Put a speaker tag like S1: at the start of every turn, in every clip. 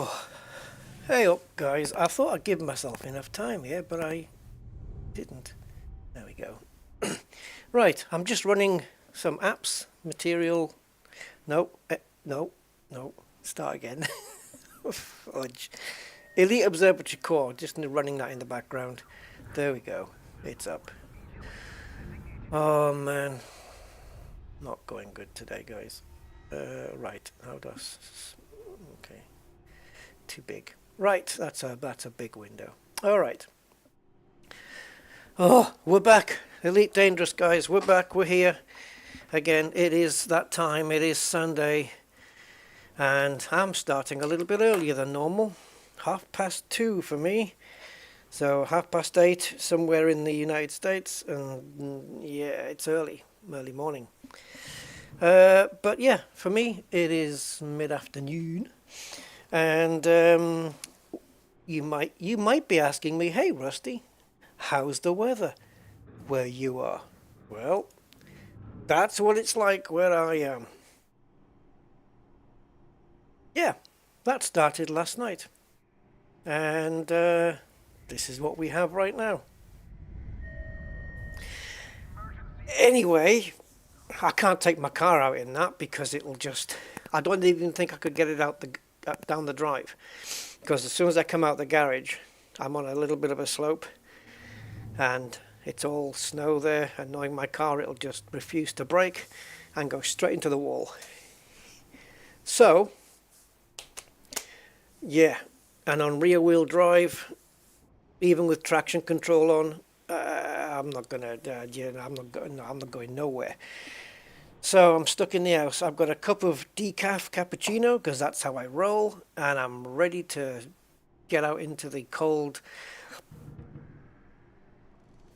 S1: Oh, hey up guys. I thought I'd give myself enough time here, but I didn't. There we go. Right, I'm just running some apps, material. No, no, no. Start again. Fudge. Elite Observatory Core, just running that in the background. There we go. It's up. Oh man. Not going good today, guys. Right, how does... Okay. Too big. Right, that's a big window. All right. Oh, we're back. Elite Dangerous guys, we're back. We're here again. It is that time. It is Sunday, and I'm starting a little bit earlier than normal. 2:30 for me. So 8:30 somewhere in the United States, and yeah, it's early morning. But yeah, for me it is mid-afternoon, and you might be asking me, hey Rusty, how's the weather where you are? Well, that's what it's like where I am. Yeah, that started last night, and this is what we have right now. Anyway, I can't take my car out in that because it'll just... I don't even think I could get it out down the drive, because as soon as I come out the garage, I'm on a little bit of a slope, and it's all snow there, and knowing my car, it'll just refuse to brake and go straight into the wall. So, yeah, and on rear wheel drive, even with traction control on, I'm not going nowhere. So I'm stuck in the house. I've got a cup of decaf cappuccino because that's how I roll, and I'm ready to get out into the cold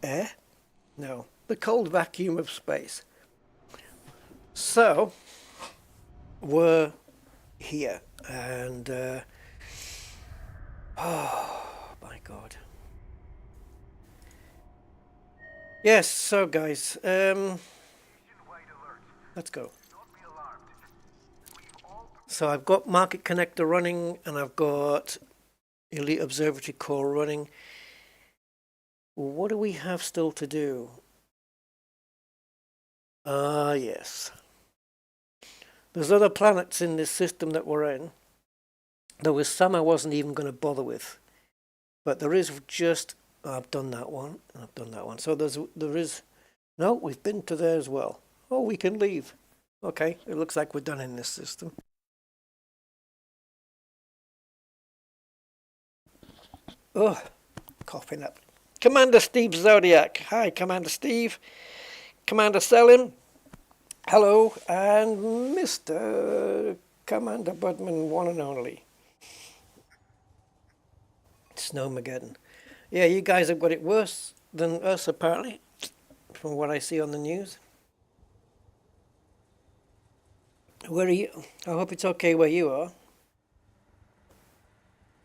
S1: air? No, the cold vacuum of space. So we're here, and oh my God. Yes, so guys, let's go. So I've got Market Connector running, and I've got Elite Observatory Core running. What do we have still to do? Yes. There's other planets in this system that we're in. There was some I wasn't even going to bother with. But there is just... I've done that one. I've done that one. So there is... No, we've been to there as well. Oh, we can leave. Okay, it looks like we're done in this system. Oh, coughing up. Commander Steve Zodiac. Hi, Commander Steve. Commander Selim. Hello. And Mr. Commander Budman, one and only. Snowmageddon. Yeah, you guys have got it worse than us, apparently, from what I see on the news. Where are you? I hope it's okay where you are.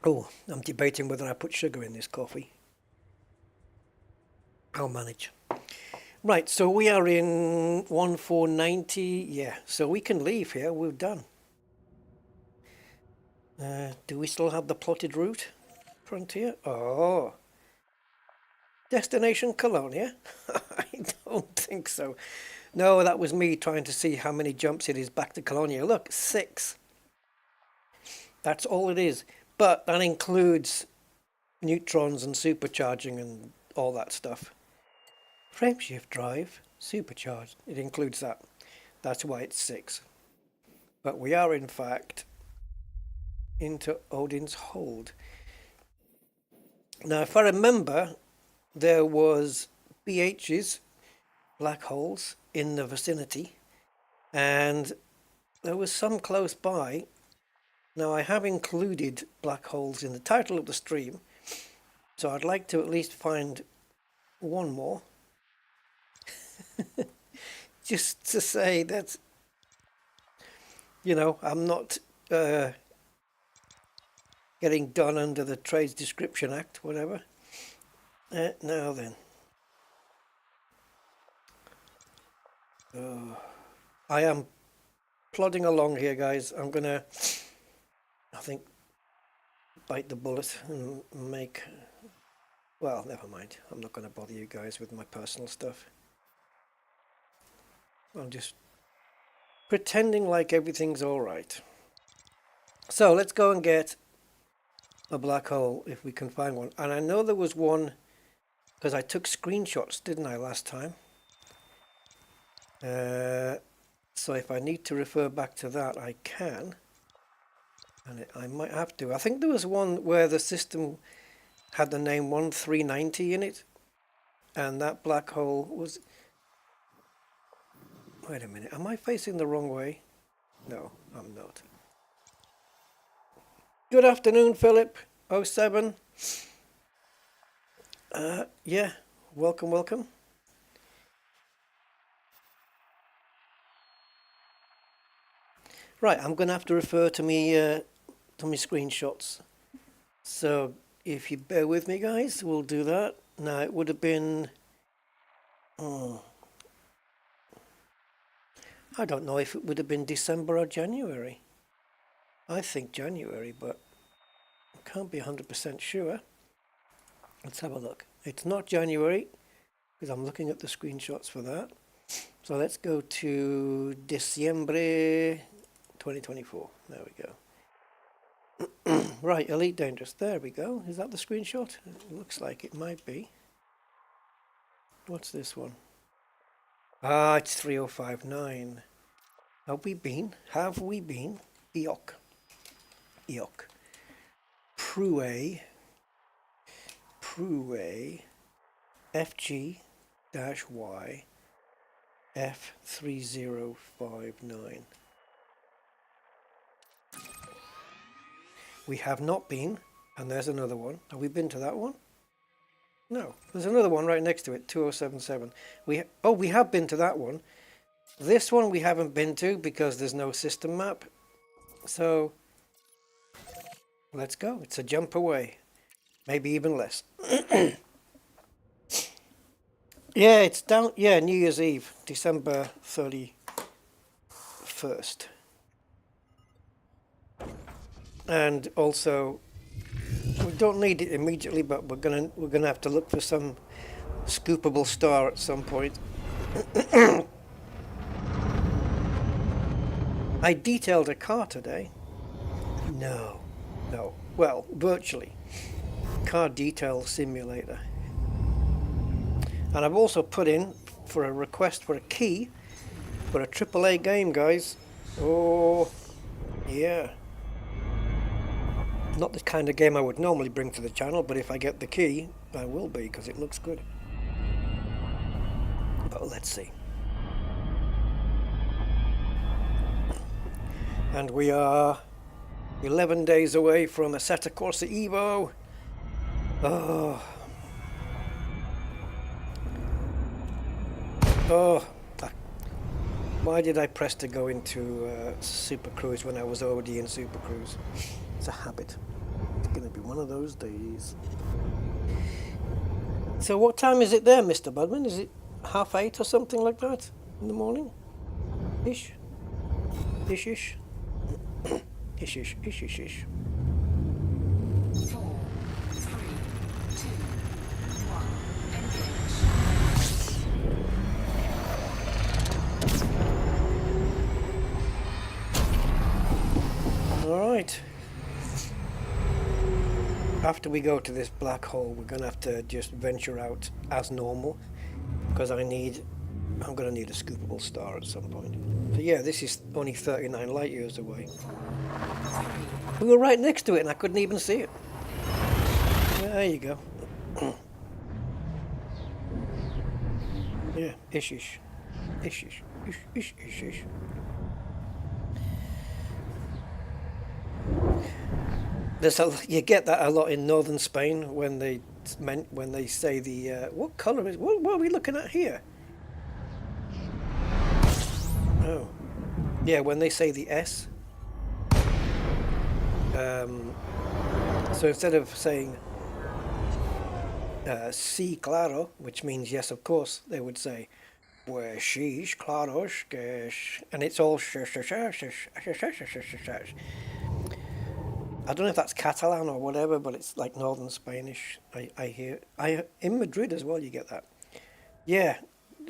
S1: Oh, I'm debating whether I put sugar in this coffee. I'll manage. Right, so we are in 1490. Yeah, so we can leave here. We're done. Do we still have the plotted route? Frontier? Oh. Destination Colonia? I don't think so. No, that was me trying to see how many jumps it is back to Colonia. Look, 6. That's all it is. But that includes neutrons and supercharging and all that stuff. Frameshift drive, supercharged. It includes that. That's why it's 6. But we are, in fact, into Odin's Hold. Now, if I remember, there was BHs, black holes, in the vicinity, and there was some close by. Now, I have included black holes in the title of the stream, so I'd like to at least find one more. Just to say that, you know, I'm not getting done under the Trades Description Act, whatever. Now then. I am plodding along here, guys. I'm gonna, I think, bite the bullet and make... Well, never mind. I'm not going to bother you guys with my personal stuff. I'm just pretending like everything's alright. So let's go and get a black hole if we can find one. And I know there was one because I took screenshots, didn't I, last time? So if I need to refer back to that, I can. And I might have to. I think there was one where the system had the name 1390 in it. And that black hole was... Wait a minute. Am I facing the wrong way? No, I'm not. Good afternoon, Philip. 07. Yeah, welcome, welcome. Right, I'm going to have to refer to me screenshots. So if you bear with me, guys, we'll do that. Now it would have been... I don't know if it would have been December or January. I think January, but I can't be 100% sure. Let's have a look. It's not January, because I'm looking at the screenshots for that. So let's go to Diciembre 2024. There we go. Right, Elite Dangerous. There we go. Is that the screenshot? It looks like it might be. What's this one? Ah, it's 3059. Have we been? Eok. Proué FG-Y F3059. We have not been, and there's another one. Have we been to that one? No, there's another one right next to it, 2077. We have been to that one. This one we haven't been to because there's no system map. So let's go. It's a jump away. Maybe even less. Yeah, it's down. Yeah, New Year's Eve, December 31st. And also, we don't need it immediately, but we're gonna have to look for some scoopable star at some point. I detailed a car today. No. Well, virtually. Car detail simulator. And I've also put in for a request for a key for a AAA game, guys. Oh, yeah. Not the kind of game I would normally bring to the channel, but if I get the key, I will be, because it looks good. But let's see. And we are 11 days away from Assetto Corsa Evo. Oh, why did I press to go into Super Cruise when I was already in Super Cruise? It's a habit. It's going to be one of those days. So what time is it there, Mr. Budman? Is it 8:30 or something like that in the morning? Ish? Ish-ish? Ish-ish, ish-ish-ish.
S2: 4, 3, 2, 1, engage.
S1: All right. After we go to this black hole, we're going to have to just venture out as normal, because I'm going to need a scoopable star at some point. So yeah, this is only 39 light years away. We were right next to it and I couldn't even see it. There you go. Yeah, ish-ish. Ish-ish. Ish-ish. You get that a lot in northern Spain when they say the what color is what are we looking at here? Oh, yeah, when they say the S. So instead of saying sí claro, which means yes of course, they would say pues sí claro que, and it's all I don't know if that's Catalan or whatever, but it's like northern Spanish. I hear. In Madrid as well. You get that. Yeah,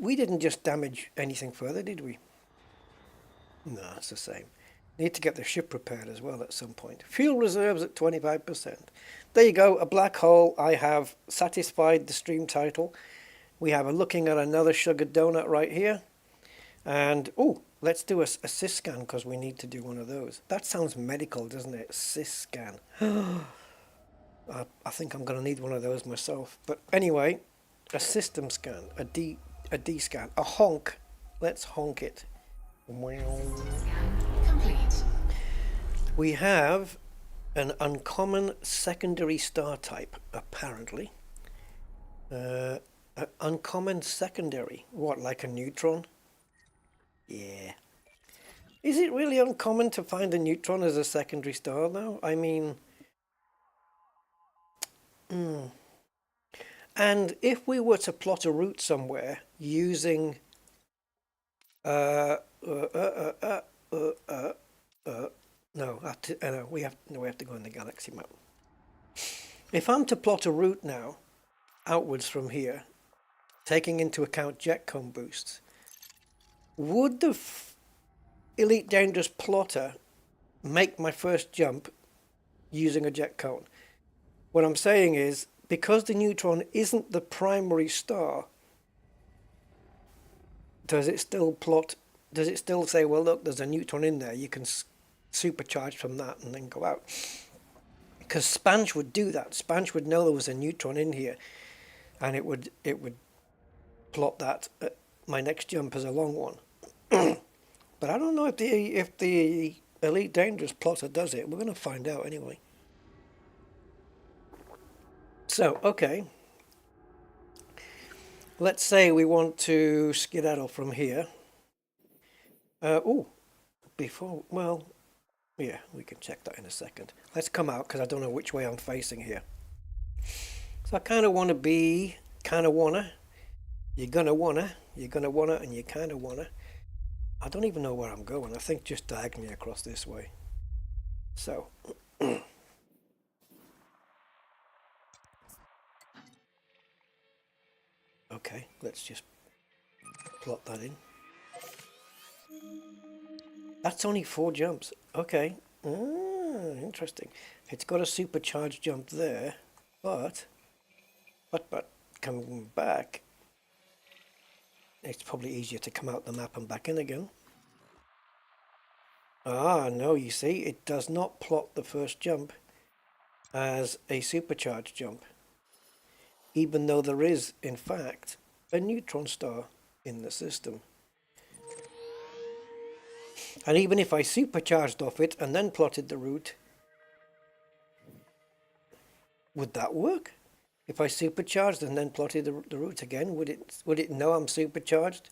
S1: we didn't just damage anything further, did we? No, it's the same. Need to get the ship repaired as well at some point. Fuel reserves at 25%. There you go, a black hole. I have satisfied the stream title. We have a looking at another sugar donut right here. And, oh, let's do a sys scan because we need to do one of those. That sounds medical, doesn't it? Sys scan. I think I'm going to need one of those myself. But anyway, a system scan, a D scan, a honk. Let's honk it.
S2: Complete.
S1: We have an uncommon secondary star type, apparently. Uncommon secondary. What, like a neutron? Yeah. Is it really uncommon to find a neutron as a secondary star, though? I mean... And if we were to plot a route somewhere using... No, we have to go in the galaxy map. If I'm to plot a route now, outwards from here, taking into account jet cone boosts, would the Elite Dangerous plotter make my first jump using a jet cone? What I'm saying is, because the neutron isn't the primary star, does it still plot? Does it still say, well, look, there's a neutron in there, you can supercharge from that and then go out? Because Spanch would do that. Spanch would know there was a neutron in here, and it would plot that my next jump as a long one. But I don't know if the Elite Dangerous plotter does it. We're going to find out anyway. So, okay. Let's say we want to skedaddle from here. Yeah, we can check that in a second. Let's come out because I don't know which way I'm facing here. So I kind of want to be, you're going to want to, and you kind of want to. I don't even know where I'm going. I think just diagonally across this way. So. Okay, let's just plot that in. That's only 4 jumps. Okay. Interesting. It's got a supercharged jump there, but coming back, it's probably easier to come out the map and back in again. Ah, no, you see, it does not plot the first jump as a supercharged jump, even though there is, in fact, a neutron star in the system. And even if I supercharged off it and then plotted the route, would that work? If I supercharged and then plotted the route again, would it know I'm supercharged?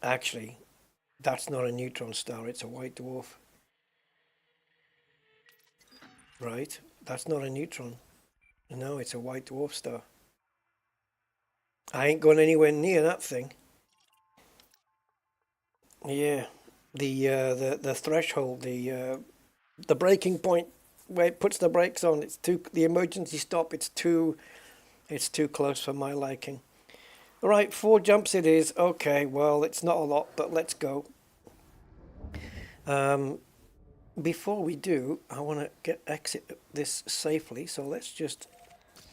S1: Actually, that's not a neutron star, it's a white dwarf. Right, that's not a neutron. No, it's a white dwarf star. I ain't going anywhere near that thing. Yeah, the threshold, the breaking point where it puts the brakes on, the emergency stop, it's too close for my liking. All right, 4 jumps it is. Okay, well, it's not a lot, but let's go. Before we do, I want to exit this safely, so let's just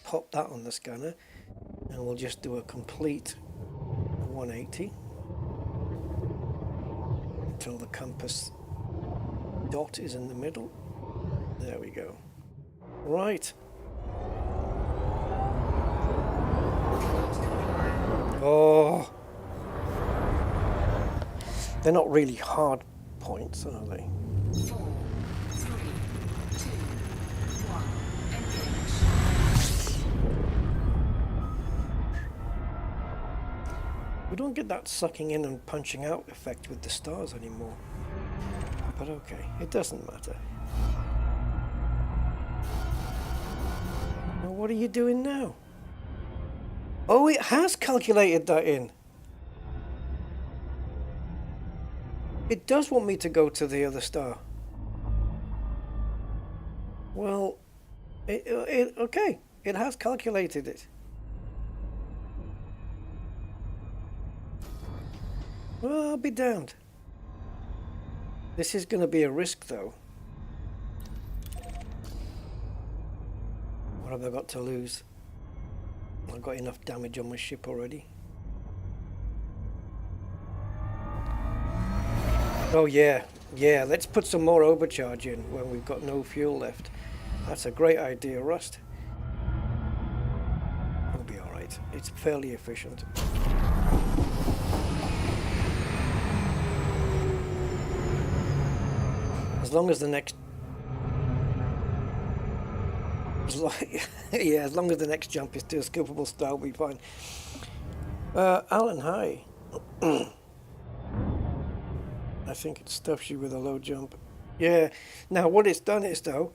S1: pop that on the scanner, and we'll just do a complete 180 until the compass dot is in the middle. There we go. Right. Oh, they're not really hard points, are they?
S2: 4, 3, 2, 1, engage.
S1: We don't get that sucking in and punching out effect with the stars anymore. But okay, it doesn't matter. Well, what are you doing now? Oh, it has calculated that in. It does want me to go to the other star. Well, okay, it has calculated it. Well, I'll be damned. This is going to be a risk, though. What have I got to lose? I've got enough damage on my ship already. Oh yeah, yeah, let's put some more overcharge in when we've got no fuel left. That's a great idea, Rust. We'll be alright. It's fairly efficient. As long as the next... yeah, as long as the next jump is to a skippable style, we'll be fine. Alan, hi. I think it stuffs you with a low jump. Yeah. Now what it's done is, though,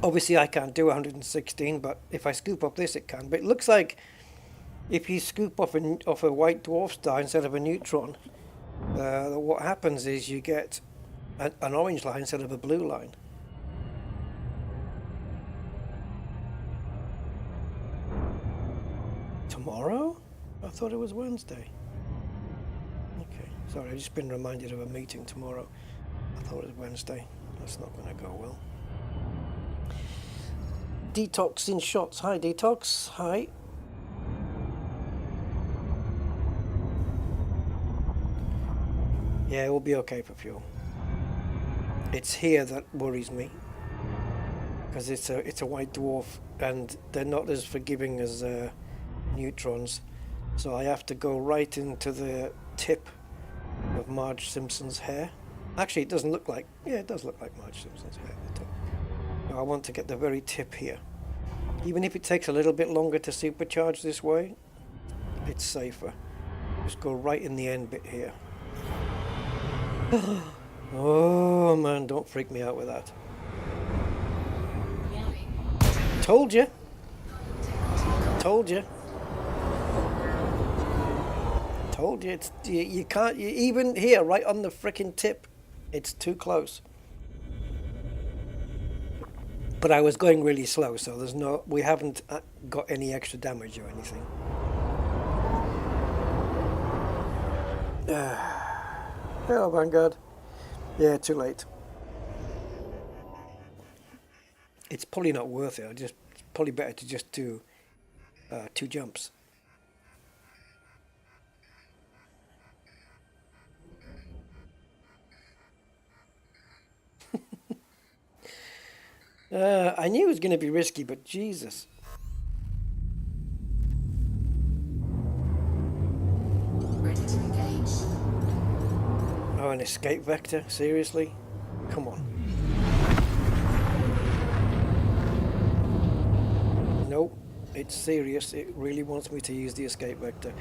S1: obviously I can't do 116, but if I scoop up this it can. But it looks like if you scoop off a white dwarf star instead of a neutron, what happens is you get an orange line instead of a blue line. Tomorrow? I thought it was Wednesday. Okay, sorry, I've just been reminded of a meeting tomorrow. I thought it was Wednesday. That's not going to go well. Detox in shots. Hi, Detox. Hi. Yeah, it will be okay for fuel. It's here that worries me, because it's a white dwarf and they're not as forgiving as neutrons, so I have to go right into the tip of Marge Simpson's hair. Actually, it doesn't look like, yeah, it does look like Marge Simpson's hair at the top. No, I want to get the very tip here. Even if it takes a little bit longer to supercharge this way, it's safer. Just go right in the end bit here. Oh man, don't freak me out with that. Told you. Told you. Told you. It's you can't. Even here, right on the frickin' tip, it's too close. But I was going really slow, so there's no. We haven't got any extra damage or anything. Oh, Vanguard. Yeah, too late. It's probably not worth it. It's probably better to just do 2 jumps. I knew it was going to be risky, but Jesus.
S2: Ready to engage.
S1: Oh, an escape vector? Seriously? Come on. Nope. It's serious. It really wants me to use the escape vector.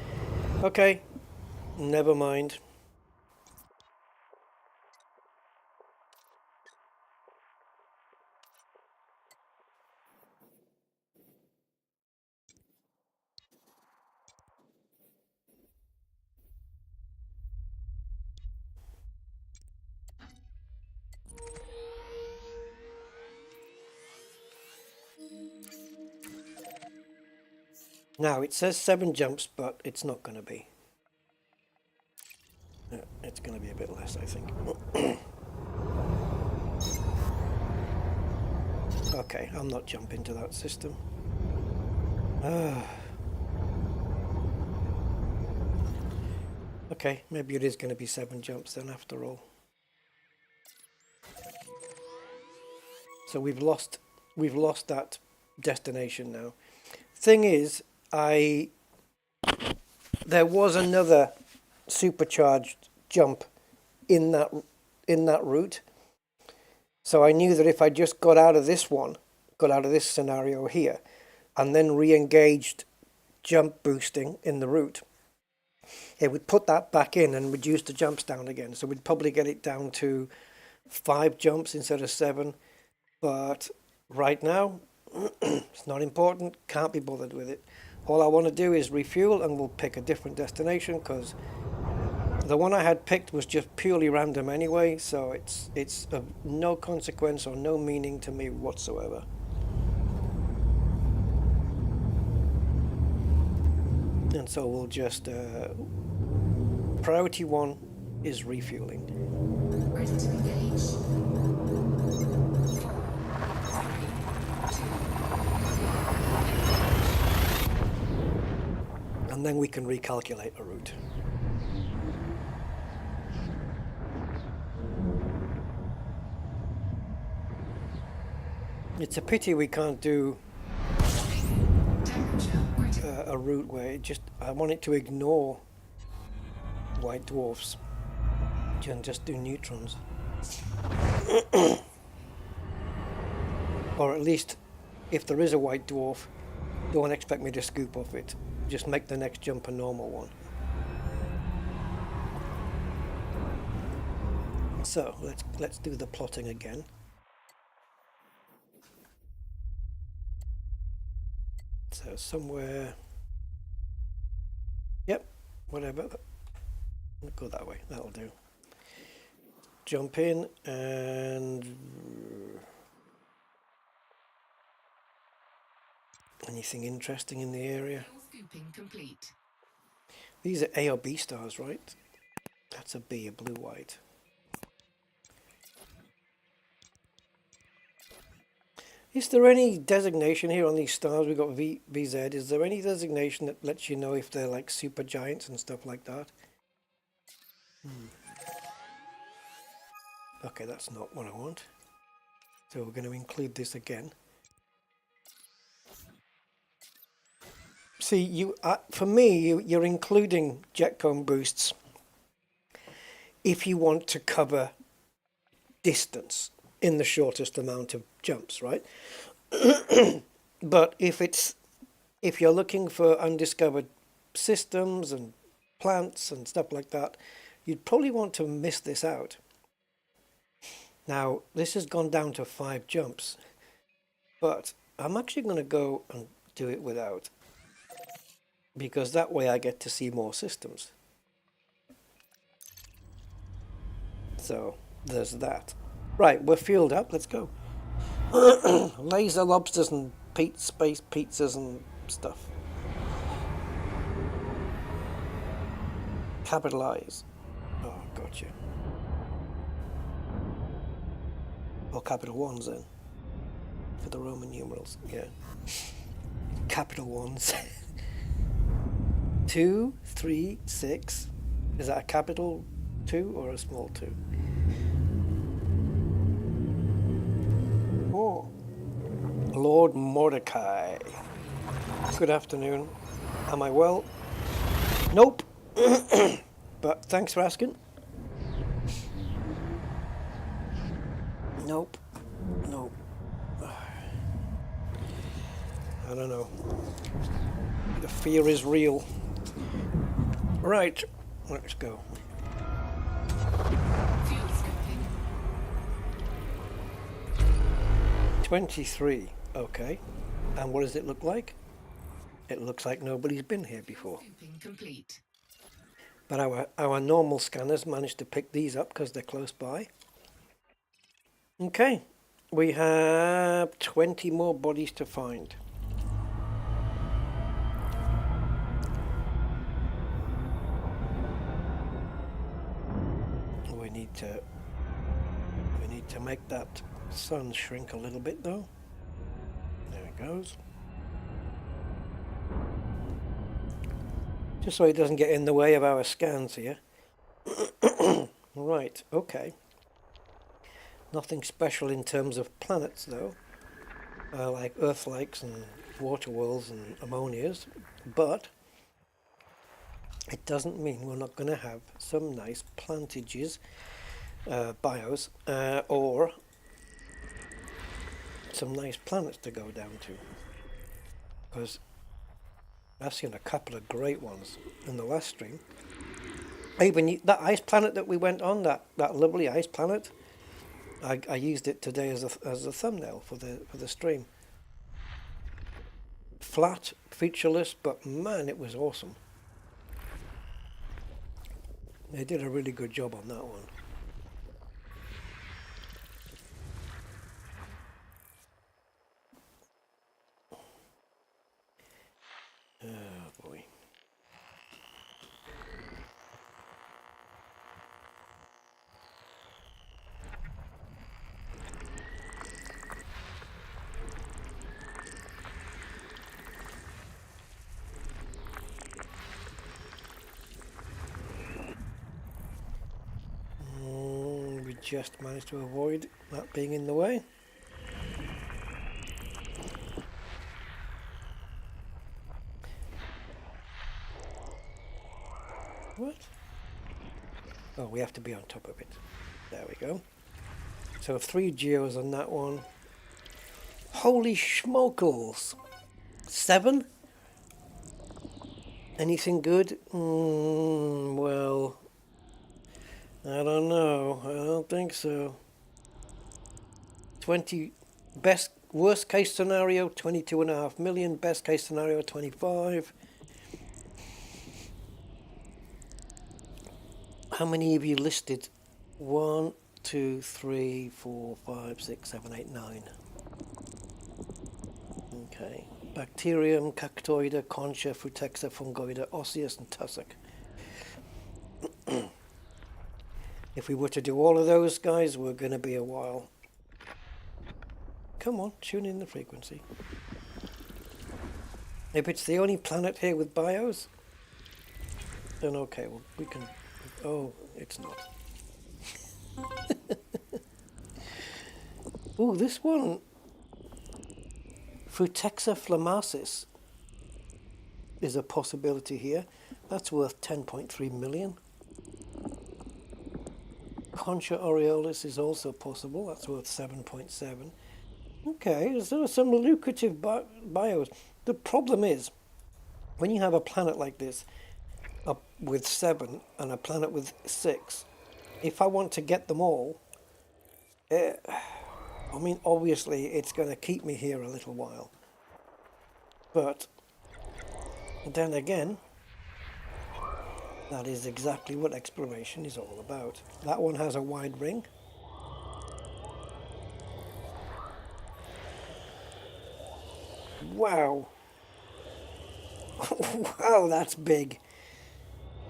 S1: Okay. Never mind. Now, it says 7 jumps, but it's not going to be. It's going to be a bit less, I think. Okay, I'm not jumping to that system. Okay, maybe it is going to be 7 jumps then after all. So we've lost that destination now. Thing is, there was another supercharged jump in that route. So I knew that if I just got out of this scenario here, and then re-engaged jump boosting in the route, it would put that back in and reduce the jumps down again. So we'd probably get it down to 5 jumps instead of 7. But right now, it's not important, can't be bothered with it. All I want to do is refuel and we'll pick a different destination, because The one I had picked was just purely random anyway, so it's of no consequence or no meaning to me whatsoever. And so we'll just priority 1 is refueling.
S2: Ready to engage. 4, 3, 2.
S1: And then we can recalculate a route. It's a pity we can't do a route where it just, I want it to ignore white dwarfs and just do neutrons. Or at least, if there is a white dwarf, don't expect me to scoop off it. Just make the next jump a normal one. So let's do the plotting again. So somewhere, yep, whatever. We'll go that way. That'll do. Jump in and anything interesting in the area?
S2: Scooping complete.
S1: These are A or B stars, right? That's a B, a blue-white. Is there any designation here on these stars? We've got VZ. Is there any designation that lets you know if they're like super giants and stuff like that? Okay, that's not what I want. So we're going to include this again. See, for me, you're including jet cone boosts if you want to cover distance in the shortest amount of jumps, right? But if you're looking for undiscovered systems and plants and stuff like that, you'd probably want to miss this out. Now, this has gone down to 5 jumps, but I'm actually going to go and do it without, because that way I get to see more systems. So there's that. Right, we're fueled up. Let's go. Laser lobsters and space pizzas and stuff. Capitalize. Oh, gotcha. Or capital ones then. For the Roman numerals, yeah. Capital ones. 2, 3, 6. Is that a capital 2 or a small 2? Oh, Lord Mordecai. Good afternoon. Am I well? Nope. But thanks for asking. Nope. Nope. I don't know. The fear is real. Right, let's go.
S2: Fuel scooping.
S1: 23, okay. And what does it look like? It looks like nobody's been here before.
S2: Scooping complete.
S1: But our normal scanners managed to pick these up because they're close by. Okay, we have 20 more bodies to find. We need to make that sun shrink a little bit though. There it goes. Just so it doesn't get in the way of our scans here. Right, okay. Nothing special in terms of planets though, like Earth lakes and water worlds and ammonias, but it doesn't mean we're not going to have some nice plantages, bios, or some nice planets to go down to, because I've seen a couple of great ones in the last stream. Even that ice planet that we went on, that lovely ice planet, I used it today as a thumbnail for the stream. Flat, featureless, but man, it was awesome. They did a really good job on that one. Oh boy. We just managed to avoid that being in the way. What? Oh, we have to be on top of it. There we go. So 3 geos on that one. Holy schmokels! 7? Anything good? Well, I don't know. I don't think so. 20 worst case scenario 22.5 million. Best case scenario 25. How many have you listed? 1, 2, 3, 4, 5, 6, 7, 8, 9. Okay. Bacterium, Cactoida, Concha, Frutexa, Fungoida, Osseous, and Tussock. If we were to do all of those guys, we're going to be a while. Come on, tune in the frequency. If it's the only planet here with bios, then okay, well, we can... Oh, it's not. Oh, this one, Frutexa flammasis, is a possibility here. That's worth 10.3 million. Concha aureolis is also possible. That's worth 7.7. Okay, so there are some lucrative bios. The problem is, when you have a planet like this, with 7 and a planet with 6, if I want to get them all, I mean, obviously it's going to keep me here a little while. But then again, that is exactly what exploration is all about. That one has a wide ring. Wow. Wow, that's big.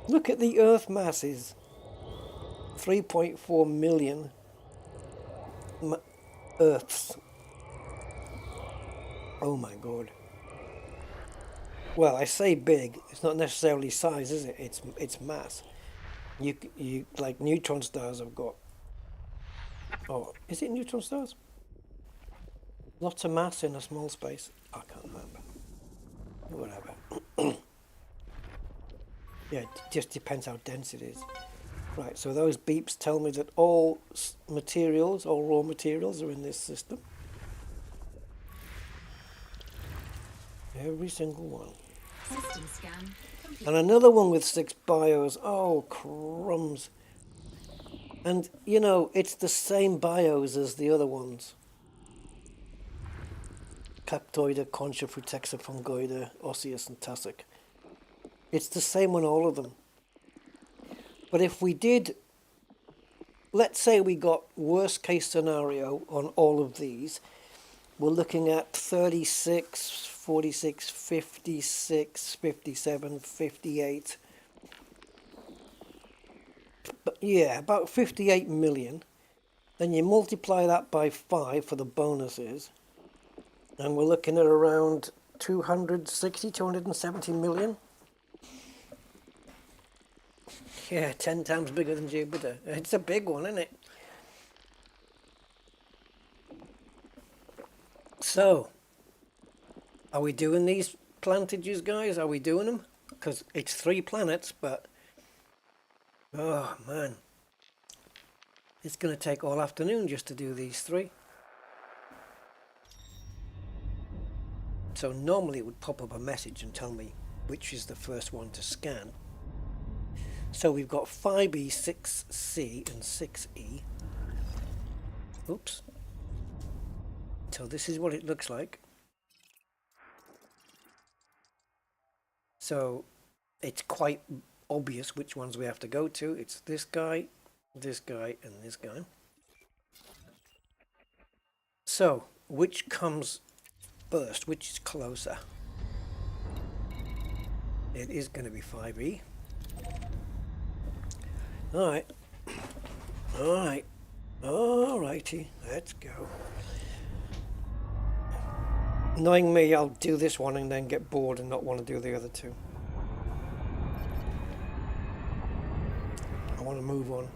S1: Look at the Earth masses. 3.4 million Earths. Oh my god. Well, I say big. It's not necessarily size, is it? It's mass. You like neutron stars have got. Oh, is it neutron stars? Lots of mass in a small space. I can't remember. Whatever. Yeah, it just depends how dense it is. Right, so those beeps tell me that all materials, all raw materials are in this system. Every single one.
S2: System scan complete.
S1: And another one with 6 bios. Oh, crumbs. And, you know, it's the same bios as the other ones. Cactoida, Concha, Frutexa, Fungoida, Osseous, and Tussock. It's the same on all of them. But if we did, let's say we got worst case scenario on all of these, we're looking at 36, 46, 56, 57, 58. But yeah, about 58 million. Then you multiply that by 5 for the bonuses. And we're looking at around 260, 270 million. Yeah, 10 times bigger than Jupiter. It's a big one, isn't it? So, are we doing these plantages, guys? Are we doing them? Because it's 3 planets, but... Oh, man. It's going to take all afternoon just to do these 3. So normally it would pop up a message and tell me which is the first one to scan. So we've got 5E, 6C and 6E. Oops. So this is what it looks like. So it's quite obvious which ones we have to go to. It's this guy, and this guy. So, which comes first? Which is closer? It is going to be 5E. Alright. Alright. Alrighty. Let's go. Knowing me, I'll do this one and then get bored and not want to do the other two. I want to move on.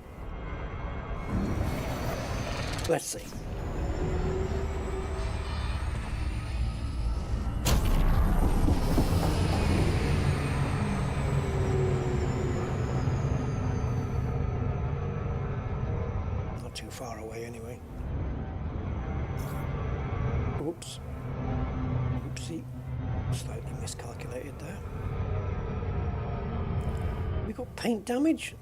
S1: Let's see. Not too far away anyway. Oops. Oopsie. Slightly miscalculated there. We got paint damage?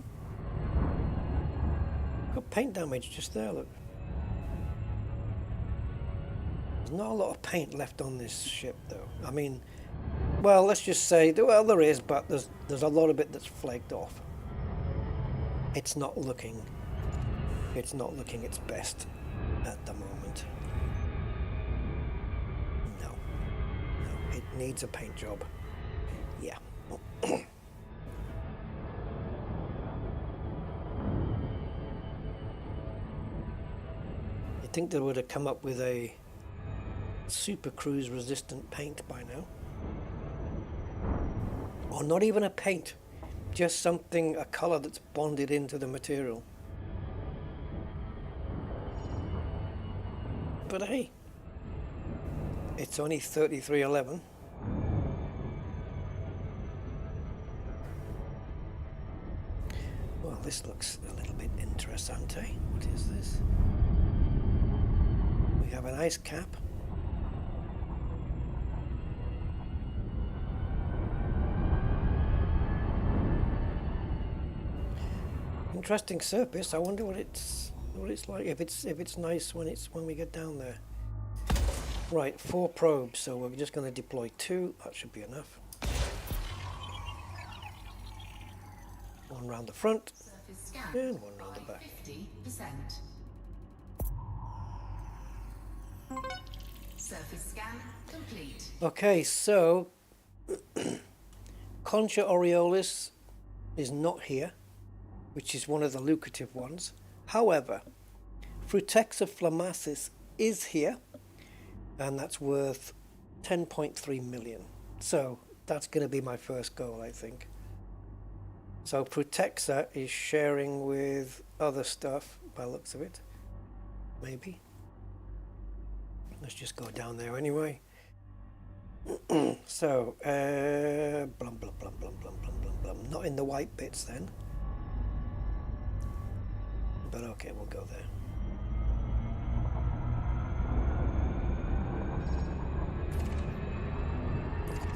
S1: Got paint damage just there, look. There's not a lot of paint left on this ship though. I mean, well, let's just say, well, there is, but there's a lot of it that's flaked off. It's not looking its best at the moment. No, it needs a paint job. Yeah. I think they would have come up with a super cruise resistant paint by now. Or not even a paint, just something, a color that's bonded into the material. But hey, it's only 3311. Well, this looks a little bit interessante. What is this? We have an ice cap. Interesting surface. I wonder what it's like. If it's nice when we get down there. Right, 4 probes. So we're just going to deploy 2. That should be enough. One round the front and one round the back.
S2: 50%. Surface scan complete.
S1: Okay, so Concha Aureolis is not here, which is one of the lucrative ones. However, Frutexa Flammasis is here, and that's worth 10.3 million. So that's going to be my first goal, I think. So Frutexa is sharing with other stuff, by the looks of it. Maybe. Let's just go down there anyway. So, blum, blum, blum, blum, blum, blum, blum, blum. Not in the white bits then. But okay, we'll go there.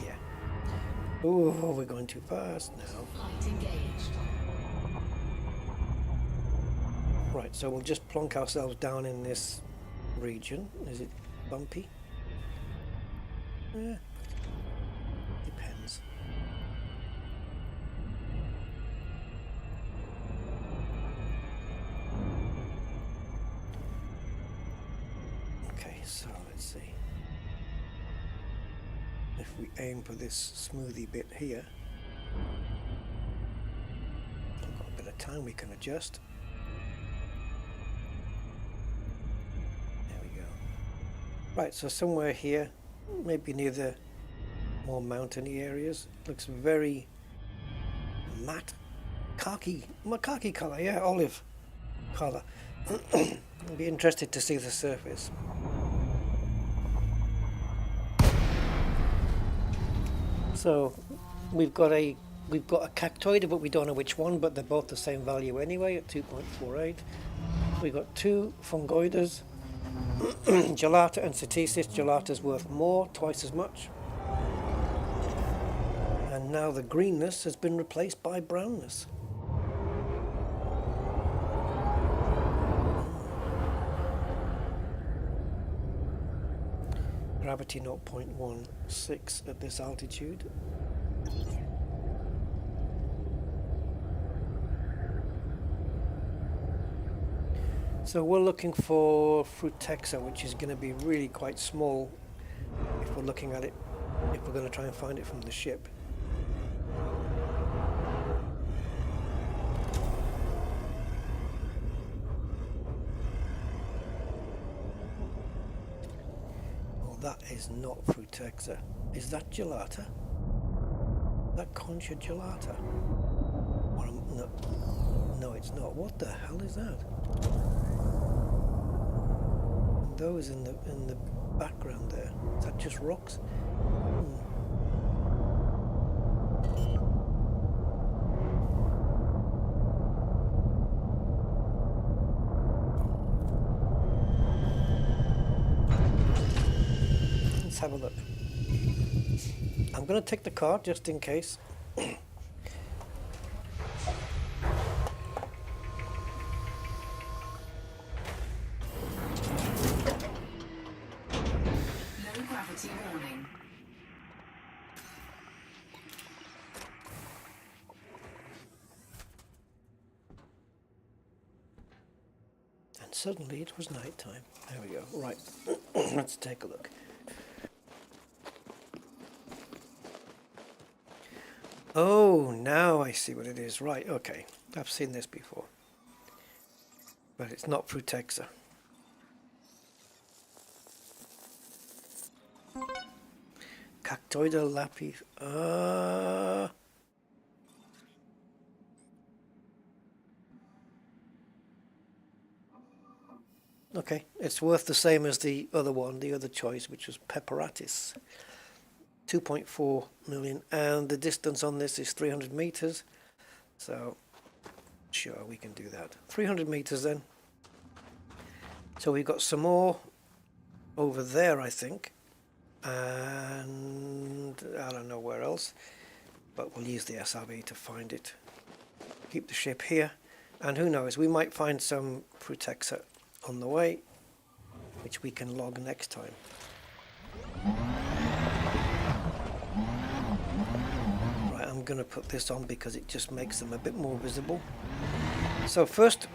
S1: Yeah. Ooh, we're going too fast now.
S2: Flight engaged.
S1: Right, so we'll just plonk ourselves down in this region. Is it bumpy? Depends. Okay, so let's see. If we aim for this smoothie bit here, we've got a bit of time we can adjust. Right, so somewhere here, maybe near the more mountainy areas. Looks very matte, khaki colour, yeah, olive colour. I'll be interested to see the surface. So we've got a cactoid, but we don't know which one, but they're both the same value anyway at 2.48. We've got 2 fungoides. Gelata and Cetisis. Gelata's worth more, twice as much. And now the greenness has been replaced by brownness. Gravity 0.16 at this altitude. So we're looking for Frutexa, which is going to be really quite small if we're looking at it, if we're going to try and find it from the ship. Oh, that is not Frutexa. Is that gelata? That concha gelata? Or, no, no, it's not. What the hell is that? Those in the background there. Is that just rocks? Let's have a look. I'm going to take the card just in case.
S2: Low gravity warning.
S1: And suddenly it was night time. There we go. Right. Let's take a look. Oh, now I see what it is. Right, okay. I've seen this before. But it's not Frutexa. Cactoida lapis. Okay, it's worth the same as the other one, the other choice, which was Pepperatis. 2.4 million, and the distance on this is 300 meters. So, sure, we can do that. 300 meters then. So we've got some more over there, I think. And I don't know where else, but we'll use the SRB to find it. Keep the ship here, and who knows, we might find some Frutexa on the way, which we can log next time. Right, I'm going to put this on because it just makes them a bit more visible. So first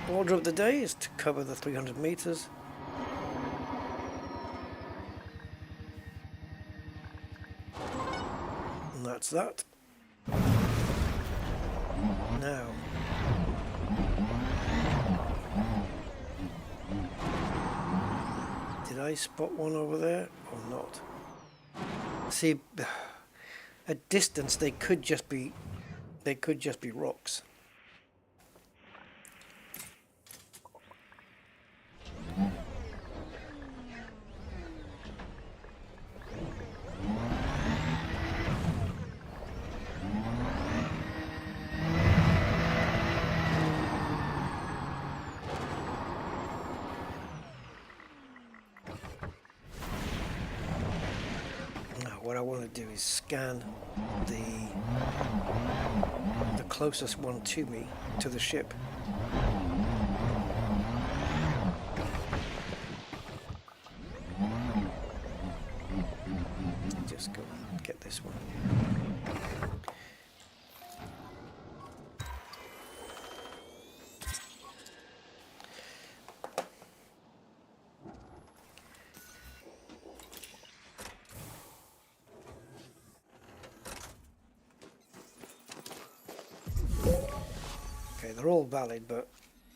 S1: order of the day is to cover the 300 meters. And that's that. Now, did I spot one over there or not? See, at distance they could just be rocks. What I want to do is scan the closest one to me, to the ship. Just go and get this one. Okay, they're all valid, but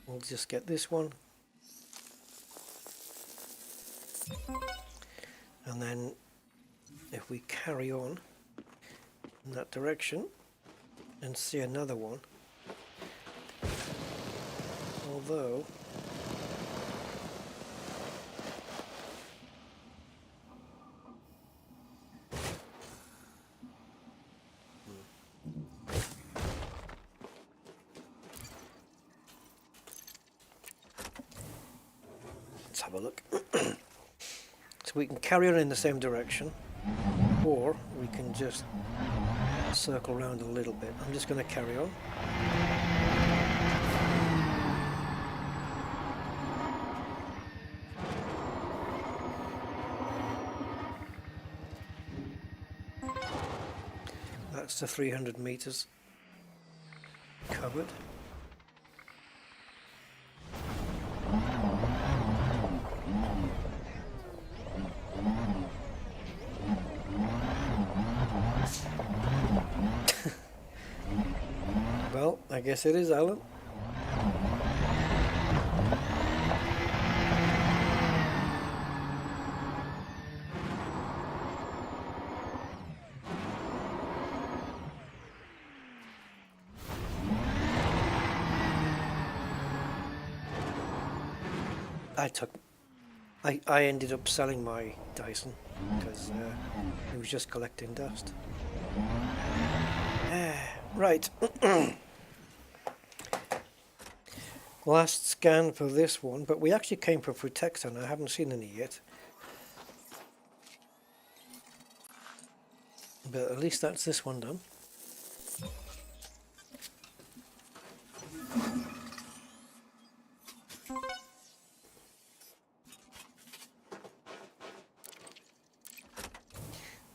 S1: we'll just get this one. And then if we carry on in that direction and see another one, although let's have a look. So we can carry on in the same direction, or we can just circle around a little bit. I'm just going to carry on. That's the 300 meters covered. guess it is, Alan. I ended up selling my Dyson because it was just collecting dust. Right. Last scan for this one, but we actually came for Futex and I haven't seen any yet. But at least that's this one done.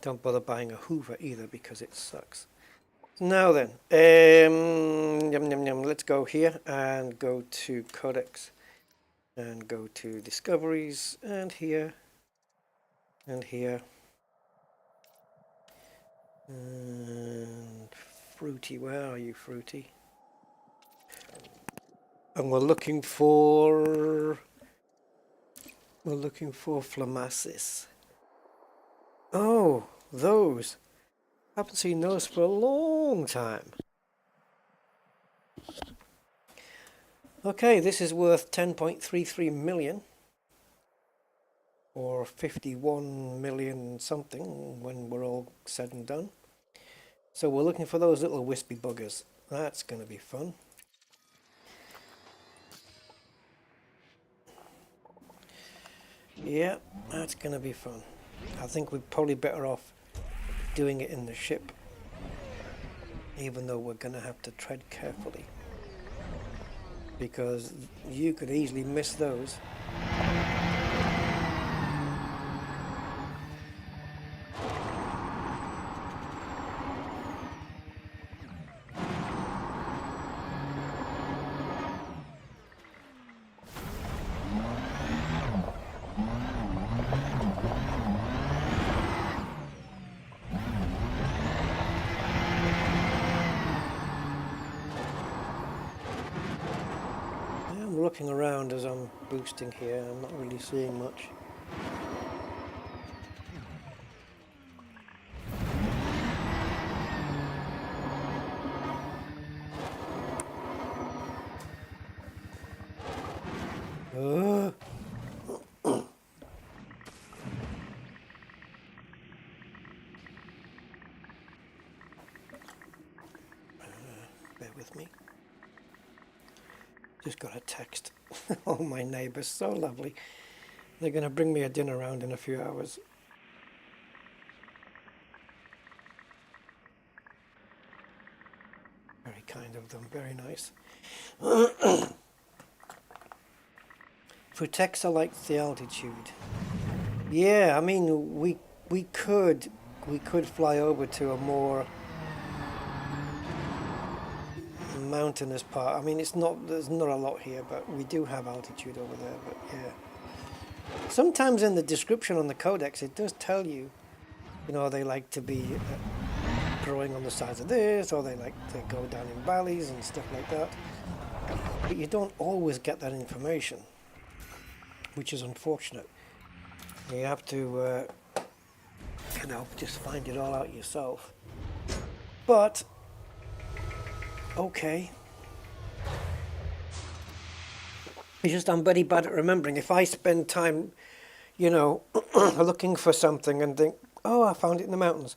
S1: Don't bother buying a Hoover either because it sucks. Now then, let's go here and go to Codex and go to Discoveries and here and here. And Fruity, where are you, Fruity? And we're looking for Flamassis. Oh, those. Haven't seen those for a long time. Okay, this is worth 10.33 million. Or 51 million something when we're all said and done. So we're looking for those little wispy buggers. That's going to be fun. Yeah, that's going to be fun. I think we're probably better off doing it in the ship, even though we're going to have to tread carefully, because you could easily miss those. Looking around as I'm boosting here, I'm not really seeing much. Bear with me. Just got a text. Oh, my neighbours, so lovely. They're going to bring me a dinner round in a few hours. Very kind of them, very nice. Futexa likes the altitude. Yeah, I mean, we could fly over to a more mountainous part. I mean, there's not a lot here, but we do have altitude over there. But yeah, sometimes in the description on the codex it does tell you, you know, they like to be growing on the sides of this, or they like to go down in valleys and stuff like that, but you don't always get that information, which is unfortunate. You have to you know, just find it all out yourself. But okay. It's just I'm very bad at remembering. If I spend time, you know, looking for something and think, oh, I found it in the mountains,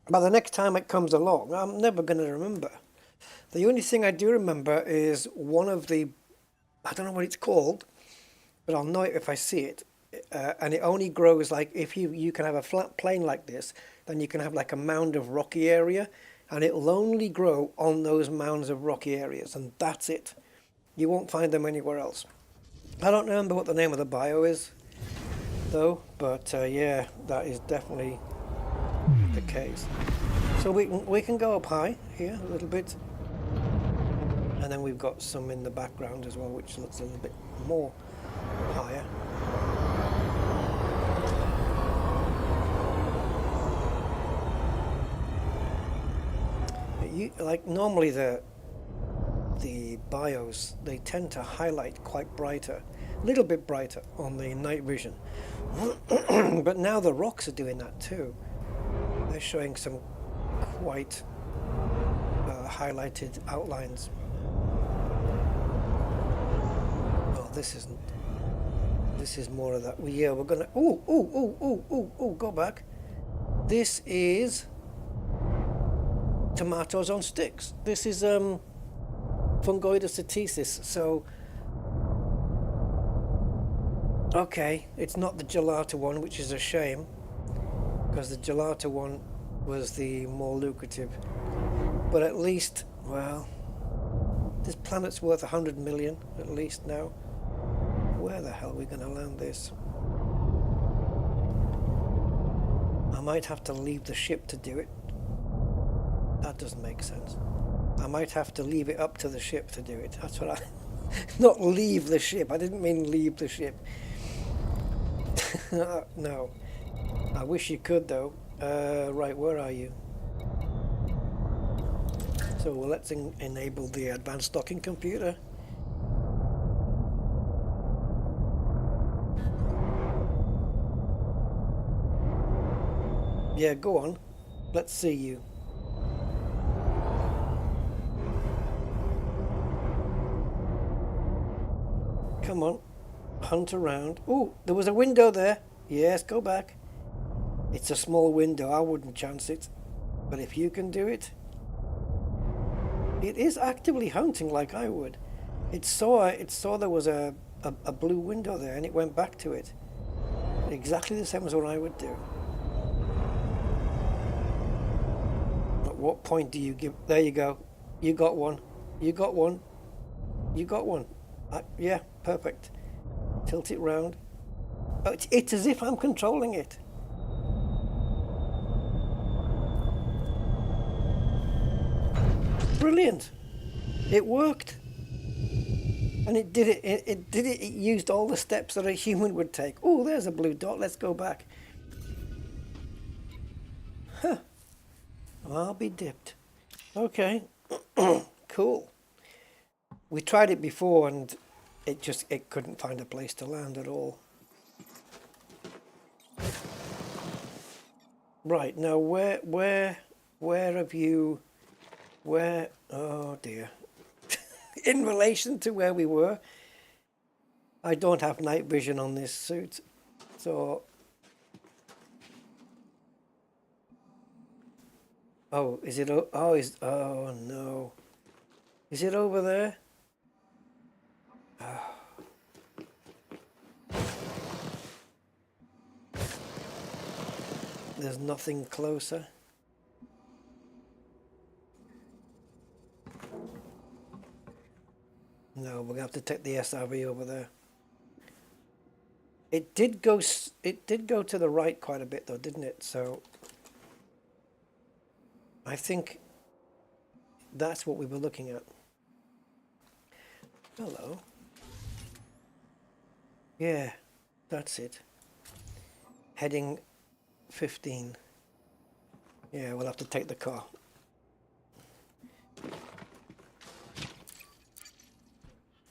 S1: but the next time it comes along, I'm never going to remember. The only thing I do remember is one of the, I don't know what it's called, but I'll know it if I see it. And it only grows like, if you can have a flat plain like this, then you can have like a mound of rocky area, and it'll only grow on those mounds of rocky areas, and that's it. You won't find them anywhere else. I don't remember what the name of the bio is, though, but yeah, that is definitely the case. So we can go up high here a little bit, and then we've got some in the background as well, which looks a little bit more higher. Like normally the bios, they tend to highlight quite brighter, a little bit brighter on the night vision. But now the rocks are doing that too. They're showing some quite highlighted outlines. Oh, this isn't. This is more of that. Well, yeah, we're gonna. Oh, go back. This is tomatoes on sticks. This is Fungoides sativus. So, okay, it's not the gelato one, which is a shame, because the gelato one was the more lucrative. But at least, well, this planet's worth 100 million at least now. Where the hell are we going to land this? I might have to leave the ship to do it. That doesn't make sense. I might have to leave it up to the ship to do it. That's what I... Not leave the ship. I didn't mean leave the ship. No. I wish you could, though. Right, where are you? So let's enable the advanced docking computer. Yeah, go on. Let's see you. Come on. Hunt around. Oh, there was a window there. Yes, go back. It's a small window. I wouldn't chance it. But if you can do it... It is actively hunting like I would. It saw there was a blue window there and it went back to it. Exactly the same as what I would do. At what point do you give... There you go. You got one. You got one. You got one. Yeah, perfect. Tilt it round. Oh, it's as if I'm controlling it. Brilliant. It worked. And it did it. It used all the steps that a human would take. Oh, there's a blue dot. Let's go back. Huh. I'll be dipped. Okay. Cool. We tried it before and it couldn't find a place to land at all. Right, now where have you... Where, oh dear, in relation to where we were, I don't have night vision on this suit, so, oh, is it, oh no, is it over there? Oh. There's nothing closer. No, we're gonna have to take the SRV over there. It did go to the right quite a bit though, didn't it? So I think that's what we were looking at. Hello. Yeah, that's it. Heading 15. Yeah, we'll have to take the car.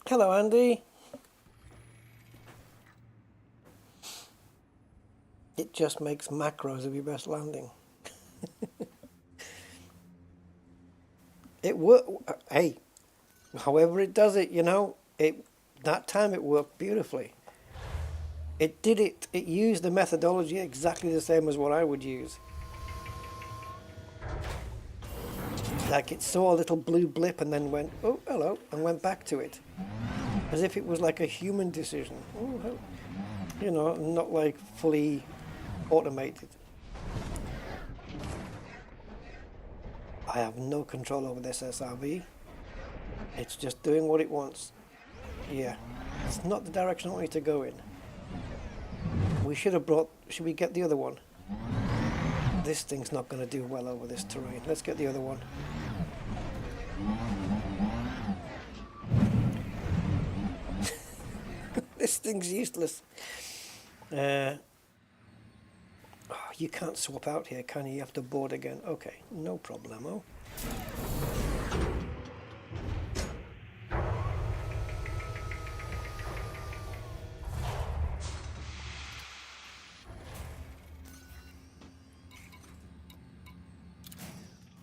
S1: Hello, Andy. It just makes macros of your best landing. It worked. Hey, however it does it, you know, that time it worked beautifully. It did it. It used the methodology exactly the same as what I would use. Like it saw a little blue blip and then went, oh, hello, and went back to it. As if it was like a human decision. Oh, you know, not like fully automated. I have no control over this SRV. It's just doing what it wants. Yeah, it's not the direction I want you to go in. We should have brought... Should we get the other one? This thing's not going to do well over this terrain. Let's get the other one. This thing's useless. Oh, you can't swap out here, can you? You have to board again. Okay, no problemo.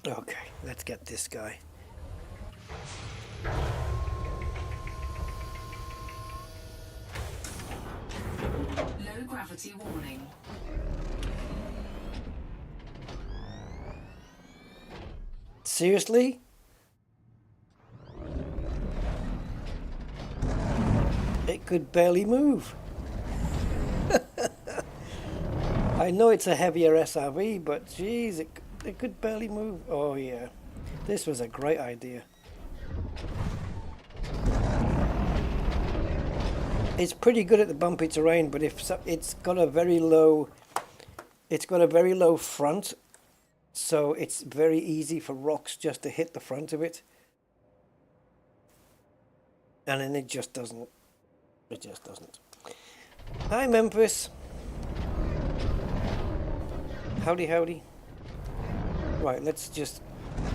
S1: Okay, let's get this guy.
S2: Low gravity warning.
S1: Seriously? It could barely move. I know it's a heavier SRV, but geez, it could barely move. Oh yeah, this was a great idea. It's pretty good at the bumpy terrain, but if it's got a very low front, so it's very easy for rocks just to hit the front of it, and then it just doesn't. It just doesn't. Hi Memphis. Howdy, howdy. Right, let's just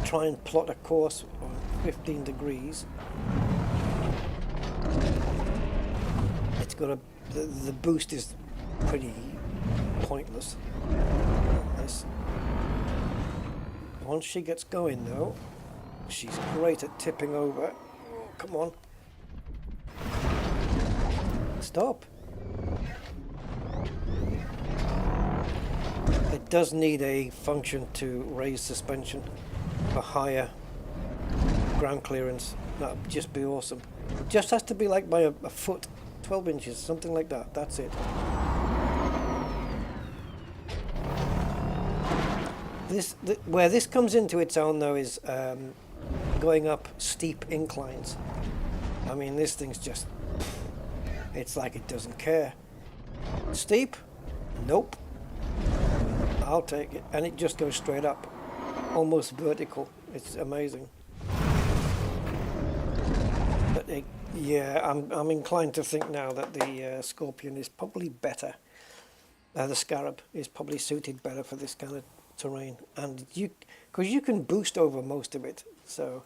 S1: try and plot a course on 15 degrees. It's got the boost is pretty pointless on this. Once she gets going though, she's great at tipping over. Oh, come on. Stop. It does need a function to raise suspension for higher ground clearance. That would just be awesome. It just has to be like by a foot, 12 inches, something like that. That's it. Where this comes into its own though is going up steep inclines. I mean, this thing's just, it's like it doesn't care. Steep? Nope. I'll take it. And it just goes straight up. Almost vertical. It's amazing. But yeah, I'm inclined to think now that the Scorpion is probably better. The Scarab is probably suited better for this kind of terrain. And because you can boost over most of it. So,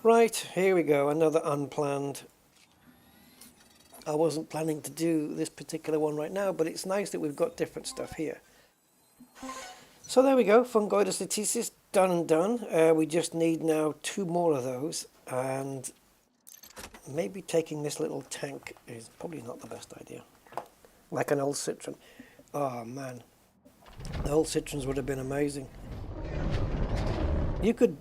S1: right, here we go. Another unplanned. I wasn't planning to do this particular one right now, but it's nice that we've got different stuff here. So there we go, Fungoidus latissius, done and done. We just need now 2 more of those, and maybe taking this little tank is probably not the best idea. Like an old Citroen. Oh man, the old Citroens would have been amazing. You could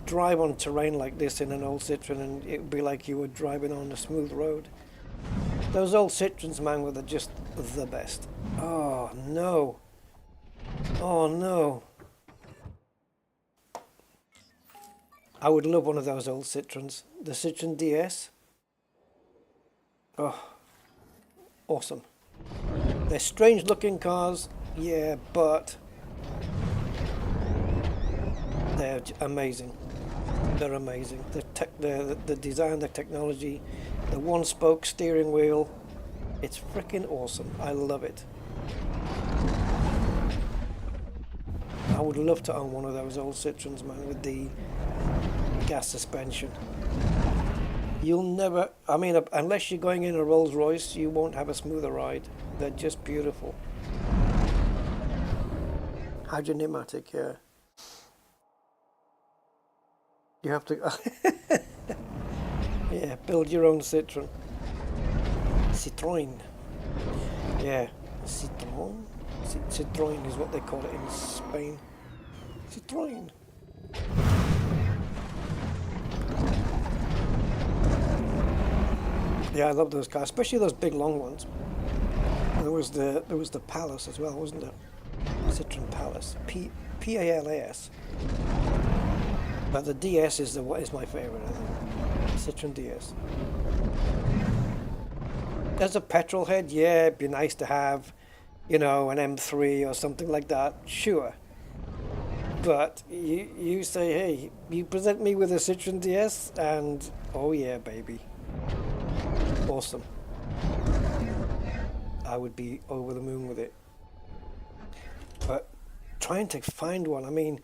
S1: drive on terrain like this in an old Citroen and it would be like you were driving on a smooth road. Those old Citroens, man, were just the best. Oh no. Oh no. I would love one of those old Citroens. The Citroen DS. Oh, awesome. They're strange looking cars, yeah, but they're amazing. They're amazing. The design, the technology, the 1-spoke steering wheel. It's freaking awesome. I love it. I would love to own one of those old Citroens, man, with the gas suspension. You'll never, I mean, unless you're going in a Rolls Royce, you won't have a smoother ride. They're just beautiful. Hydropneumatic, yeah. You have to, yeah, build your own Citroen. Citroen. Yeah, Citroen. Citroen is what they call it in Spain. Citroen. Yeah, I love those cars, especially those big long ones. There was the Palace as well, wasn't there? Citroen Palace, P-A-L-A-S. But the DS is my favorite, I think. Citroen DS. As a petrol head, yeah, it'd be nice to have, you know, an M3 or something like that. Sure. But you say, hey, you present me with a Citroen DS, and oh yeah, baby. Awesome. I would be over the moon with it. But trying to find one, I mean,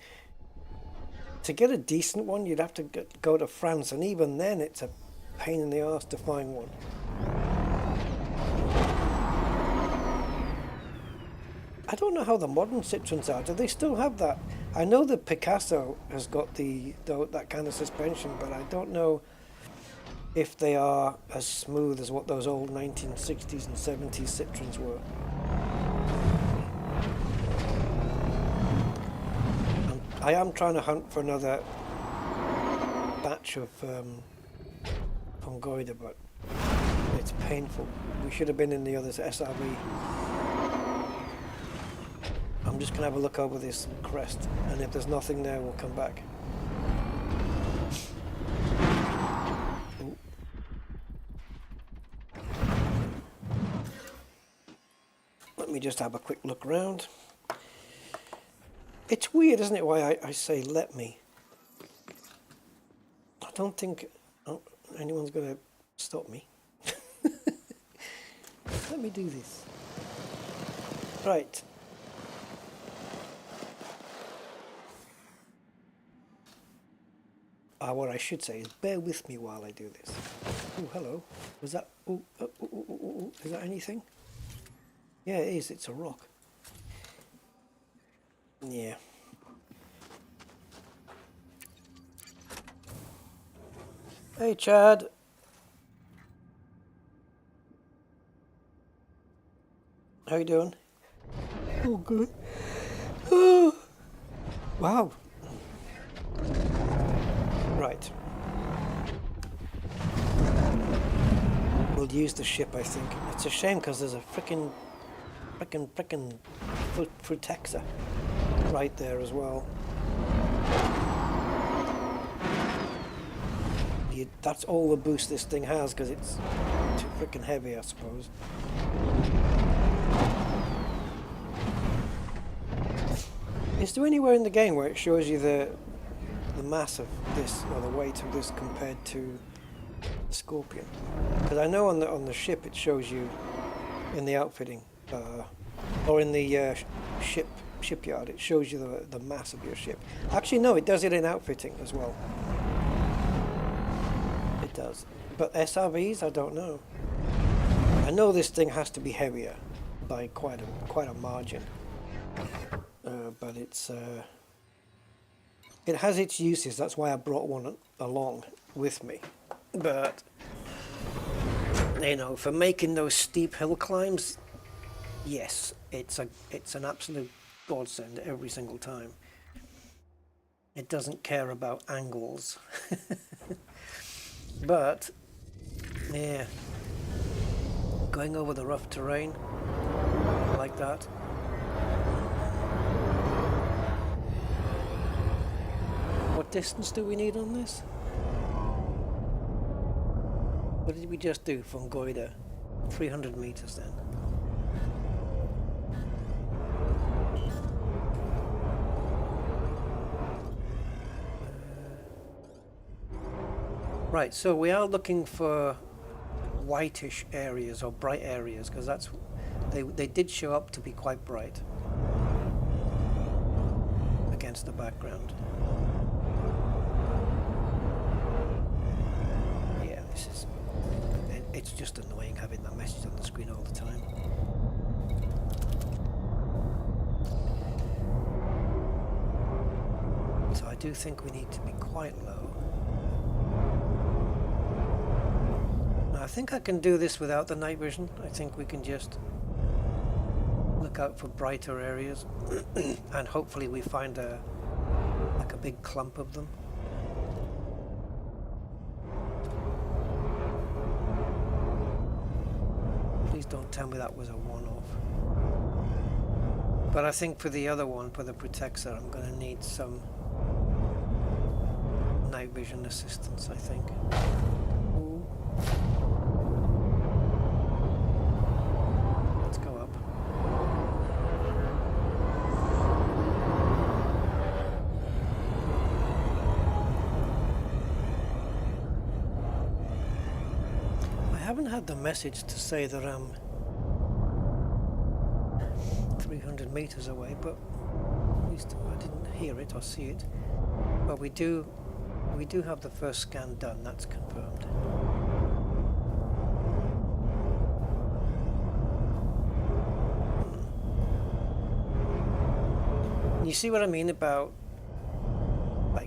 S1: to get a decent one, you'd have to go to France, and even then it's a pain in the arse to find one. I don't know how the modern Citroens are. Do they still have that? I know the Picasso has got that kind of suspension, but I don't know if they are as smooth as what those old 1960s and 70s Citroens were. I am trying to hunt for another batch of Pongoida, but it's painful. We should have been in the others, SRV. I'm just going to have a look over this crest, and if there's nothing there, we'll come back. Ooh. Let me just have a quick look around. It's weird, isn't it, why I say let me. I don't think anyone's going to stop me. Let me do this. Right. What I should say is bear with me while I do this. Oh, hello. Was that... is that anything? Yeah, it is. It's a rock. Yeah. Hey, Chad. How you doing? Oh, good. Oh. Wow. Right. We'll use the ship, I think. It's a shame because there's a frickin' Frutexa right there as well. That's all the boost this thing has because it's too frickin' heavy, I suppose. Is there anywhere in the game where it shows you the mass of this, or the weight of this compared to the Scorpion? Because I know on the ship it shows you in the outfitting, or in the shipyard, it shows you the mass of your ship. Actually, no, it does it in outfitting as well. It does. But SRVs, I don't know. I know this thing has to be heavier by quite a margin. But it's it has its uses. That's why I brought one along with me. But you know, for making those steep hill climbs, yes, it's an absolute godsend every single time. It doesn't care about angles. But yeah, going over the rough terrain like that. What distance do we need on this? What did we just do from Goida? 300 meters then. Right, so we are looking for whitish areas or bright areas because that's they did show up to be quite bright against the background. Yeah, it's just annoying having that message on the screen all the time. So I do think we need to be quite low. I think I can do this without the night vision. I think we can just look out for brighter areas and hopefully we find like a big clump of them. Please don't tell me that was a one-off. But I think for the other one, for the Protexer, I'm going to need some night vision assistance, I think. Ooh. I haven't had the message to say that I'm 300 meters away, but at least I didn't hear it or see it. But we do have the first scan done, that's confirmed. You see what I mean about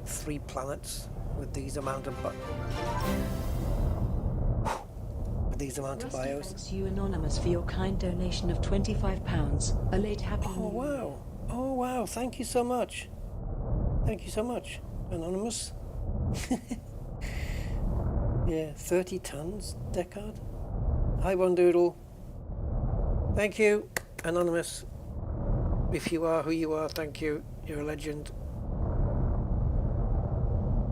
S1: 3 planets with these amount of
S3: Rusty
S1: bios.
S3: thanks you Anonymous for your kind donation of £25. A late happy
S1: Oh
S3: New Year.
S1: wow. Oh wow, thank you so much. Thank you so much, Anonymous. Yeah, 30 tons, Deckard. Hi, One Doodle. Thank you, Anonymous. If you are who you are, thank you. You're a legend.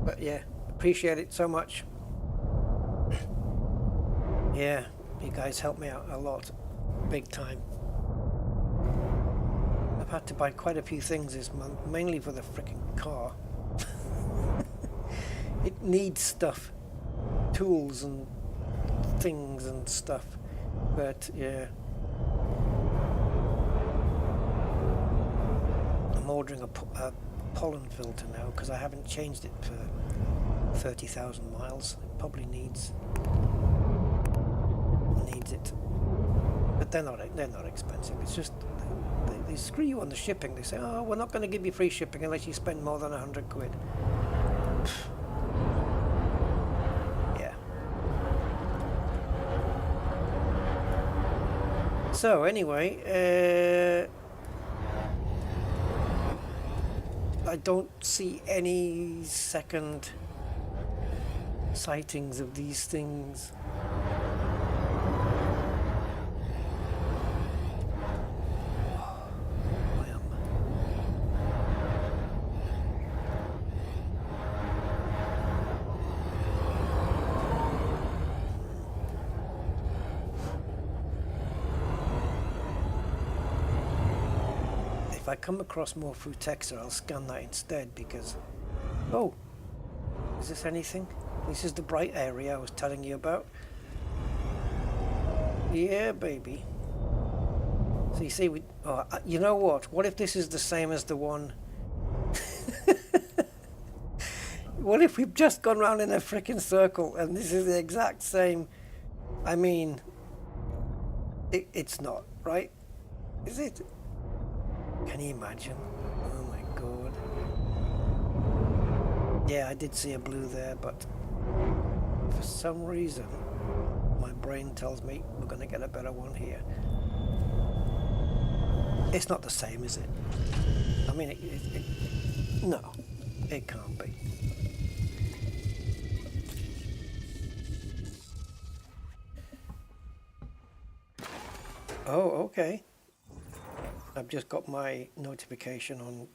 S1: But yeah, appreciate it so much. Yeah, you guys helped me out a lot. Big time. I've had to buy quite a few things this month, mainly for the freaking car. It needs stuff. Tools and things and stuff. But yeah. I'm ordering a pollen filter now because I haven't changed it for 30,000 miles. It probably needs it, but they're not expensive. It's just they screw you on the shipping. They say, oh, we're not going to give you free shipping unless you spend more than 100 quid. Yeah. So anyway, I don't see any second sightings of these things. If I come across more Futexa, I'll scan that instead because... Oh! Is this anything? This is the bright area I was telling you about. Yeah, baby. So you see, you know what? What if this is the same as the one... What if we've just gone round in a freaking circle and this is the exact same... I mean... It's not, right? Is it? Can you imagine? Oh my god. Yeah, I did see a blue there, but for some reason my brain tells me we're going to get a better one here. It's not the same, is it? I mean, no, it can't be. Oh, okay. I've just got my notification on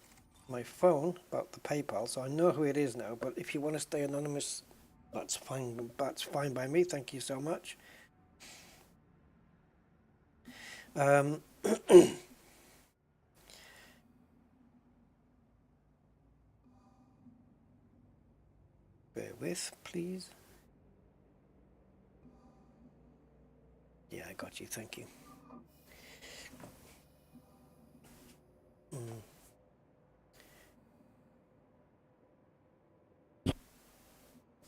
S1: my phone about the PayPal, so I know who it is now. But if you want to stay anonymous, that's fine. That's fine by me. Thank you so much. Bear with, please. Yeah, I got you. Thank you.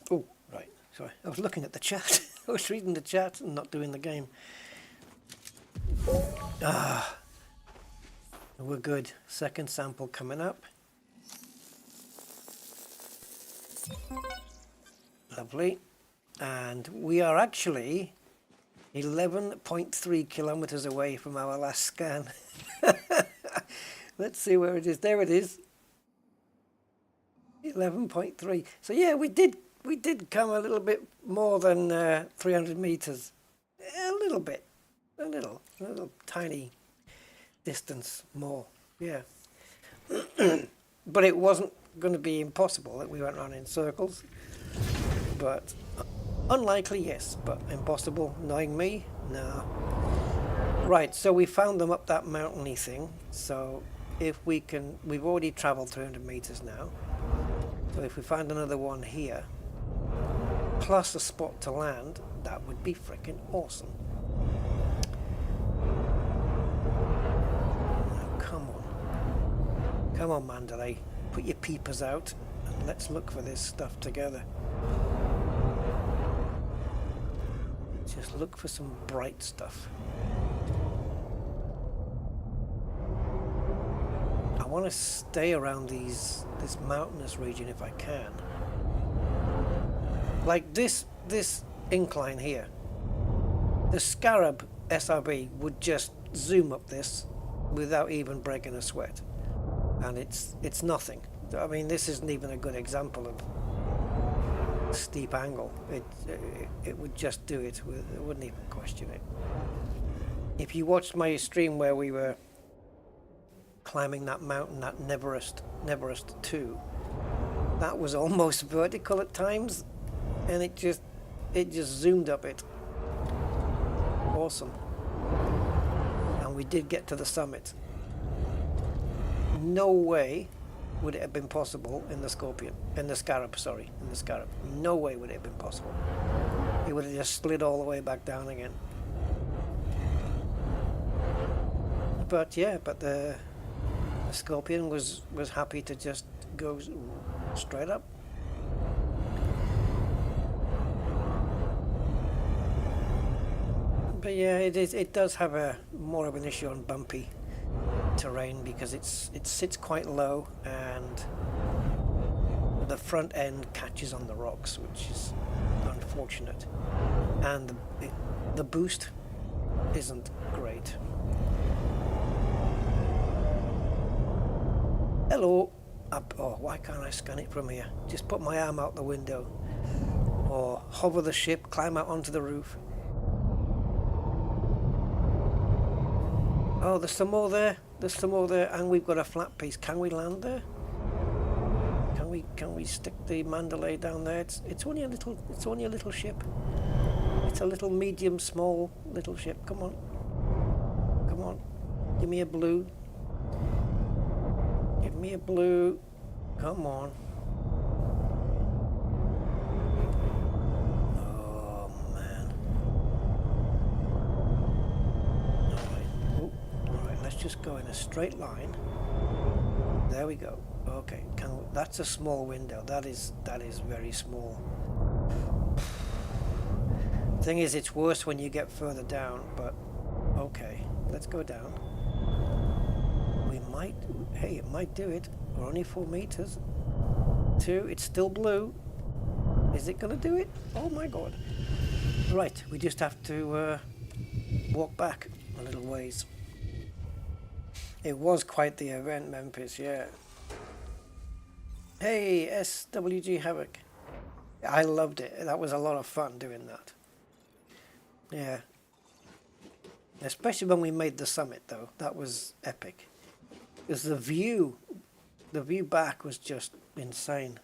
S1: Oh, right. Sorry. I was looking at the chat. I was reading the chat and not doing the game. Ah. We're good. Second sample coming up. Lovely. And we are actually 11.3 kilometers away from our last scan. Let's see where it is. There it is. 11.3. So yeah, we did come a little bit more than 300 meters. A little bit. A little tiny distance more. Yeah. But it wasn't going to be impossible that we went around in circles. But unlikely, yes. But impossible, knowing me? No. Right, so we found them up that mountainy thing. So if we can, we've already traveled 300 meters now. So if we find another one here, plus a spot to land, that would be freaking awesome. Now, come on. Come on, Mandalay. Put your peepers out and let's look for this stuff together. Just look for some bright stuff. I want to stay around this mountainous region if I can. Like this incline here. The Scarab SRB would just zoom up this without even breaking a sweat, and it's nothing. I mean, this isn't even a good example of steep angle. It would just do it. It wouldn't even question it. If you watched my stream where we were climbing that mountain, that Neverest 2, that was almost vertical at times, and it just zoomed up it. Awesome. And we did get to the summit. No way would it have been possible in the Scarab. No way would it have been possible. It would have just slid all the way back down again. But yeah, the Scorpion was happy to just go straight up. But yeah, it does have more of an issue on bumpy terrain because it sits quite low and the front end catches on the rocks, which is unfortunate, and the boost isn't great. Hello. Oh, why can't I scan it from here? Just put my arm out the window or hover the ship, climb out onto the roof. Oh, there's some more there. There's some more there, and we've got a flat piece. Can we land there? Can we stick the mandalay down there? It's only a little ship. It's a little medium small little ship. Come on. Come on. Give me a blue. Give me a blue. Come on. Oh man. Alright, let's just go in a straight line. There we go. Okay, that's a small window. That is very small. Thing is, it's worse when you get further down, but okay, let's go down. Hey, it might do it. We're only 4 meters. 2, it's still blue. Is it gonna do it? Oh my god. Right, we just have to walk back a little ways. It was quite the event, Memphis, yeah. Hey, SWG Havoc. I loved it. That was a lot of fun doing that. Yeah. Especially when we made the summit, though. That was epic. Because the view back was just insane.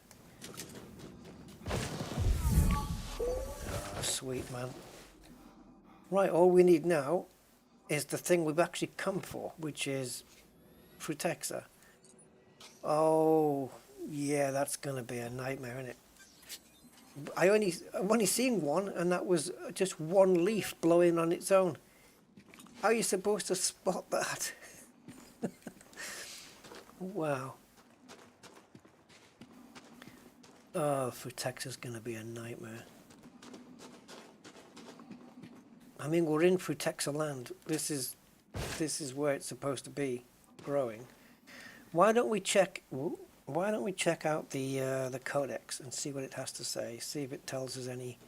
S1: Oh, sweet, man. Right, all we need now is the thing we've actually come for, which is Frutexa. Oh, yeah, that's going to be a nightmare, isn't it? I've only seen one, and that was just one leaf blowing on its own. How are you supposed to spot that? Wow. Oh, Frutexa's going to be a nightmare. I mean, we're in Frutexa land. This is where it's supposed to be growing. Why don't we check out the codex and see what it has to say? See if it tells us any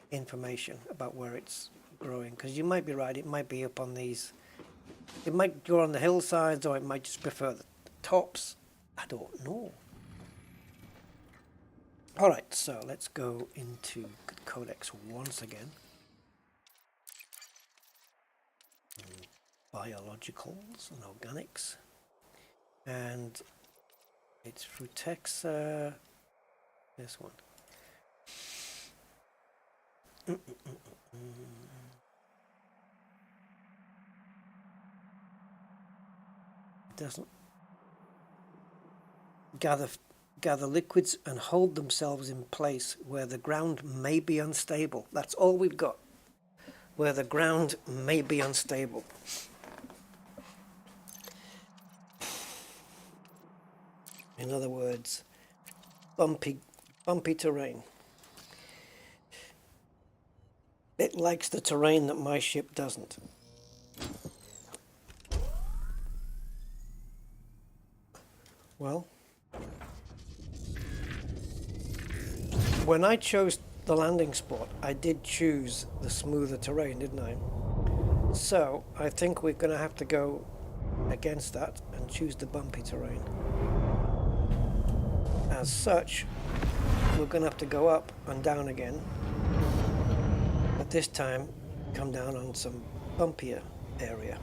S1: information about where it's growing. Because you might be right. It might be up on these. It might grow on the hillsides, or it might just prefer the tops. I don't know. Alright, so let's go into Codex once again. Biologicals and organics. And it's Frutexa. This one. Doesn't gather liquids and hold themselves in place where the ground may be unstable. That's all we've got. Where the ground may be unstable. In other words, bumpy terrain. It likes the terrain that my ship doesn't. Well, when I chose the landing spot, I did choose the smoother terrain, didn't I? So I think we're going to have to go against that and choose the bumpy terrain. As such, we're going to have to go up and down again, but this time come down on some bumpier area.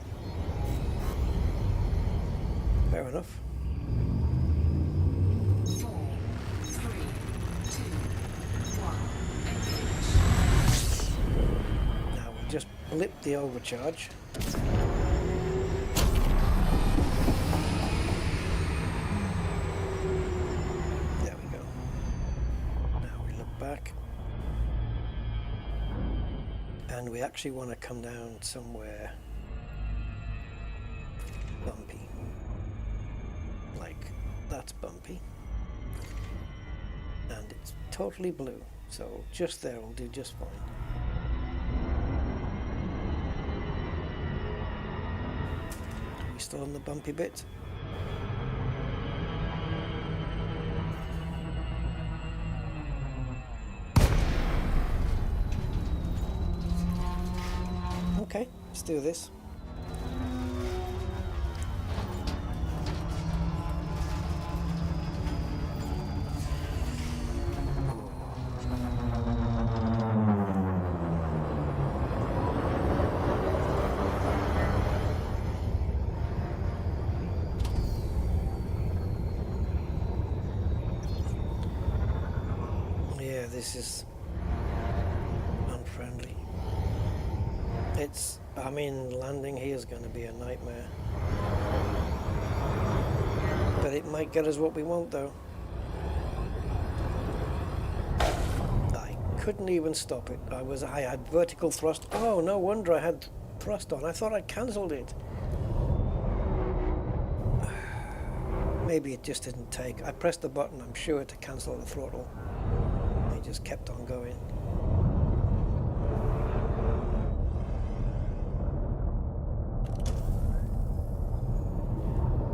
S1: Fair enough.
S2: 4, 3, 2, 1. Engage.
S1: Now we'll just blip the overcharge. There we go. Now we look back. And we actually want to come down somewhere bumpy. Like that's bumpy. And it's totally blue. So just there will do just fine. Are we still on the bumpy bit? Okay, let's do this. Yeah, this is unfriendly. I mean, landing here is going to be a nightmare. But it might get us what we want, though. I couldn't even stop it. I had vertical thrust. Oh, no wonder I had thrust on. I thought I cancelled it. Maybe it just didn't take. I pressed the button, I'm sure, to cancel the throttle. It just kept on going.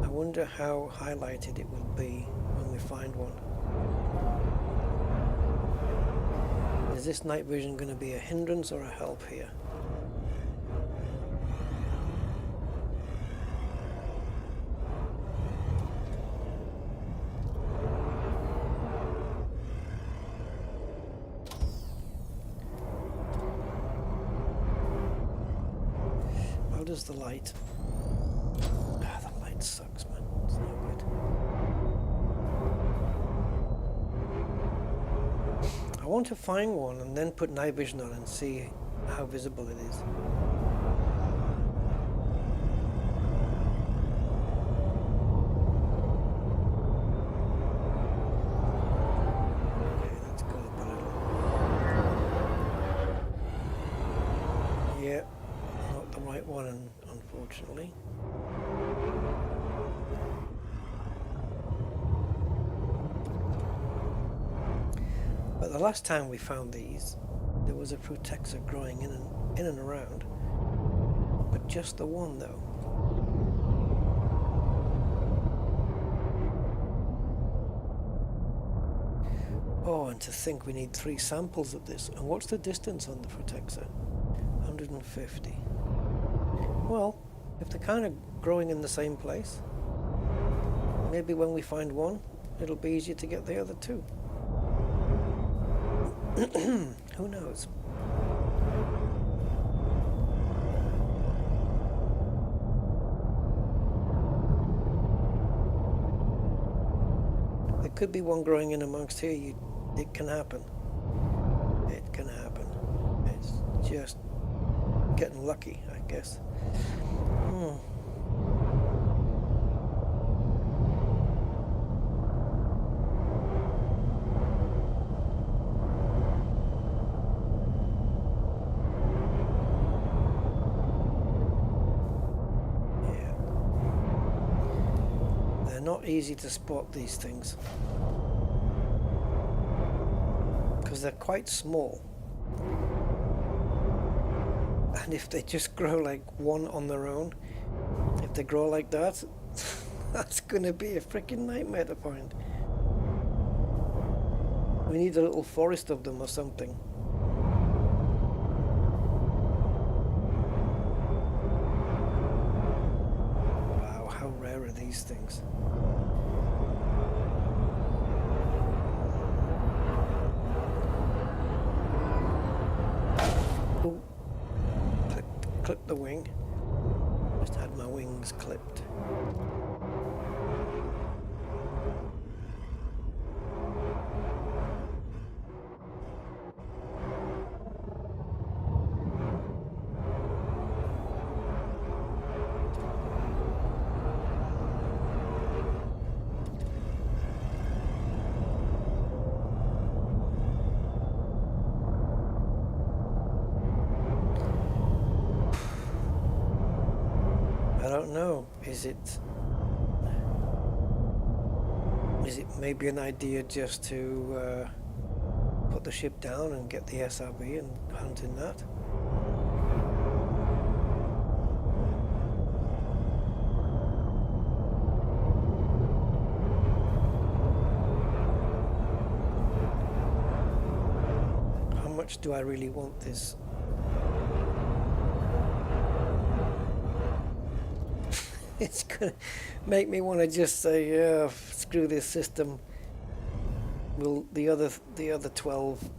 S1: I wonder how highlighted it will be when we find one. Is this night vision going to be a hindrance or a help here? How does the light? The light sucks, man. It's no good. I want to find one and then put night vision on and see how visible it is. Okay, let's go up a little. Yeah, not the right one, unfortunately. But the last time we found these, there was a Pt6 growing in and around, but just the one though. Oh, and to think we need 3 samples of this. And what's the distance on the Pt6? 150. Well, if they're kind of growing in the same place, maybe when we find one, it'll be easier to get the other 2. Who knows? There could be one growing in amongst here. It can happen. It can happen. It's just getting lucky, I guess. Not easy to spot these things because they're quite small, and if they just grow like one on their own, if they grow like that, That's gonna be a freaking nightmare to find. We need a little forest of them or something. Wow, how rare are these things? Oh, clip the wing. Just had my wings clipped. I don't know. Is it maybe an idea just to put the ship down and get the SRB and hunt in that? How much do I really want this? It's gonna make me want to just say, yeah, screw this system. Will the other 12,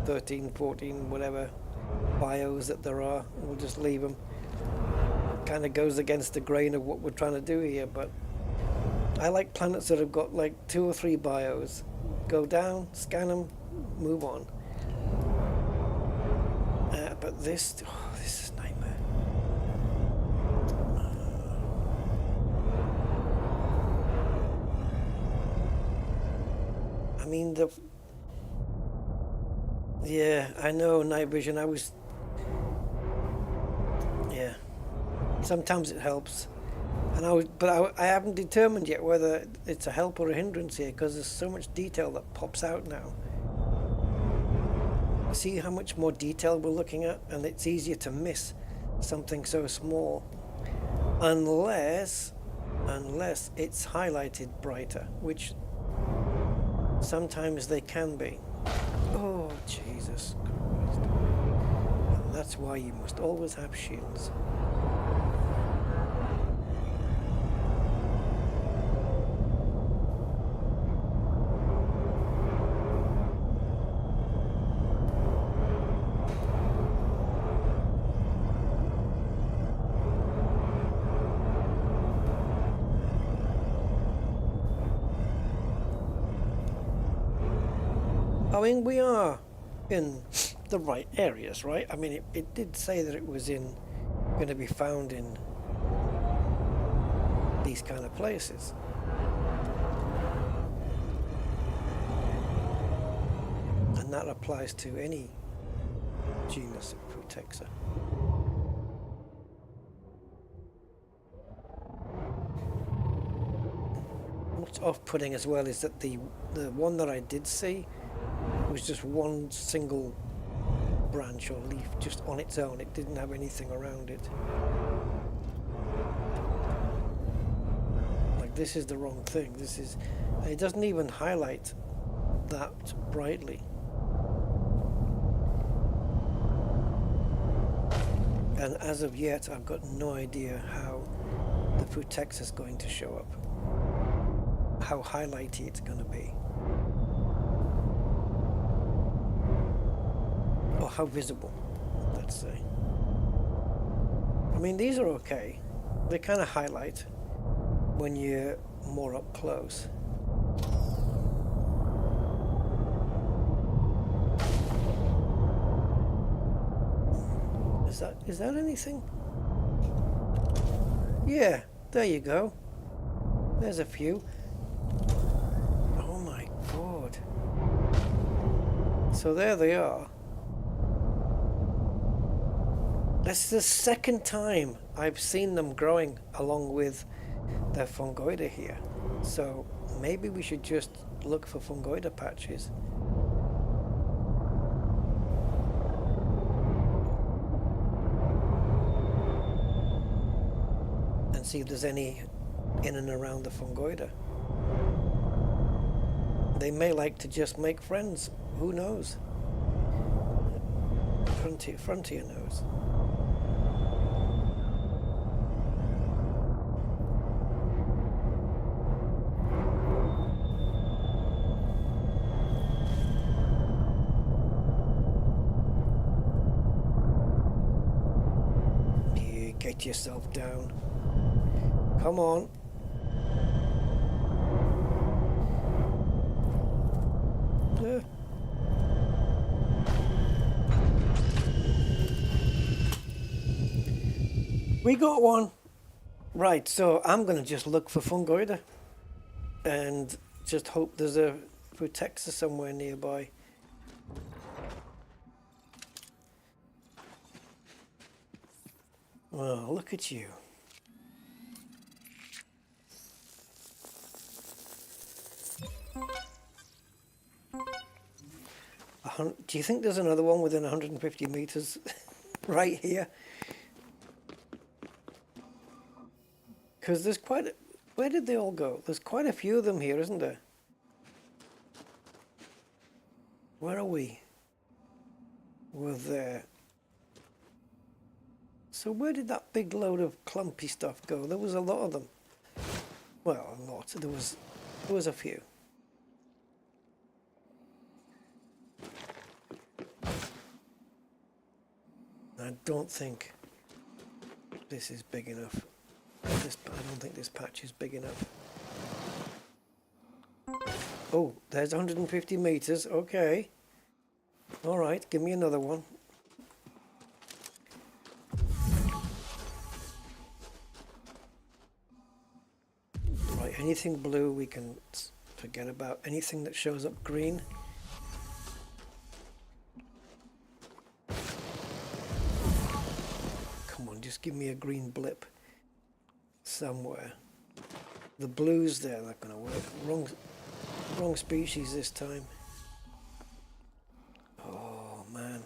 S1: 13, 14, whatever bios that there are, we'll just leave them. Kind of goes against the grain of what we're trying to do here, but I like planets that have got like 2 or 3 bios. Go down, scan them, move on. But this is a nightmare. I mean, yeah, I know, night vision, yeah, sometimes it helps, and I haven't determined yet whether it's a help or a hindrance here, because there's so much detail that pops out now. See how much more detail we're looking at, and it's easier to miss something so small, unless it's highlighted brighter, which sometimes they can be. Oh, Jesus Christ. And that's why you must always have shields. I mean, we are in the right areas, right? I mean, it did say that it was going to be found in these kind of places. And that applies to any genus of Pt6. What's off-putting as well is that the one that I did see was just one single branch or leaf just on its own. It didn't have anything around it. Like, this is the wrong thing. It doesn't even highlight that brightly. And as of yet, I've got no idea how the Pt6 is going to show up, how highlighty it's going to be. Or how visible, let's say. I mean, these are okay. They kind of highlight when you're more up close. Is that anything? Yeah, there you go. There's a few. Oh my God. So there they are. That's the second time I've seen them growing along with their fungoida here. So maybe we should just look for fungoida patches. And see if there's any in and around the fungoida. They may like to just make friends. Who knows? Frontier knows. You get yourself down. Come on. We got one. Right, so I'm going to just look for fungoida and just hope there's a Pt6 somewhere nearby. Well, look at you. Do you think there's another one within 150 meters right here? Because there's quite a... Where did they all go? There's quite a few of them here, isn't there? Where are we? We're there. So where did that big load of clumpy stuff go? There was a lot of them. Well, a lot. There was a few. I don't think this is big enough. I don't think this patch is big enough. Oh, there's 150 meters. Okay. All right, give me another one. Right, anything blue we can forget about. Anything that shows up green. Come on, just give me a green blip somewhere. The blues there, not gonna work. Wrong species this time. Oh man.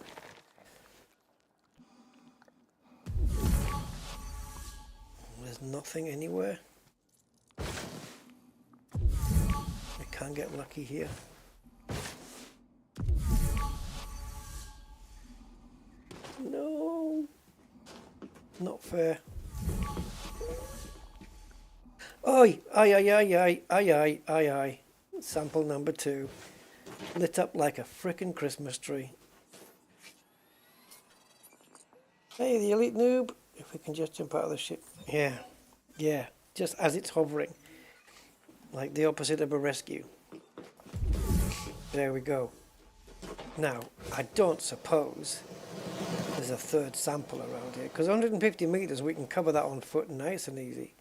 S1: There's nothing anywhere. I can't get lucky here. No. Not fair. Oi! Aye, aye, aye, aye, aye, aye, aye, aye. Sample number 2. Lit up like a frickin' Christmas tree. Hey, the elite noob. If we can just jump out of the ship. Yeah. Yeah. Just as it's hovering. Like the opposite of a rescue. There we go. Now, I don't suppose there's a third sample around here. Because 150 meters, we can cover that on foot nice and easy.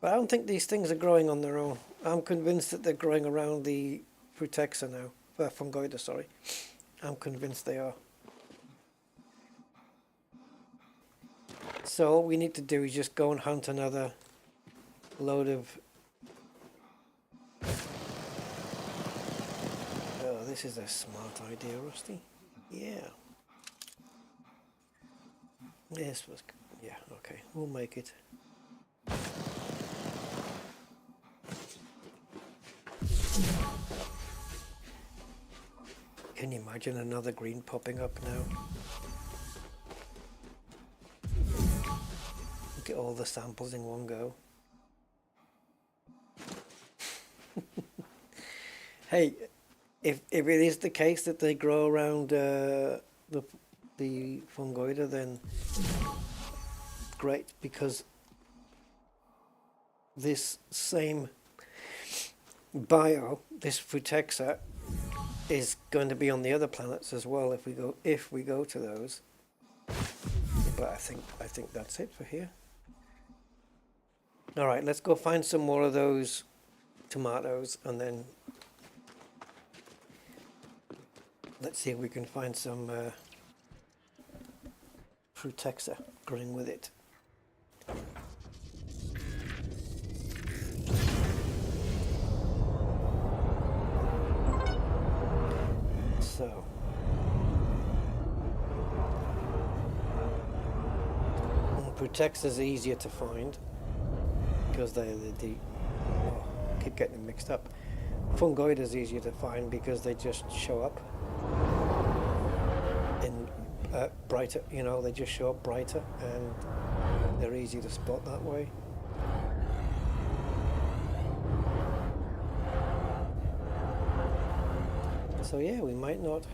S1: But I don't think these things are growing on their own. I'm convinced that they're growing around the Pt6 now. Fungoida, sorry. I'm convinced they are. So all we need to do is just go and hunt another load of... Oh, this is a smart idea, Rusty. Yeah. This was... Yeah, okay. We'll make it. Can you imagine another green popping up now? Look at all the samples in one go. Hey, if it is the case that they grow around the fungoida, then great, because this same bio, this Pt6 is going to be on the other planets as well if we go to those. But I think that's it for here. All right, let's go find some more of those tomatoes, and then let's see if we can find some Pt6 growing with it. So, Pt6 is easier to find because oh, I keep getting them mixed up. Fungoid is easier to find because they just show up in brighter, you know, they just show up brighter and they're easy to spot that way. So yeah, we might not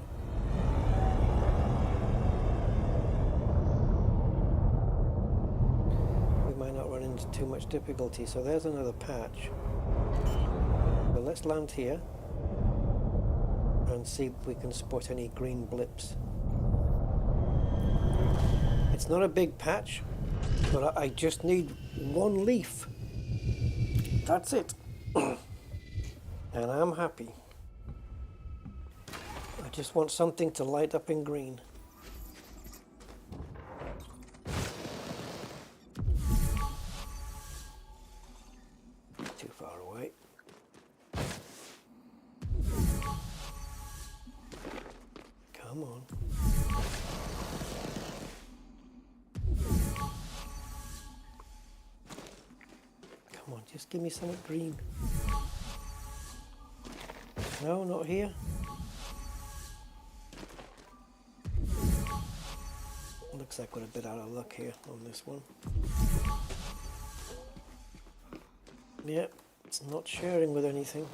S1: run into too much difficulty. So there's another patch. So let's land here and see if we can spot any green blips. It's not a big patch, but I just need one leaf. That's it. And I'm happy. I just want something to light up in green. Too far away. Come on. Come on, just give me something green. No, not here. Looks like we're a bit out of luck here on this one. Yeah, it's not sharing with anything.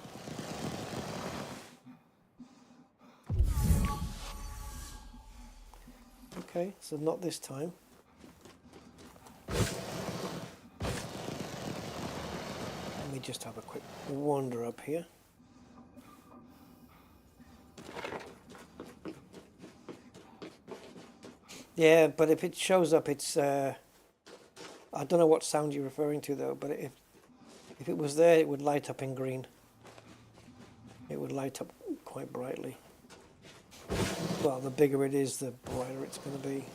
S1: Okay, so not this time. Let me just have a quick wander up here. Yeah, but if it shows up, it's I don't know what sound you're referring to though, but if it was there, it would light up in green. It would light up quite brightly. Well, the bigger it is, the brighter it's going to be.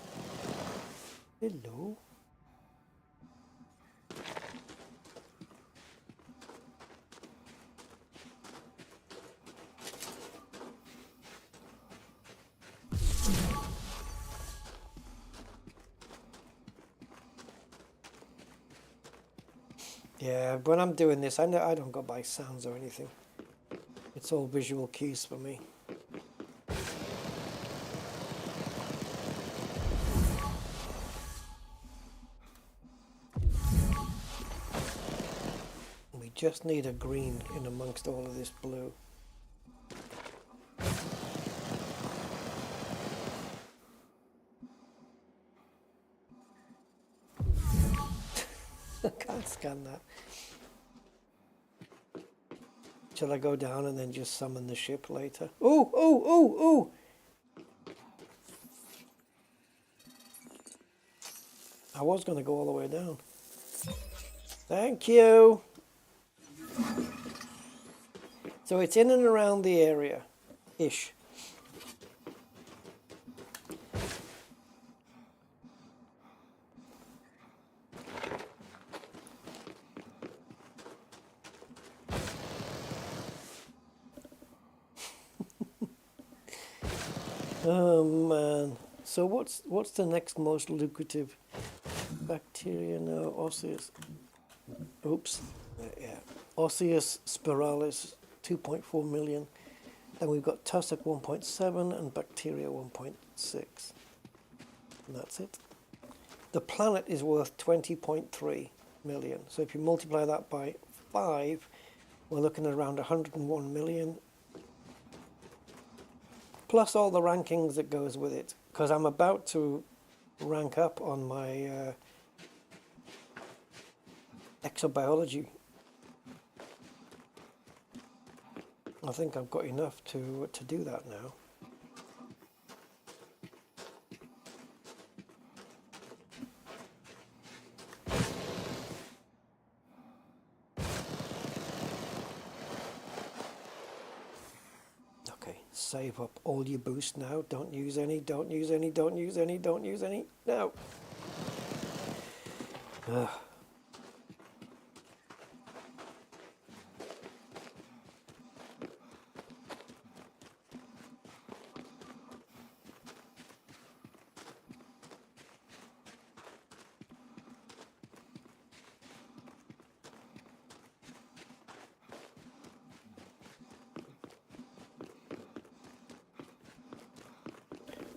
S1: Hello. Yeah, when I'm doing this, I don't go by sounds or anything. It's all visual cues for me. We just need a green in amongst all of this blue. I can't scan that. Shall I go down and then just summon the ship later? Ooh, ooh, ooh, ooh! I was going to go all the way down. Thank you! So it's in and around the area-ish. Oh man. So what's the next most lucrative? Bacteria, no, osseous. Oops. Yeah. Osseous spiralis, 2.4 million. Then we've got tussock 1.7 and bacteria 1.6. And that's it. The planet is worth 20.3 million. So if you multiply that by 5, we're looking at around 101 million. Plus all the rankings that goes with it, because I'm about to rank up on my exobiology. I think I've got enough to do that now. Save up all your boost now. Don't use any, don't use any, don't use any, don't use any. No. Ugh.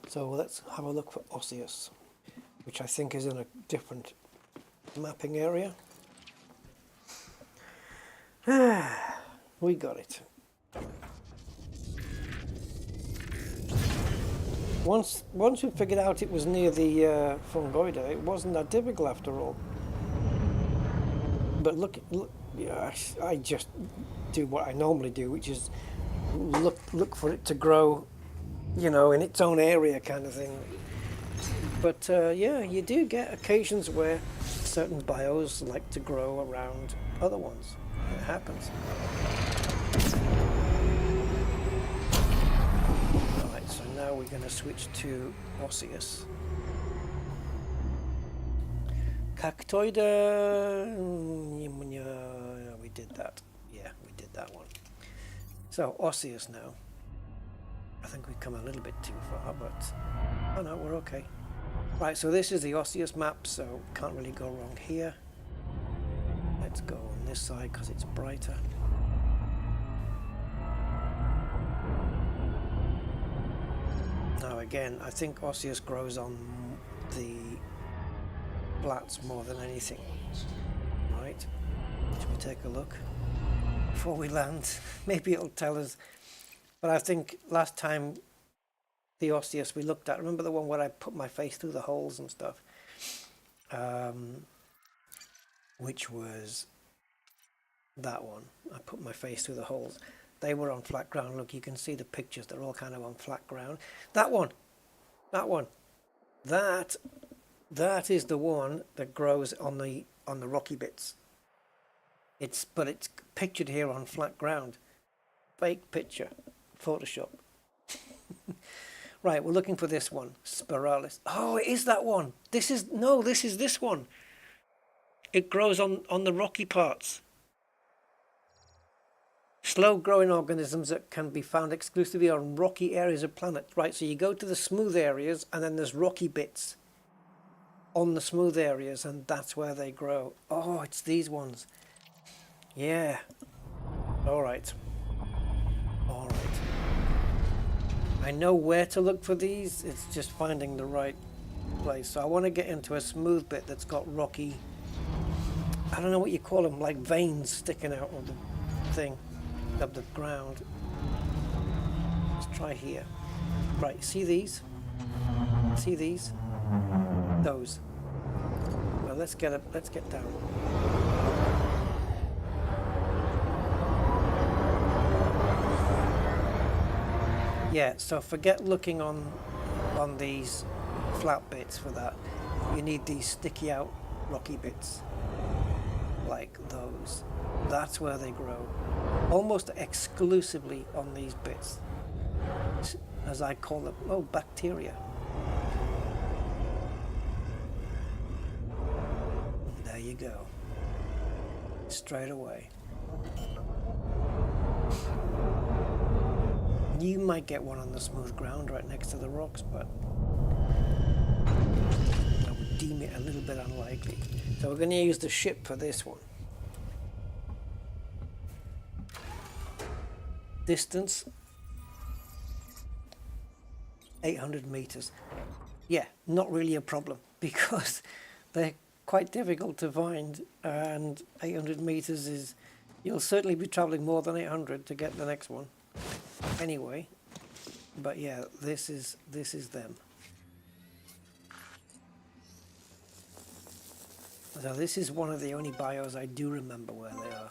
S1: So let's have a look for osseous, which I think is in a different mapping area. We got it. Once we figured out it was near the fungoida, it wasn't that difficult after all. But look, yeah, I just do what I normally do, which is look for it to grow, you know, in its own area kind of thing. But yeah, you do get occasions where certain bios like to grow around other ones. It happens. Alright, so now we're going to switch to osseous. Cactoida, we did that. Yeah, we did that one. So osseous now. I think we've come a little bit too far, but oh no, we're okay. Right, so this is the osseous map, so can't really go wrong here. Let's go on this side because it's brighter. Now again, I think osseous grows on the flats more than anything. Right, should we take a look before we land? Maybe it'll tell us. But I think last time the osseous we looked at, remember the one where I put my face through the holes and stuff? Which was that one. I put my face through the holes. They were on flat ground. Look, you can see the pictures. They're all kind of on flat ground. That one. That is the one that grows on the rocky bits. But it's pictured here on flat ground. Fake picture. Photoshop. Right, we're looking for this one. Spiralis. Oh, it is that one. This is this one. It grows on the rocky parts. Slow growing organisms that can be found exclusively on rocky areas of planet. Right, so you go to the smooth areas and then there's rocky bits on the smooth areas and that's where they grow. Oh, it's these ones. Yeah. Alright. I know where to look for these. It's just finding the right place. So I want to get into a smooth bit that's got rocky, I don't know what you call them, like veins sticking out of the thing, of the ground. Let's try here. Right, see these? See these? Those. Well, let's get down. Yeah, so forget looking on these flat bits for that. You need these sticky out rocky bits like those. That's where they grow, almost exclusively on these bits, as I call them. Oh, bacteria. There you go. Straight away. You might get one on the smooth ground right next to the rocks, but I would deem it a little bit unlikely. So we're going to use the ship for this one. Distance 800 meters. Yeah, not really a problem because they're quite difficult to find, and 800 meters is, you'll certainly be traveling more than 800 to get the next one. Anyway, but yeah, this is them. So this is one of the only bios I do remember where they are.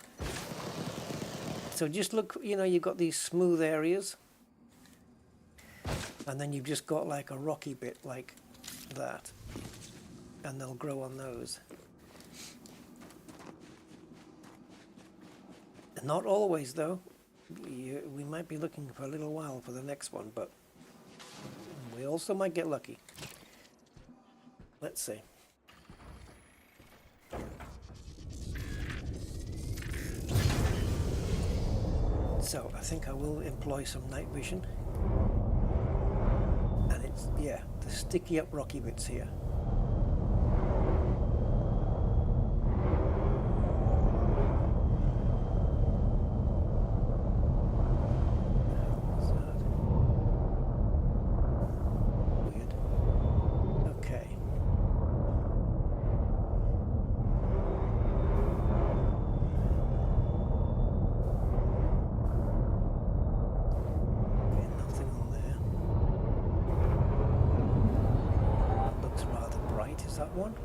S1: So just look, you know, you've got these smooth areas, and then you've just got like a rocky bit like that, and they'll grow on those. Not always though. We might be looking for a little while for the next one, but we also might get lucky. Let's see. So I think I will employ some night vision, and it's, yeah, the sticky up rocky bits here. that one?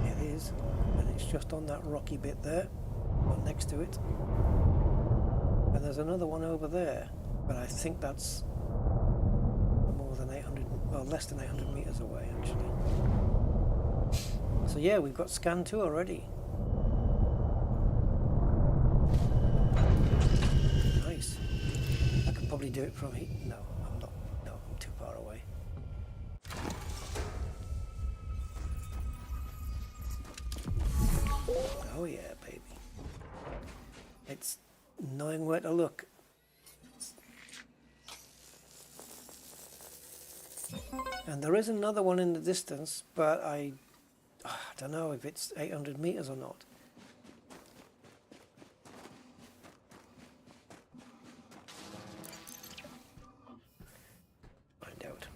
S1: It is, and it's just on that rocky bit there, or next to it. And there's another one over there, but I think that's more than 800, well, less than 800 meters away actually. So yeah, we've got scan 2 already. Nice. I could probably do it from here. No, I'm not. No, I'm too far away. Oh yeah, baby. It's knowing where to look. And there is another one in the distance, but I don't know if it's 800 meters or not. Find out.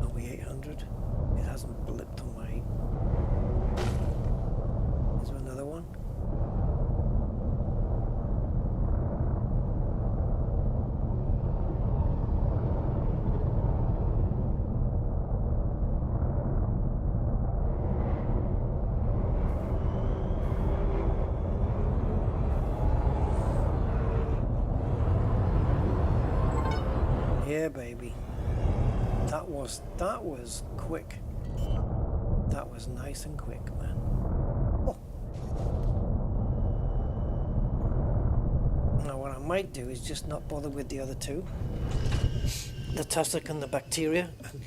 S1: Are we 800? It hasn't blipped on my... Is there another one? Yeah, baby. That was quick. That was nice and quick, man. Oh. Now what I might do is just not bother with the other two, the tussock and the bacteria, and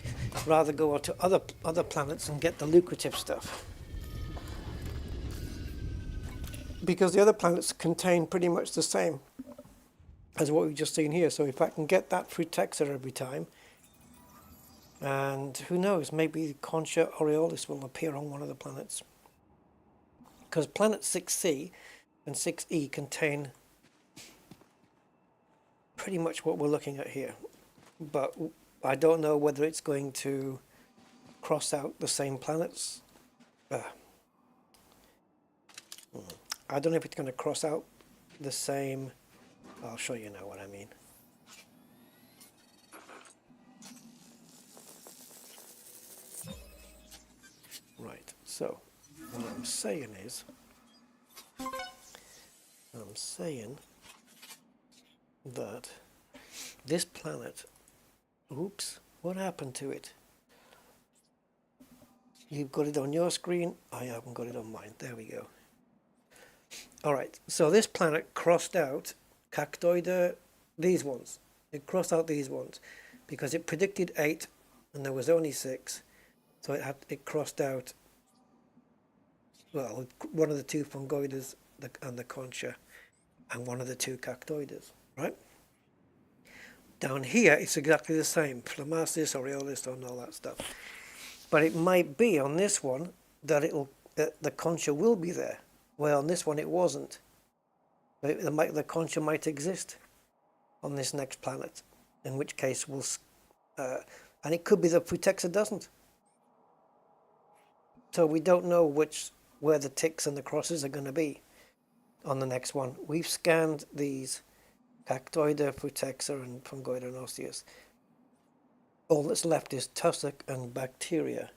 S1: rather go to other planets and get the lucrative stuff. Because the other planets contain pretty much the same as what we've just seen here. So if I can get that Photexer every time, and who knows, maybe Concha Aureolis will appear on one of the planets. Because planet 6C and 6E contain pretty much what we're looking at here. But I don't know whether it's going to cross out the same planets. I don't know if it's going to cross out the same... I'll show you now what I mean. Right, so what I'm saying is, that this planet, oops, what happened to it? You've got it on your screen, I haven't got it on mine, there we go. Alright, so this planet crossed out Cactoida, these ones. It crossed out these ones because it predicted 8 and there was only 6. So it crossed out, well, one of the 2 fungoides and the concha, and one of the 2 cactoides, right? Down here, it's exactly the same, Phlomastis, Aureolis, and all that stuff. But it might be on this one that the concha will be there. Well, on this one it wasn't. The concha might exist on this next planet, in which case we'll, and it could be the Photexer doesn't. So we don't know where the ticks and the crosses are going to be on the next one. We've scanned these Cactoida, Photexer, and Fungoida and Osseous. All that's left is tussock and bacteria.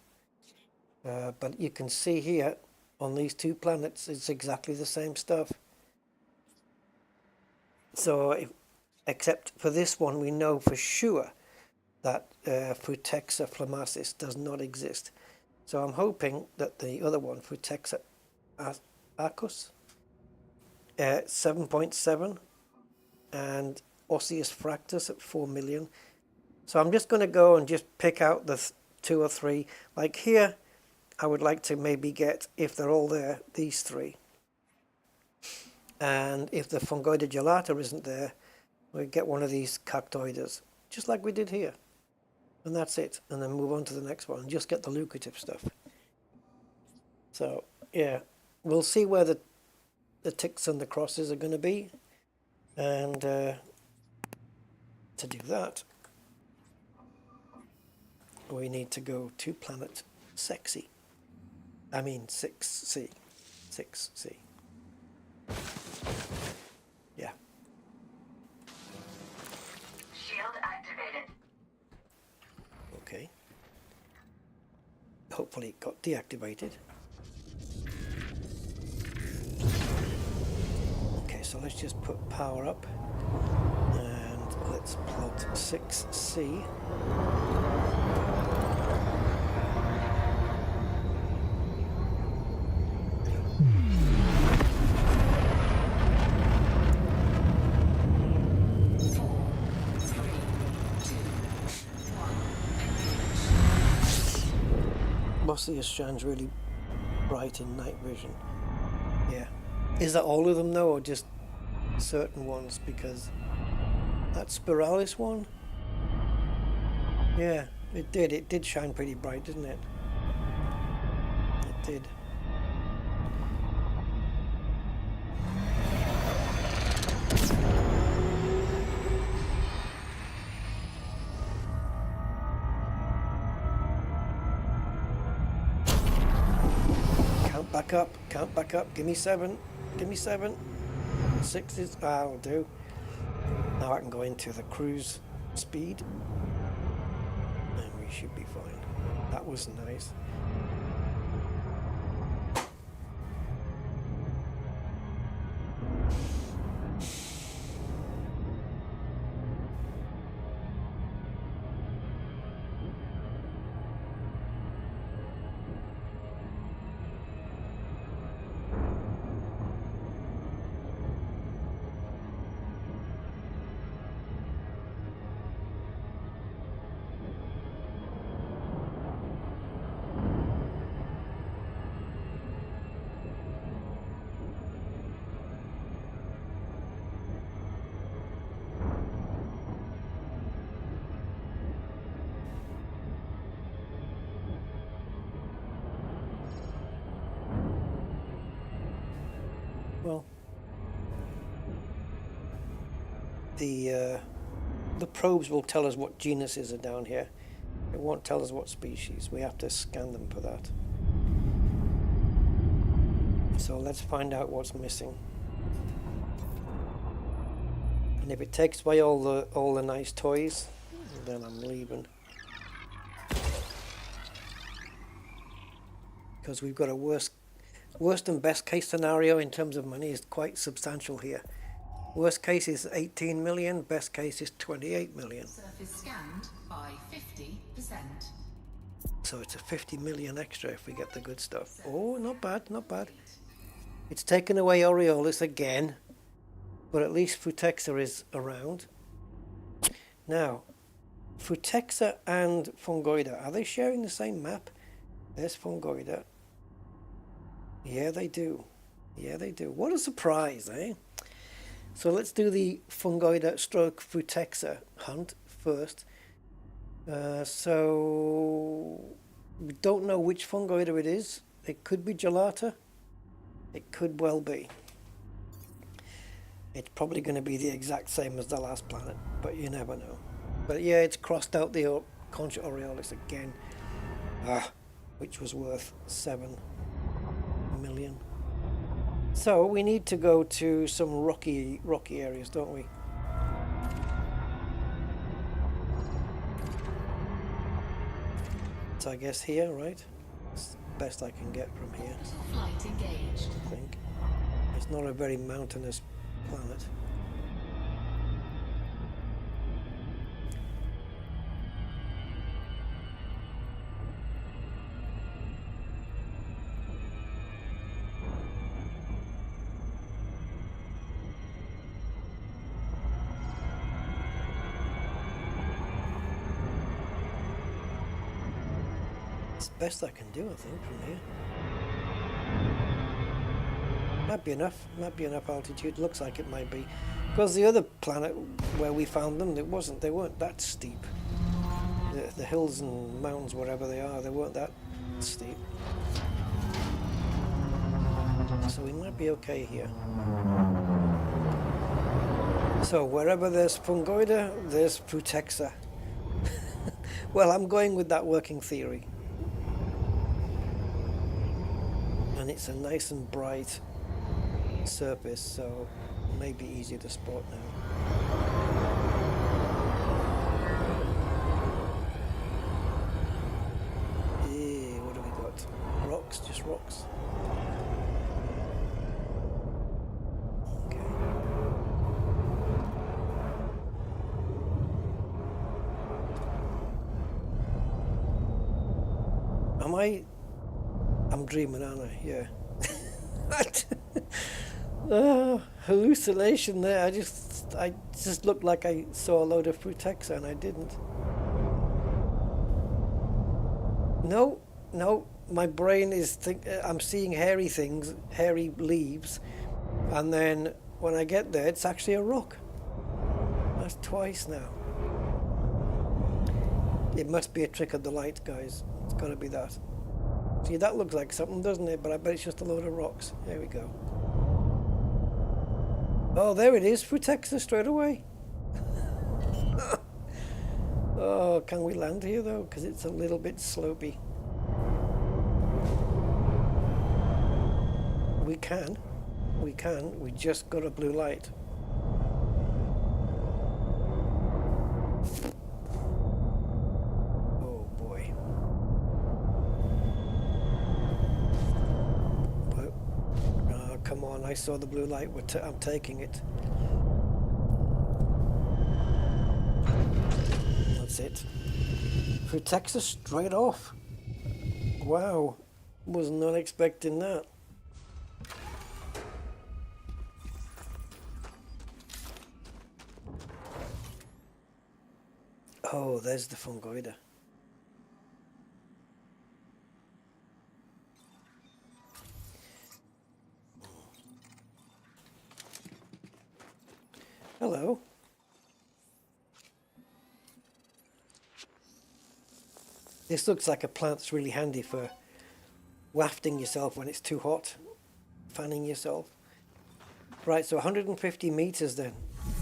S1: But you can see here on these 2 planets, it's exactly the same stuff. So, except for this one, we know for sure that Photexer Phlomastis does not exist. So I'm hoping that the other one, Photexer Acus, 7.7, and Osseous Fractus at 4 million. So I'm just going to go and just pick out the 2 or 3. Like here, I would like to maybe get, if they're all there, these 3. And if the Fungoida gelata isn't there, we get one of these cactoides, just like we did here. And that's it. And then move on to the next one and just get the lucrative stuff. So, yeah, we'll see where the ticks and the crosses are going to be. And to do that, we need to go to planet sexy. I mean 6C. 6C. Yeah.
S2: Shield activated.
S1: Okay. Hopefully it got deactivated. Okay, so let's just put power up and let's plot 6C. Most of the Australians really bright in night vision. Yeah. Is that all of them though, or just certain ones? Because that Spiralis one, yeah, it did shine pretty bright, didn't it? It did. Count back up, give me 7, 6 is, I'll do. Now I can go into the cruise speed and we should be fine. That was nice. Well, the probes will tell us what genuses are down here. It won't tell us what species. We have to scan them for that. So let's find out what's missing. And if it takes away all the nice toys, then I'm leaving. Because we've got a worst and best case scenario in terms of money is quite substantial here. Worst case is 18 million, best case is 28 million.
S2: Surface scanned by 50%.
S1: So it's a 50 million extra if we get the good stuff. Oh, not bad, not bad. It's taken away Aureolus again, but at least Futexa is around. Now, Futexa and Fungoida, are they sharing the same map? There's Fungoida. Yeah, they do. Yeah, they do. What a surprise, eh? So let's do the Fungoida stroke Futexa hunt first. So we don't know which Fungoida it is. It could be Gelata. It could well be. It's probably going to be the exact same as the last planet, but you never know. But yeah, it's crossed out the Concha Aureolus again, which was worth 7 million. So we need to go to some rocky areas, don't we? So I guess here, right? It's the best I can get from here.
S2: Flight engaged.
S1: I think. It's not a very mountainous planet. It's the best I can do, I think, from here. Might be enough altitude. Looks like it might be, because the other planet where we found them, they weren't that steep. The hills and mountains, wherever they are, they weren't that steep. So we might be okay here. So wherever there's Fungoida, there's Futexa. Well, I'm going with that working theory. And it's a nice and bright surface, so it may be easier to spot now. What have we got? Rocks, just rocks. Okay. I'm dreaming, aren't I? Yeah. Hallucination there. I just looked like I saw a load of Pt6 and I didn't. No, my brain is I'm seeing hairy things, hairy leaves, and then when I get there, it's actually a rock. That's twice now. It must be a trick of the light, guys. It's got to be that. See, that looks like something, doesn't it? But I bet it's just a load of rocks. There we go. Oh, there it is. Pt6 straight away. Oh, can we land here though? Because it's a little bit slopey. We can. We just got a blue light. Oh boy. Oh, come on, I saw the blue light. I'm taking it. That's it. For Texas, straight off. Wow. Was not expecting that. Oh, there's the fungoida. Hello. This looks like a plant that's really handy for wafting yourself when it's too hot, fanning yourself. Right, so 150 meters then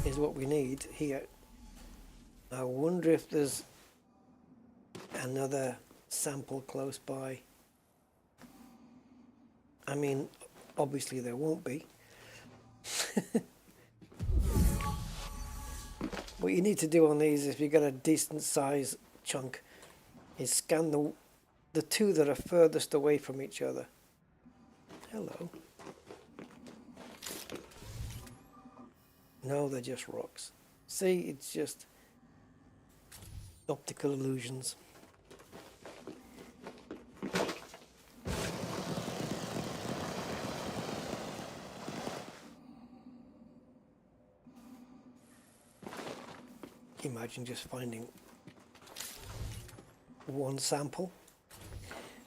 S1: is what we need here. I wonder if there's another sample close by. I mean, obviously there won't be. What you need to do on these, if you've got a decent size chunk, is scan the two that are furthest away from each other. Hello. No, they're just rocks. See, it's just optical illusions. Imagine just finding one sample.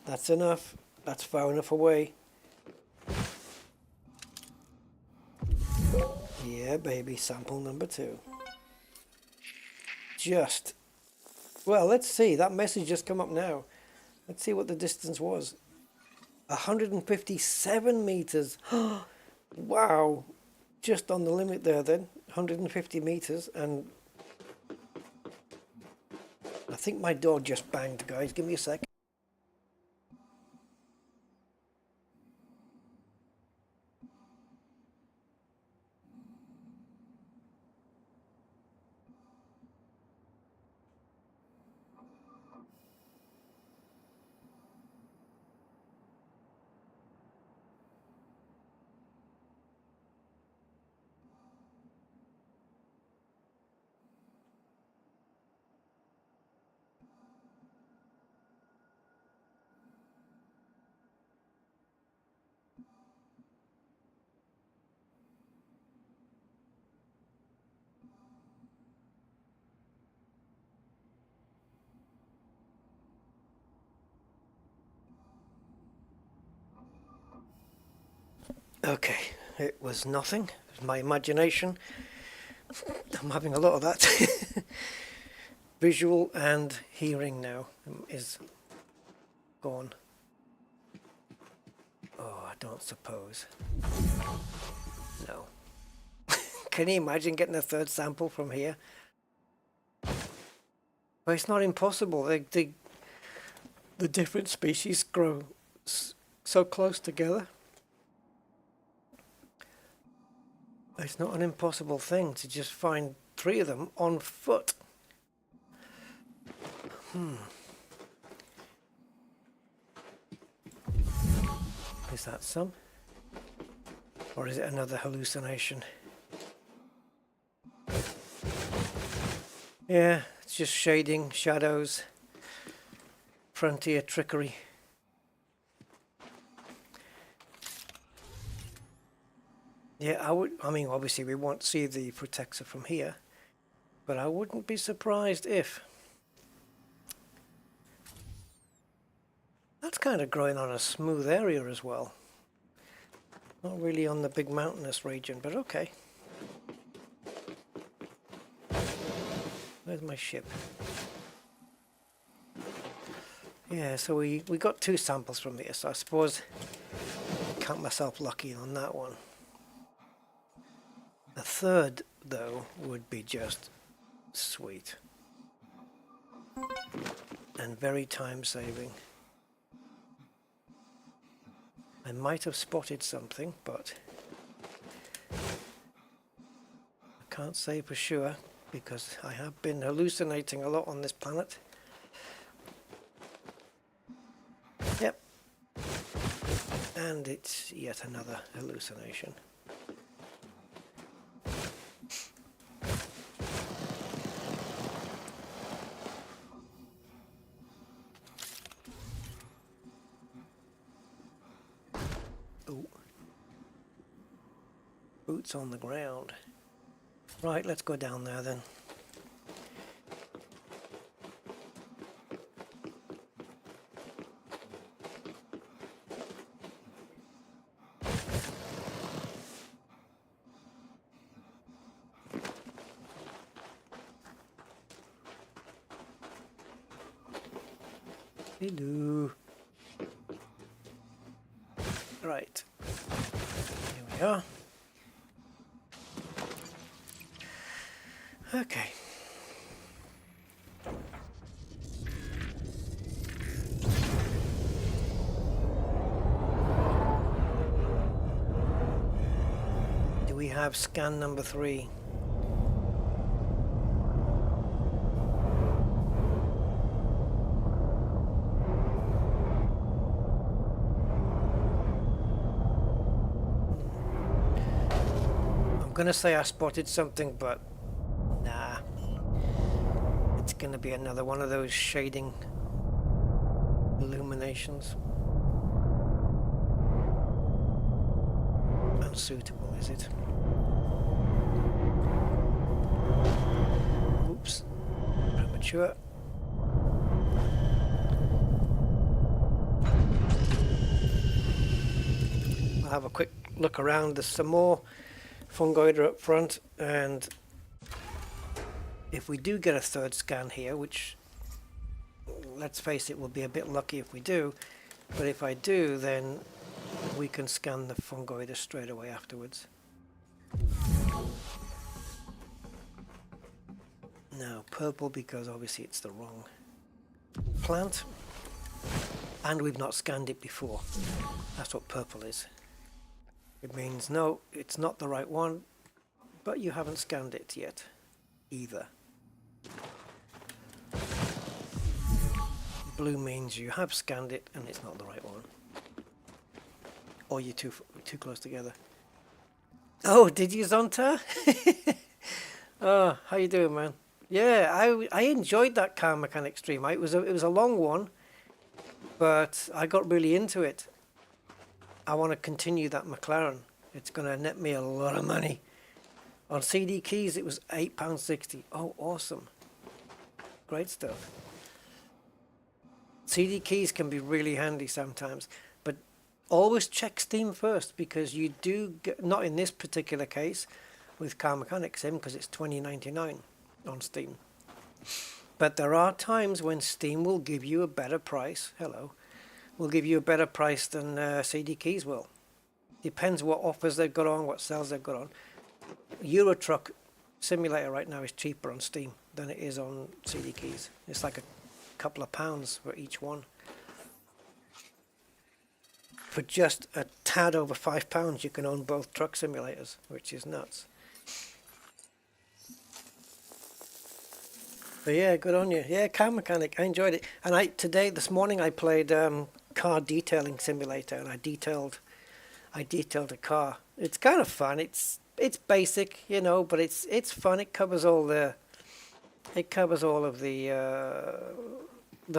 S1: That's enough. That's far enough away. Yeah, baby, sample number 2. Well, let's see. That message just come up now. Let's see what the distance was. 157 meters. Wow. Just on the limit there then. 150 meters. And I think my door just banged, guys. Give me a sec. Okay, it was nothing. It was my imagination. I'm having a lot of that. Visual and hearing now is gone. Oh, I don't suppose. No. Can you imagine getting a third sample from here? But it's not impossible. The different species grow so close together. It's not an impossible thing to just find 3 of them on foot. Is that some? Or is it another hallucination? Yeah, it's just shading, shadows, frontier trickery. Yeah, I mean, obviously we won't see the protector from here, but I wouldn't be surprised if. That's kind of growing on a smooth area as well. Not really on the big mountainous region, but okay. Where's my ship? Yeah, so we got 2 samples from here, so I suppose I count myself lucky on that one. A 3rd, though, would be just sweet. And very time-saving. I might have spotted something, but I can't say for sure, because I have been hallucinating a lot on this planet. Yep. And it's yet another hallucination. Ooh. Boots on the ground. Right, let's go down there then. Hello. Right. Here we are. Okay. Do we have scan number 3? I'm gonna say I spotted something, but nah. It's gonna be another one of those shading illuminations. Unsuitable, is it? Oops. Premature. I'll have a quick look around. There's some more fungoida up front, and if we do get a 3rd scan here, which, let's face it, we'll be a bit lucky if we do, but if I do, then we can scan the fungoida straight away afterwards. No, purple, because obviously it's the wrong plant, and we've not scanned it before. That's what purple is. It means, no, it's not the right one, but you haven't scanned it yet, either. Blue means you have scanned it and it's not the right one. Or you're too close together. Oh, did you, Zonta? Oh, how you doing, man? Yeah, I enjoyed that car mechanic stream. It was a long one, but I got really into it. I want to continue that McLaren. It's going to net me a lot of money. On CD keys, it was £8.60. Oh, awesome. Great stuff. CD keys can be really handy sometimes, but always check Steam first, because you do get, not in this particular case with Car Mechanic Sim, because it's $20.99 on Steam. But there are times when Steam will give you a better price. Hello. Will give you a better price than CD keys will. Depends what offers they've got on, what sales they've got on. Euro Truck Simulator right now is cheaper on Steam than it is on CD keys. It's like a couple of pounds for each one. For just a tad over £5, you can own both truck simulators, which is nuts. But yeah, good on you. Yeah, Car Mechanic, I enjoyed it. And this morning I played car detailing simulator, and I detailed a car. It's kind of fun. It's basic, you know, but it's fun. It covers all of the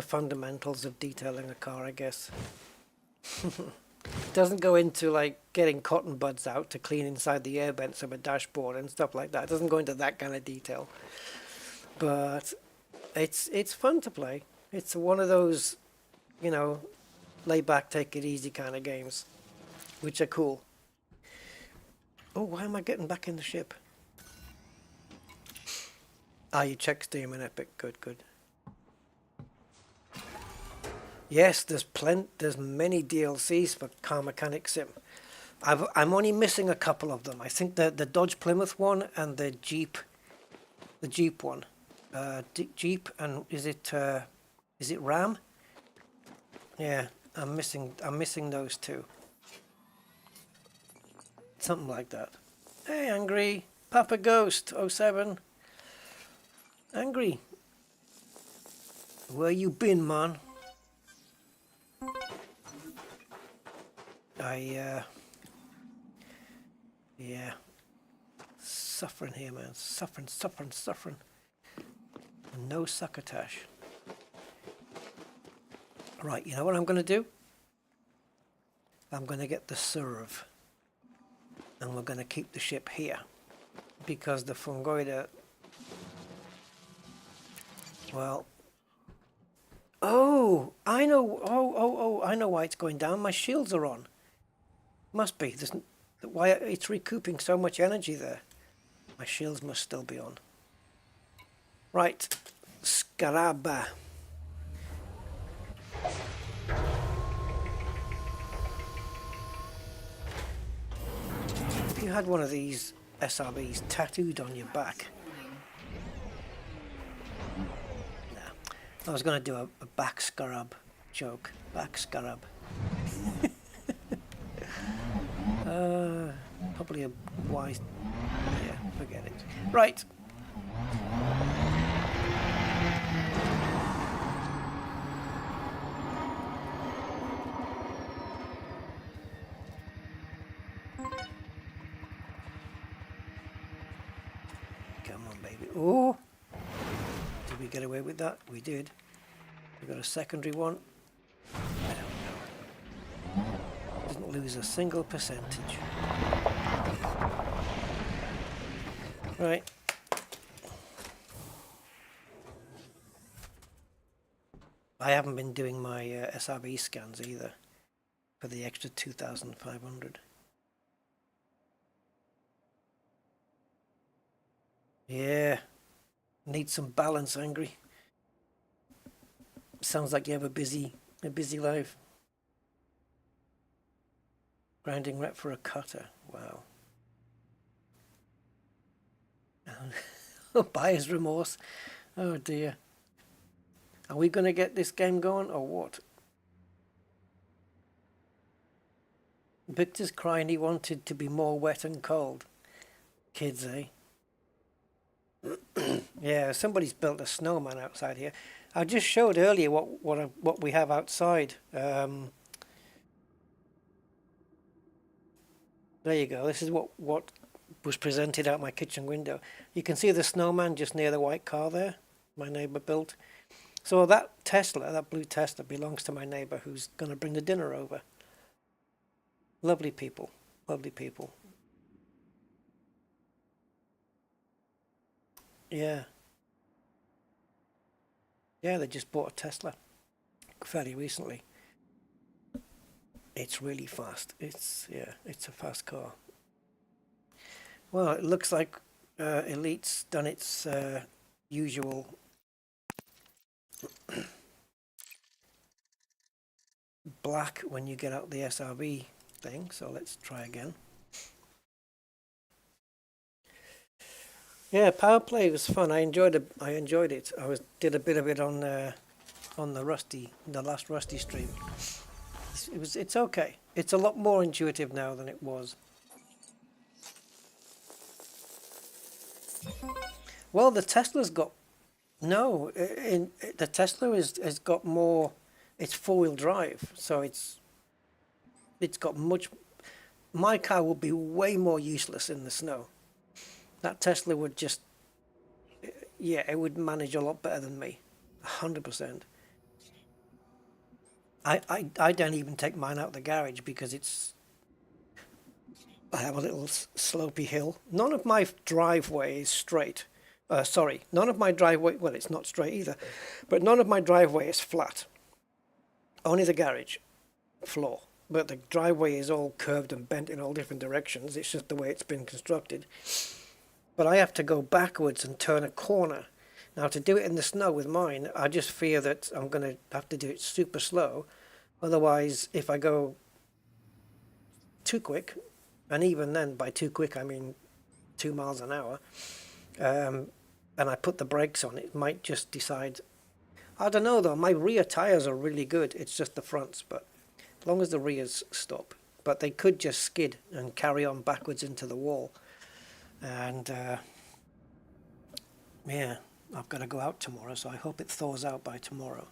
S1: fundamentals of detailing a car, I guess. It doesn't go into like getting cotton buds out to clean inside the air vents of a dashboard and stuff like that. It doesn't go into that kind of detail. But it's fun to play. It's one of those, you know, lay back, take it easy kind of games, which are cool. Oh, why am I getting back in the ship? Ah, you check Steam and Epic. Good, good. Yes, there's many DLCs for Car Mechanic Sim. I'm only missing a couple of them. I think the Dodge Plymouth one and the Jeep one. Jeep, and is it Ram? Yeah, I'm missing those two. Something like that. Hey, Angry Papa Ghost 07. Angry, where you been, man? Yeah, suffering here, man. Suffering. And no succotash. Right, you know what I'm going to do? I'm going to get the serve. And we're going to keep the ship here. Because the fungoida... Well... Oh, I know. Oh, I know why it's going down. My shields are on. Must be. Why it's recouping so much energy there. My shields must still be on. Right. Scaraba. If you had one of these SRBs tattooed on your back... I was going to do a back scarab joke. Back scarab. Probably a wise... Yeah, forget it. Right. Come on, baby. Oh! Did we get away with that? We did. We got a secondary one. I don't know. Didn't lose a single percentage. Right. I haven't been doing my SRB scans either for the extra 2,500. Yeah. Need some balance, Angry. Sounds like you have a busy life. Grinding rep for a cutter. Wow. Buyer's remorse. Oh dear. Are we going to get this game going or what? Victor's crying he wanted to be more wet and cold. Kids, eh? Yeah, somebody's built a snowman outside here. I just showed earlier what we have outside. There you go. This is what was presented out my kitchen window. You can see the snowman just near the white car there. My neighbour built. So that Tesla, that blue Tesla, belongs to my neighbour who's going to bring the dinner over. Lovely people. Lovely people. Yeah. Yeah, they just bought a Tesla fairly recently. It's really fast. It's a fast car. Well, it looks like Elite's done its usual black when you get out the SRB thing, so let's try again. Yeah, Power Play was fun. I enjoyed it. Did a bit of it on the last Rusty stream. It's okay. It's a lot more intuitive now than it was. Well, the Tesla's got no. The Tesla has got more. It's four-wheel drive, so it's got much. My car would be way more useless in the snow. That Tesla would just, yeah, it would manage a lot better than me, 100%. I don't even take mine out of the garage because I have a little slopey hill. None of my driveway is straight. Sorry, none of my driveway, well, it's not straight either, but none of my driveway is flat. Only the garage floor. But the driveway is all curved and bent in all different directions. It's just the way it's been constructed. But I have to go backwards and turn a corner. Now, to do it in the snow with mine, I just fear that I'm going to have to do it super slow. Otherwise, if I go too quick, and even then, by too quick, I mean 2 miles an hour, and I put the brakes on, it might just decide. I don't know, though. My rear tires are really good. It's just the fronts, but as long as the rears stop. But they could just skid and carry on backwards into the wall. And yeah, I've got to go out tomorrow, so I hope it thaws out by tomorrow.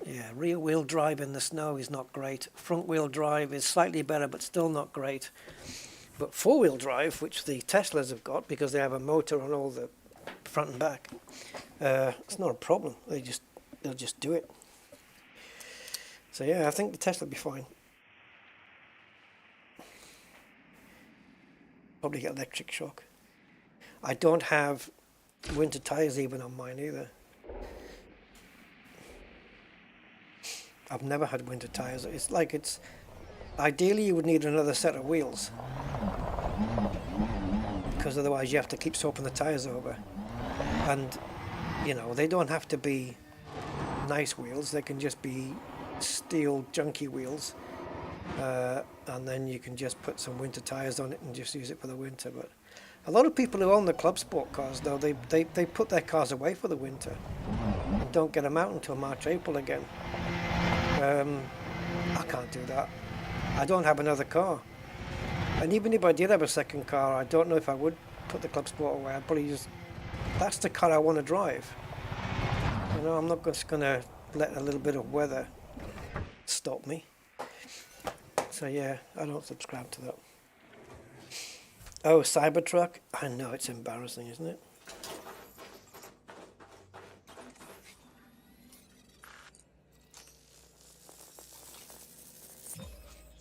S1: Yeah, rear wheel drive in the snow is not great. Front wheel drive is slightly better, but still not great. But four wheel drive, which the Teslas have got because they have a motor on all the front and back, it's not a problem. They'll just do it. So yeah, I think the Tesla will be fine. Probably get electric shock. I don't have winter tires even on mine either. I've never had winter tires. It's like ideally you would need another set of wheels, because otherwise you have to keep swapping the tires over. And you know, they don't have to be nice wheels. They can just be steel junky wheels, and then you can just put some winter tires on it and just use it for the winter. But a lot of people who own the Clubsport cars, though, they put their cars away for the winter and don't get them out until March, April again. I can't do that. I don't have another car, and even if I did have a second car, I don't know if I would put the Clubsport away. I'd probably that's the car I want to drive. You know, I'm not just gonna let a little bit of weather stop me. So yeah, I don't subscribe to that. Oh, Cybertruck? I know, it's embarrassing, isn't it?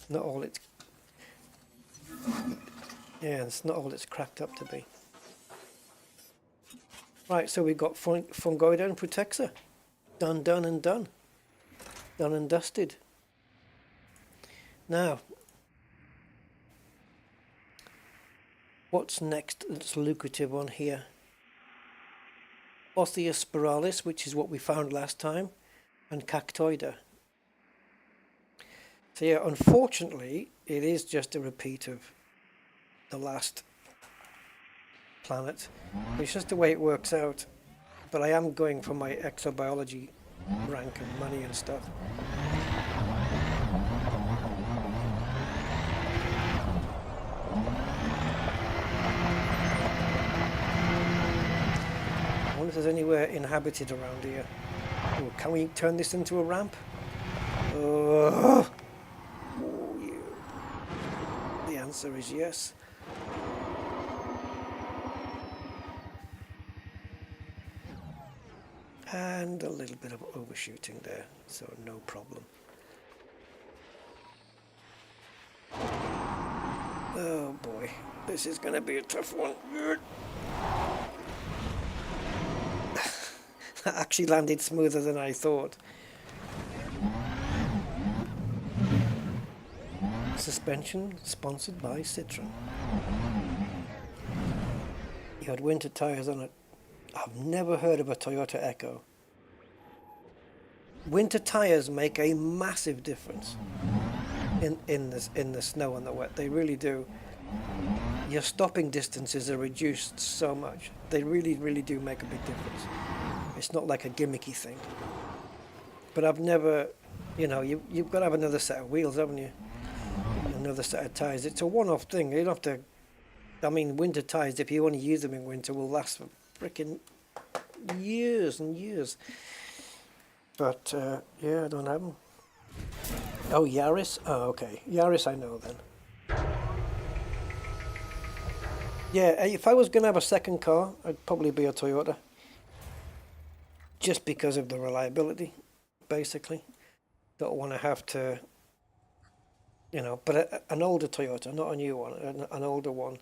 S1: Not all it's... Yeah, it's not all it's cracked up to be. Right, so we've got Fungoida and Protexer. Done, done and done. Done and dusted. Now, what's next that's lucrative on here? Osseous spiralis, which is what we found last time, and Cactoida. So yeah, unfortunately, it is just a repeat of the last planet. It's just the way it works out. But I am going for my exobiology rank and money and stuff. I wonder if there's anywhere inhabited around here. Oh, can we turn this into a ramp? Oh, yeah. The answer is yes. And a little bit of overshooting there, so no problem. Oh boy, this is going to be a tough one. That actually landed smoother than I thought. Suspension sponsored by Citroen. You had winter tires on it. I've never heard of a Toyota Echo. Winter tires make a massive difference. in the snow and the wet. They really do. Your stopping distances are reduced so much. They really do make a big difference. It's not like a gimmicky thing. But I've never, you know, you've got to have another set of wheels, haven't you? Another set of tires. It's a one-off thing. You don't have to. I mean, winter tires, if you only use them in winter, will last for freaking years and years. But yeah, I don't have them. Oh, Yaris? Oh, okay. Yaris I know then. Yeah, if I was going to have a second car, I'd probably be a Toyota. Just because of the reliability, basically. Don't want to have to, you know, but an older Toyota, not a new one, an older one,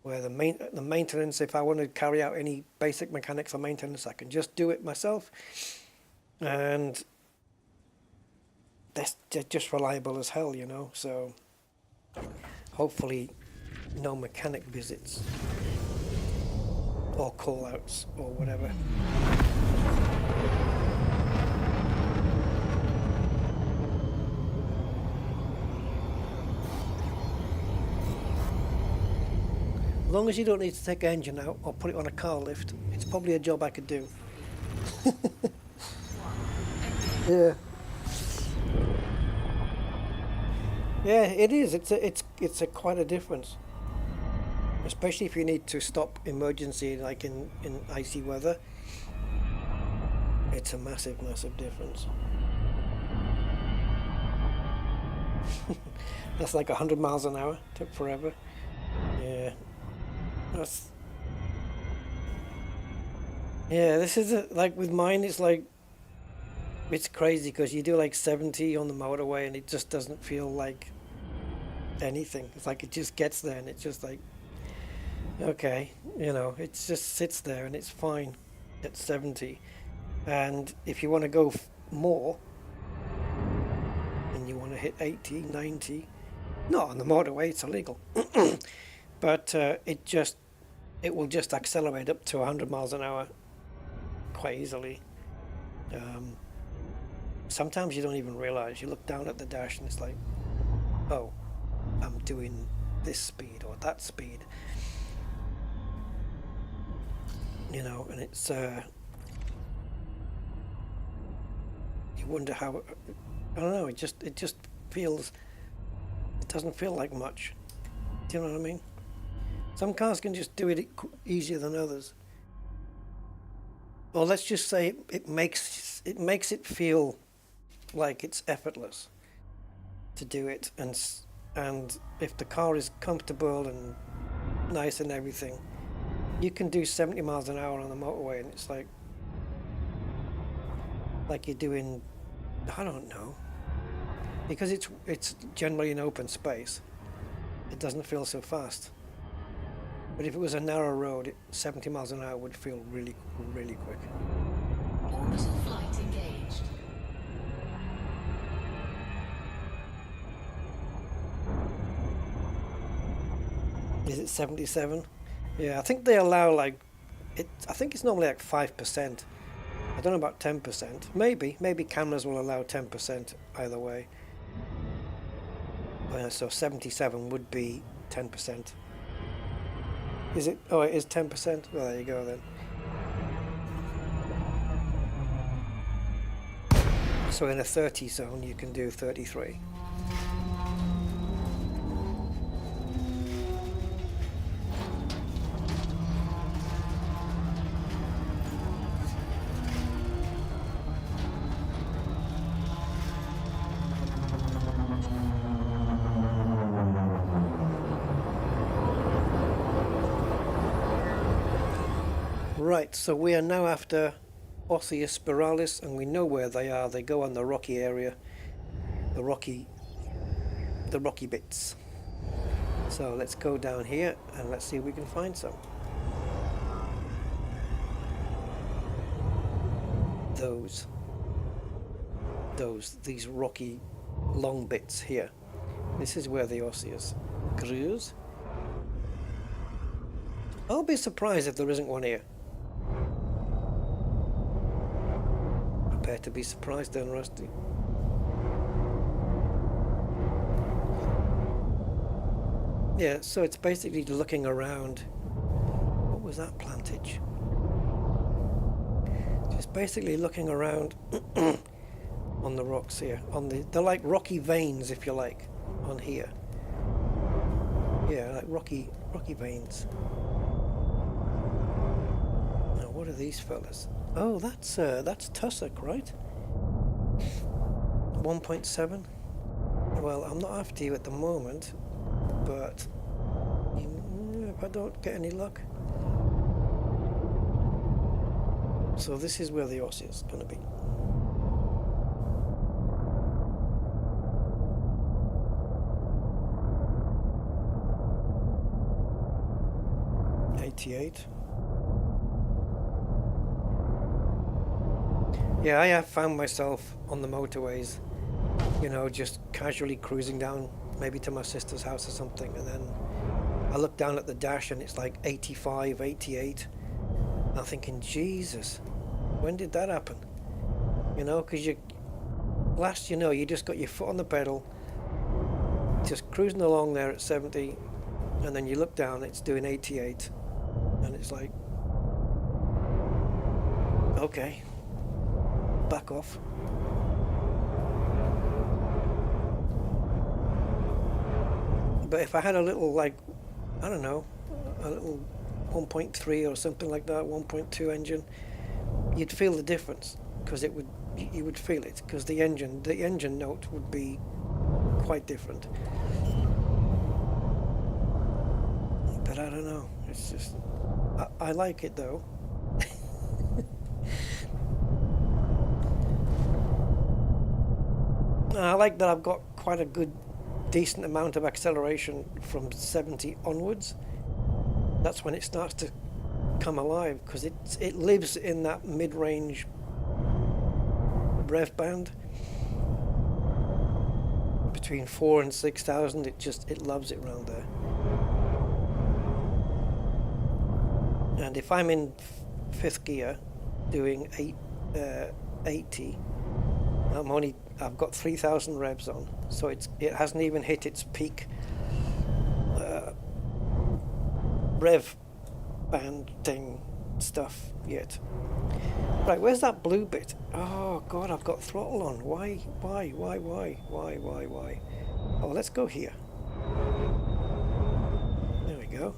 S1: where the maintenance, if I want to carry out any basic mechanics or maintenance, I can just do it myself. And they're just reliable as hell, you know, so hopefully no mechanic visits or call outs or whatever. As long as you don't need to take the engine out or put it on a car lift, it's probably a job I could do. Yeah. Yeah, it is. It's a quite a difference. Especially if you need to stop emergency, like in icy weather. It's a massive difference. That's like 100 miles an hour. Took forever. Yeah. Yeah, this is like with mine, it's like, it's crazy because you do like 70 on the motorway and it just doesn't feel like anything. It's like it just gets there and it's just like, okay, you know, it just sits there and it's fine at 70. And if you want to go more and you want to hit 80, 90, not on the motorway, it's illegal. But it will just accelerate up to 100 miles an hour quite easily. Sometimes you don't even realize. You look down at the dash and it's like, oh, I'm doing this speed or that speed. You know, and it's you wonder how, I don't know, it just feels, it doesn't feel like much. Do you know what I mean? Some cars can just do it easier than others. Or let's just say it makes it feel like it's effortless to do it, and if the car is comfortable and nice and everything, you can do 70 miles an hour on the motorway and it's like you're doing, I don't know, because it's generally an open space, it doesn't feel so fast. But if it was a narrow road, 70 miles an hour would feel really quick.
S2: Orbital flight engaged.
S1: Is it 77? Yeah, I think they allow like, I think it's normally like 5%. I don't know about 10%. Maybe cameras will allow 10% either way. Oh, yeah, so 77 would be 10%. Is it? Oh, it is 10%? Well, there you go then. So in a 30 zone, you can do 33. Right, so we are now after Osseous spiralis, and we know where they are. They go on the rocky area, the rocky bits. So let's go down here and let's see if we can find some. These rocky long bits here. This is where the Osseous grows. I'll be surprised if there isn't one here. Prepare to be surprised then, Rusty. Yeah, so it's basically looking around. What was that plantage? Just basically looking around on the rocks here. They're like rocky veins, if you like, on here. Yeah, like rocky veins. Now, what are these fellas? Oh, that's tussock, right? 1.7. Well, I'm not after you at the moment, but if I don't get any luck. So this is where the Oss is going to be. Yeah, I have found myself on the motorways, you know, just casually cruising down, maybe to my sister's house or something, and then I look down at the dash and it's like 85, 88. And I'm thinking, Jesus, when did that happen? You know, because last you know, you just got your foot on the pedal, just cruising along there at 70, and then you look down, it's doing 88, and it's like, okay, back off. But if I had a little, like, I don't know, a little 1.3 or something like that, 1.2 engine, you'd feel the difference, because you would feel it, because the engine note would be quite different. But I don't know, it's just, I like it though. I like that I've got quite a decent amount of acceleration from 70 onwards. That's when it starts to come alive, because it lives in that mid-range rev band between 4 and 6,000. It loves it around there. And if I'm in fifth gear doing 80, I've got 3,000 revs on, so it hasn't even hit its peak rev band thing stuff yet. Right, where's that blue bit? Oh God, I've got throttle on. Why? Oh, let's go here. There we go.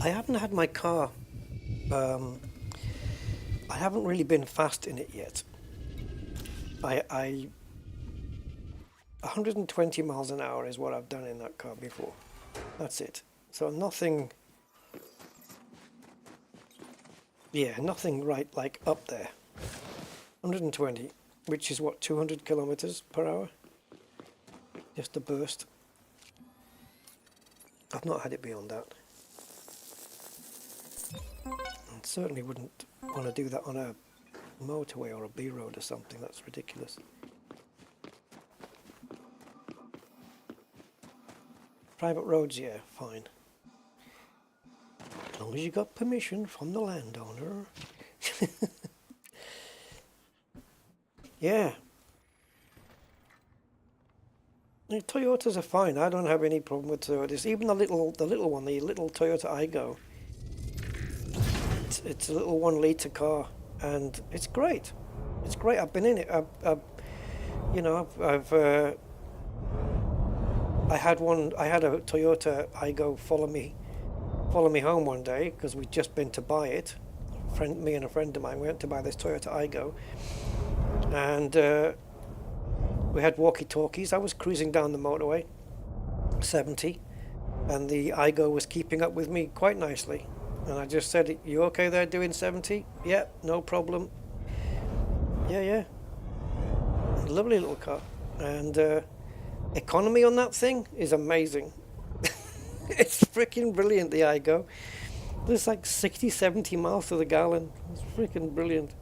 S1: I haven't had my car. I haven't really been fast in it yet. I 120 miles an hour is what I've done in that car before. That's it. So nothing. Yeah, nothing right like up there. 120, which is what, 200 kilometers per hour? Just a burst. I've not had it beyond that. And certainly wouldn't want to do that on a motorway or a B road or something. That's ridiculous. Private roads, yeah, fine. As long as you got permission from the landowner. Yeah. The Toyotas are fine. I don't have any problem with Toyotas. Even the little one, the little Toyota Aygo. It's a little 1 litre car, and it's great. It's great. I've been in it. I had a Toyota Aygo follow me home one day, because we'd just been to buy it. Me and a friend of mine went to buy this Toyota Aygo, and we had walkie-talkies. I was cruising down the motorway, 70, and the Aygo was keeping up with me quite nicely. And I just said, "You okay there doing 70? Yeah, no problem." Yeah. Lovely little car. And economy on that thing is amazing. It's freaking brilliant, the Aygo. There's like 60, 70 miles to the gallon. It's freaking brilliant.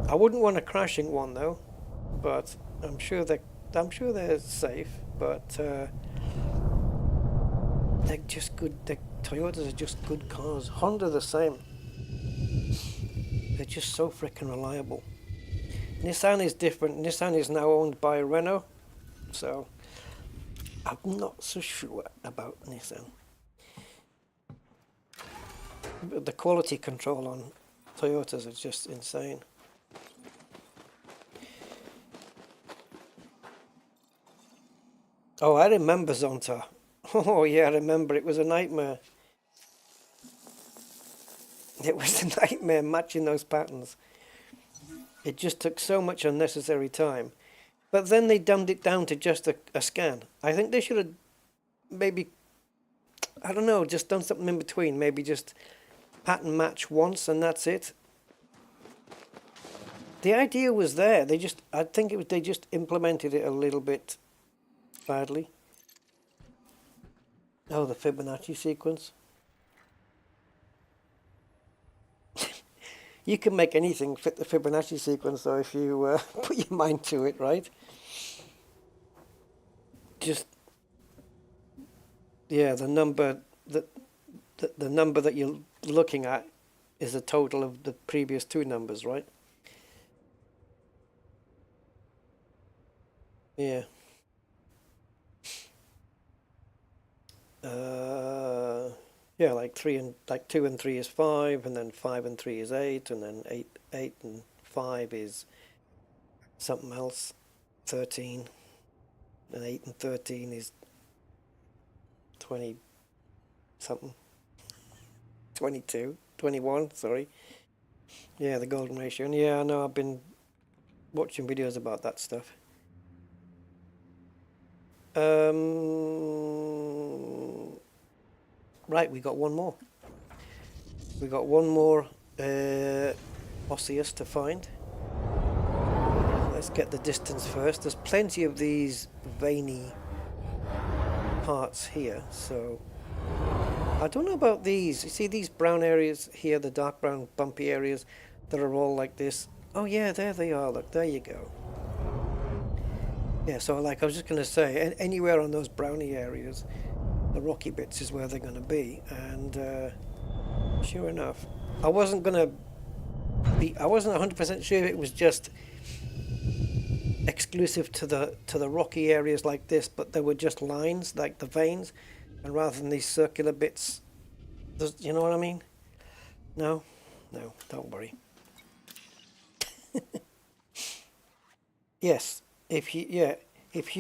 S1: I wouldn't want a crashing one though, but I'm sure they're safe. But they're just good. Toyotas are just good cars. Honda the same. They're just so freaking reliable. Nissan is different. Nissan is now owned by Renault, so I'm not so sure about Nissan. But the quality control on Toyotas is just insane. Oh, I remember Zonta. Oh yeah, I remember. It was a nightmare. It was a nightmare matching those patterns. It just took so much unnecessary time. But then they dumbed it down to just a scan. I think they should have maybe, I don't know, just done something in between. Maybe just pattern match once and that's it. The idea was there. I think they just implemented it a little bit badly. Oh, the Fibonacci sequence. You can make anything fit the Fibonacci sequence, though, if you put your mind to it, right? Just, yeah, the number that you're looking at is the total of the previous two numbers, right? Yeah. Yeah, like 2 and 3 is 5, and then 5 and 3 is 8, and then 8 and 5 is something else, 13, and 8 and 13 is 20 something, 22, 21, sorry. Yeah, the golden ratio. And yeah, I know, I've been watching videos about that stuff. Right, we got one more. We got one more osseous to find. Let's get the distance first. There's plenty of these veiny parts here, so I don't know about these. You see these brown areas here, the dark brown bumpy areas that are all like this? Oh yeah, there they are. Look, there you go. Yeah, so like I was just going to say, anywhere on those browny areas, the rocky bits is where they're going to be. And sure enough, I wasn't 100% sure it was just exclusive to the rocky areas like this, but there were just lines like the veins, and rather than these circular bits, you know what I mean? No, don't worry. Yes, if you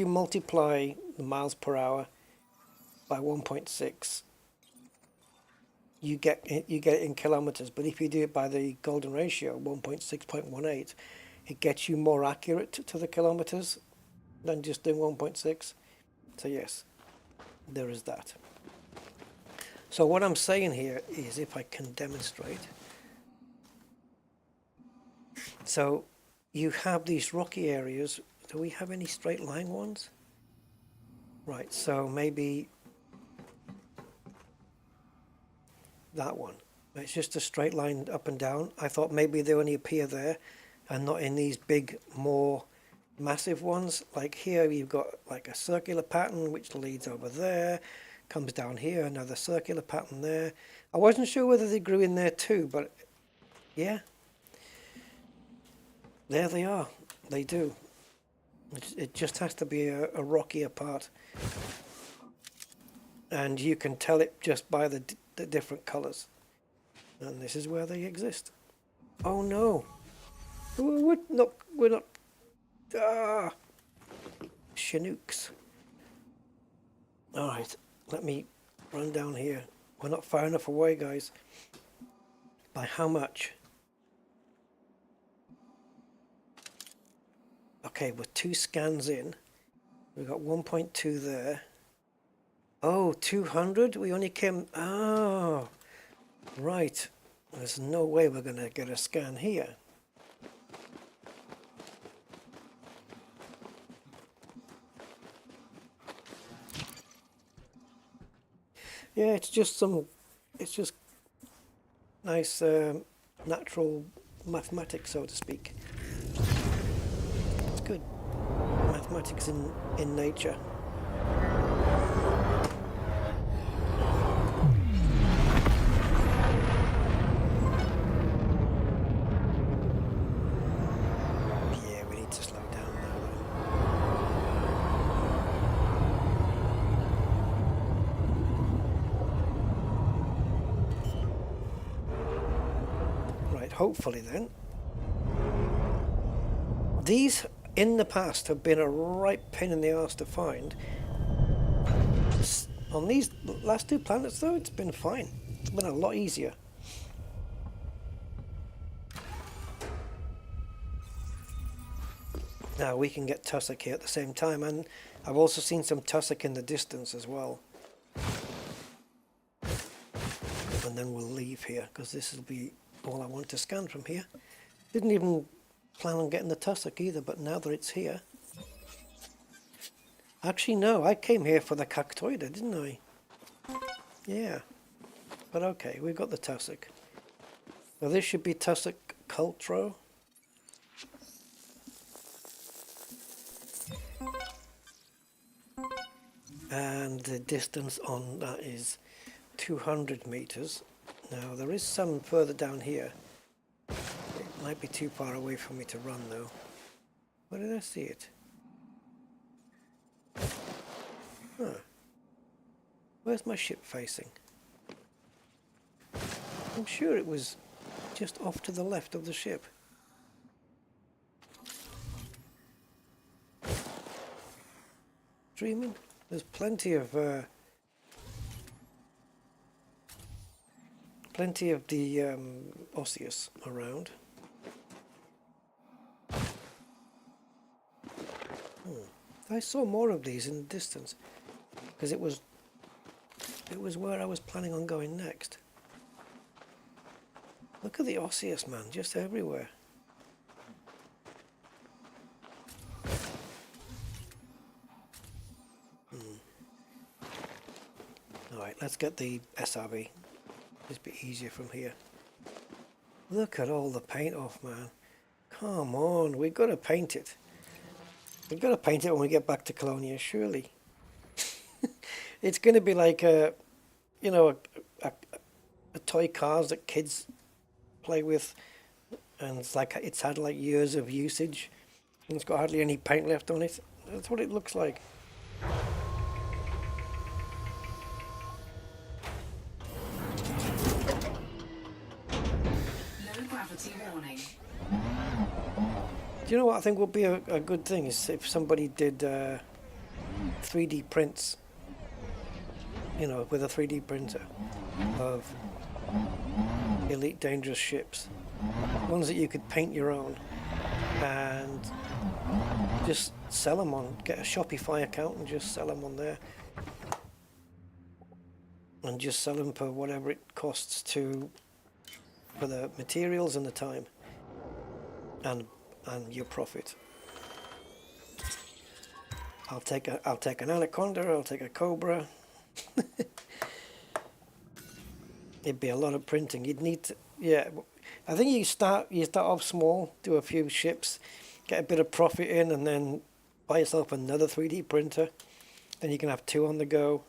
S1: multiply the miles per hour by 1.6, you get it in kilometers. But if you do it by the golden ratio, 1.6.18, it gets you more accurate to the kilometers than just doing 1.6. So yes, there is that. So what I'm saying here is, if I can demonstrate. So you have these rocky areas. Do we have any straight line ones? Right, so maybe that one. It's just a straight line up and down. I thought maybe they only appear there and not in these big, more massive ones. Like here you've got like a circular pattern which leads over there, comes down here, another circular pattern there. I wasn't sure whether they grew in there too, but yeah. There they are. They do. It just has to be a rockier part. And you can tell it just by the different colors. And this is where they exist. Oh no. We're not. Chinooks. Alright, let me run down here. We're not far enough away, guys. By how much? Okay, we're 2 scans in. We've got 1.2 there. Oh, 200? We only came... Oh, right. There's no way we're going to get a scan here. Yeah, it's just nice natural mathematics, so to speak. It's good. Mathematics in nature. Yeah, hopefully then. These in the past have been a right pain in the arse to find. On these last two planets though, it's been fine. It's been a lot easier. Now we can get tussock here at the same time, and I've also seen some tussock in the distance as well. And then we'll leave here because this will be all I want to scan from here. Didn't even plan on getting the tussock either, but now that it's here. Actually no, I came here for the cactoida, didn't I? Yeah. But okay, we've got the tussock. Now this should be tussock cultro. And the distance on that is 200 meters. Now there is some further down here. It might be too far away for me to run though. Where did I see it? Huh. Where's my ship facing? I'm sure it was just off to the left of the ship. Dreaming? There's plenty of the osseous around. I saw more of these in the distance because it was where I was planning on going next. Look at the osseous, man, just everywhere. Alright, let's get the SRV. Just be easier from here. Look at all the paint off, man. Come on, we've got to paint it. We've got to paint it when we get back to Colonia, surely. It's going to be like a toy cars that kids play with, and it's had like years of usage, and it's got hardly any paint left on it. That's what it looks like.
S2: Warning.
S1: Do you know what I think would be a good thing is if somebody did 3D prints, you know, with a 3D printer of Elite Dangerous ships, ones that you could paint your own and just sell them on, get a Shopify account and just sell them on there, and just sell them for whatever it costs for the materials and the time and your profit. I'll take an anaconda, I'll take a cobra. It'd be a lot of printing. You'd need to, yeah. I think you start off small, do a few ships, get a bit of profit in, and then buy yourself another 3D printer. Then you can have two on the go.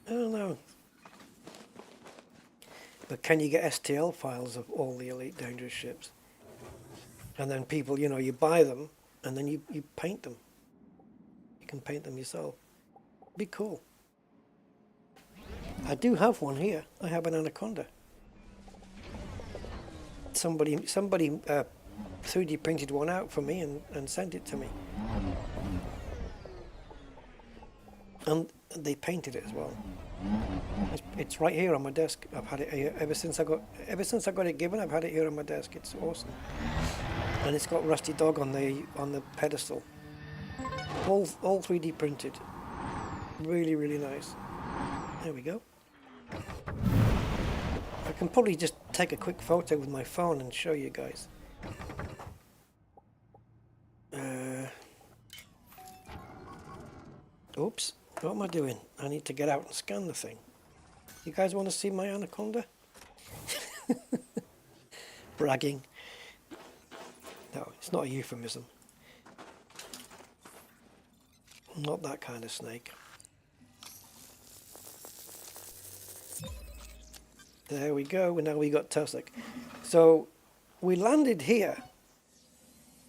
S1: I don't know. But can you get STL files of all the Elite Dangerous ships? And then people, you know, you buy them and then you paint them. You can paint them yourself. Be cool. I do have one here. I have an anaconda. Somebody 3D printed one out for me and sent it to me. And they painted it as well. It's right here on my desk. I've had it here ever since I got it given. I've had it here on my desk. It's awesome, and it's got Rusty Dog on the pedestal. All 3D printed. Really, really nice. There we go. I can probably just take a quick photo with my phone and show you guys. Oops. What am I doing? I need to get out and scan the thing. You guys want to see my anaconda? Bragging. No, it's not a euphemism. Not that kind of snake. There we go. Now we got tussock. So we landed here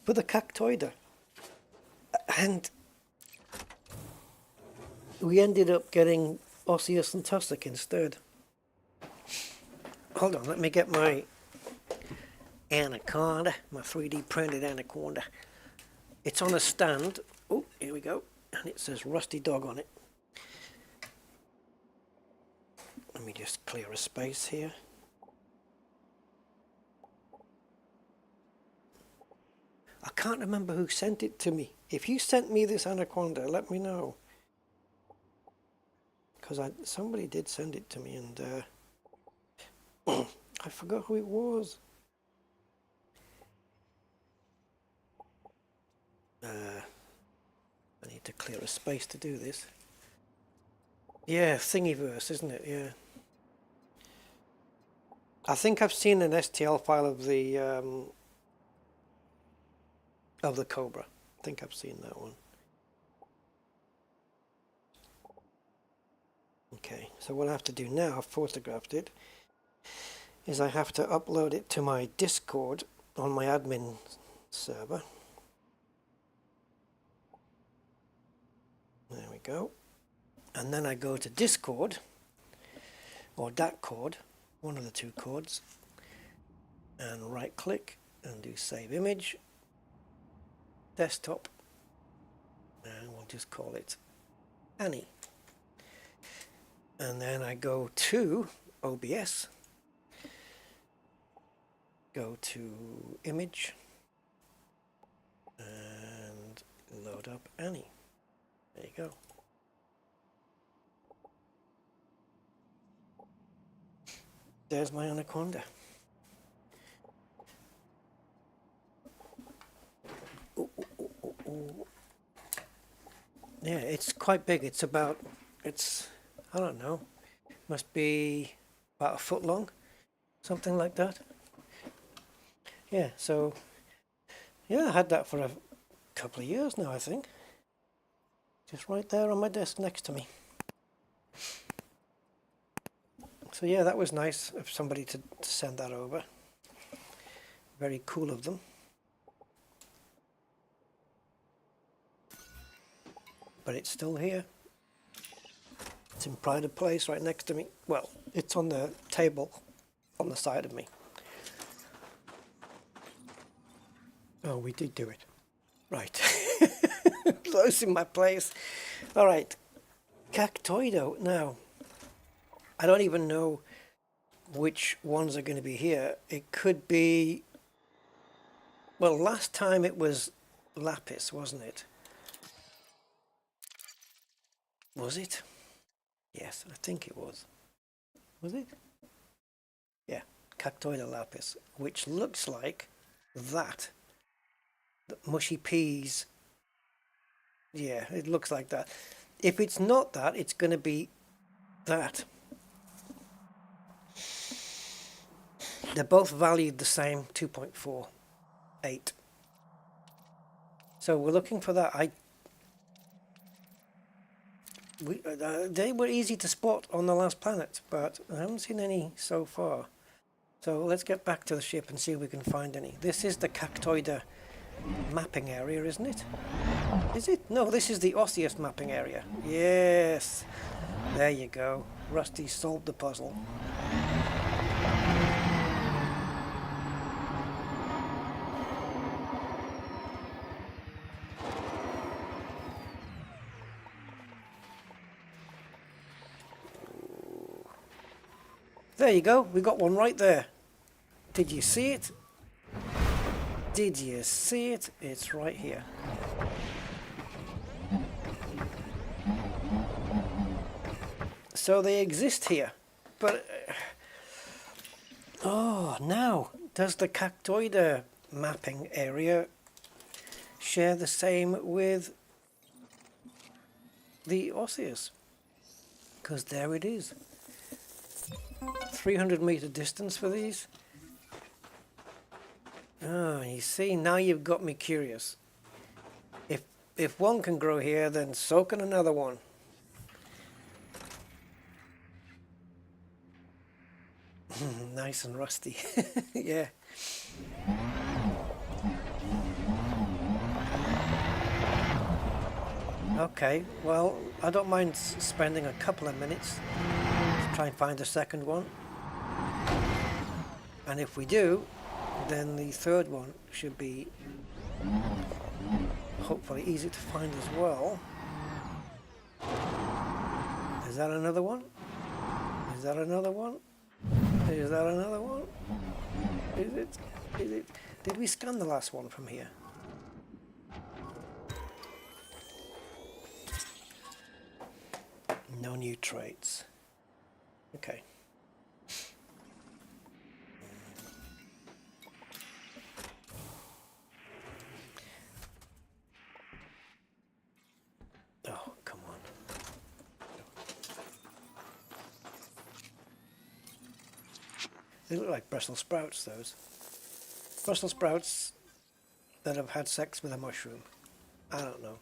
S1: for the cactoida. And we ended up getting Osseous and Tussock instead. Hold on, let me get my Anaconda, my 3D printed Anaconda. It's on a stand. Oh, here we go. And it says Rusty Dog on it. Let me just clear a space here. I can't remember who sent it to me. If you sent me this Anaconda, let me know. Because somebody did send it to me, and I forgot who it was. I need to clear a space to do this. Yeah, Thingiverse, isn't it? Yeah. I think I've seen an STL file of the Cobra. I think I've seen that one. Okay, so what I have to do now, I've photographed it, is I have to upload it to my Discord on my admin server. There we go. And then I go to Discord, or DAC one of the two chords, and right click and do save image, desktop, and we'll just call it Annie. And then I go to OBS, go to image, and load up Annie. There you go. There's my Anaconda. Ooh, ooh, ooh, ooh. Yeah, it's quite big. It's I don't know, must be about a foot long, something like that. Yeah, so, yeah, I had that for a couple of years now, I think. Just right there on my desk next to me. So yeah, that was nice of somebody to send that over. Very cool of them. But it's still here. It's in pride of place right next to me. Well, it's on the table on the side of me. Oh, we did do it. Right. Losing my place. All right. Cactoido. Now, I don't even know which ones are going to be here. It could be... Well, last time it was Lapis, wasn't it? Was it? Yes, I think it was. Was it? Yeah, Cactoida Lapis, which looks like that. The mushy peas. Yeah, it looks like that. If it's not that, it's going to be that. They're both valued the same, 2.48. So we're looking for that. They were easy to spot on the last planet, but I haven't seen any so far. So let's get back to the ship and see if we can find any. This is the Cactoida mapping area, isn't it? Is it? No, this is the Osseous mapping area. Yes. There you go. Rusty solved the puzzle. There you go. We got one right there. Did you see it? Did you see it? It's right here. So they exist here. But... oh, now, does the Cactoida mapping area share the same with the Osseous? Because there it is. 300-meter distance for these. Oh, you see, now you've got me curious. If one can grow here, then so can another one. Nice and rusty. Yeah. Okay, well, I don't mind spending a couple of minutes to try and find a second one. And if we do, then the third one should be hopefully easy to find as well. Is that another one? Is that another one? Is that another one? Is it? Is it? Did we scan the last one from here? No new traits. Okay. Oh, come on. They look like Brussels sprouts, those. Brussels sprouts that have had sex with a mushroom. I don't know.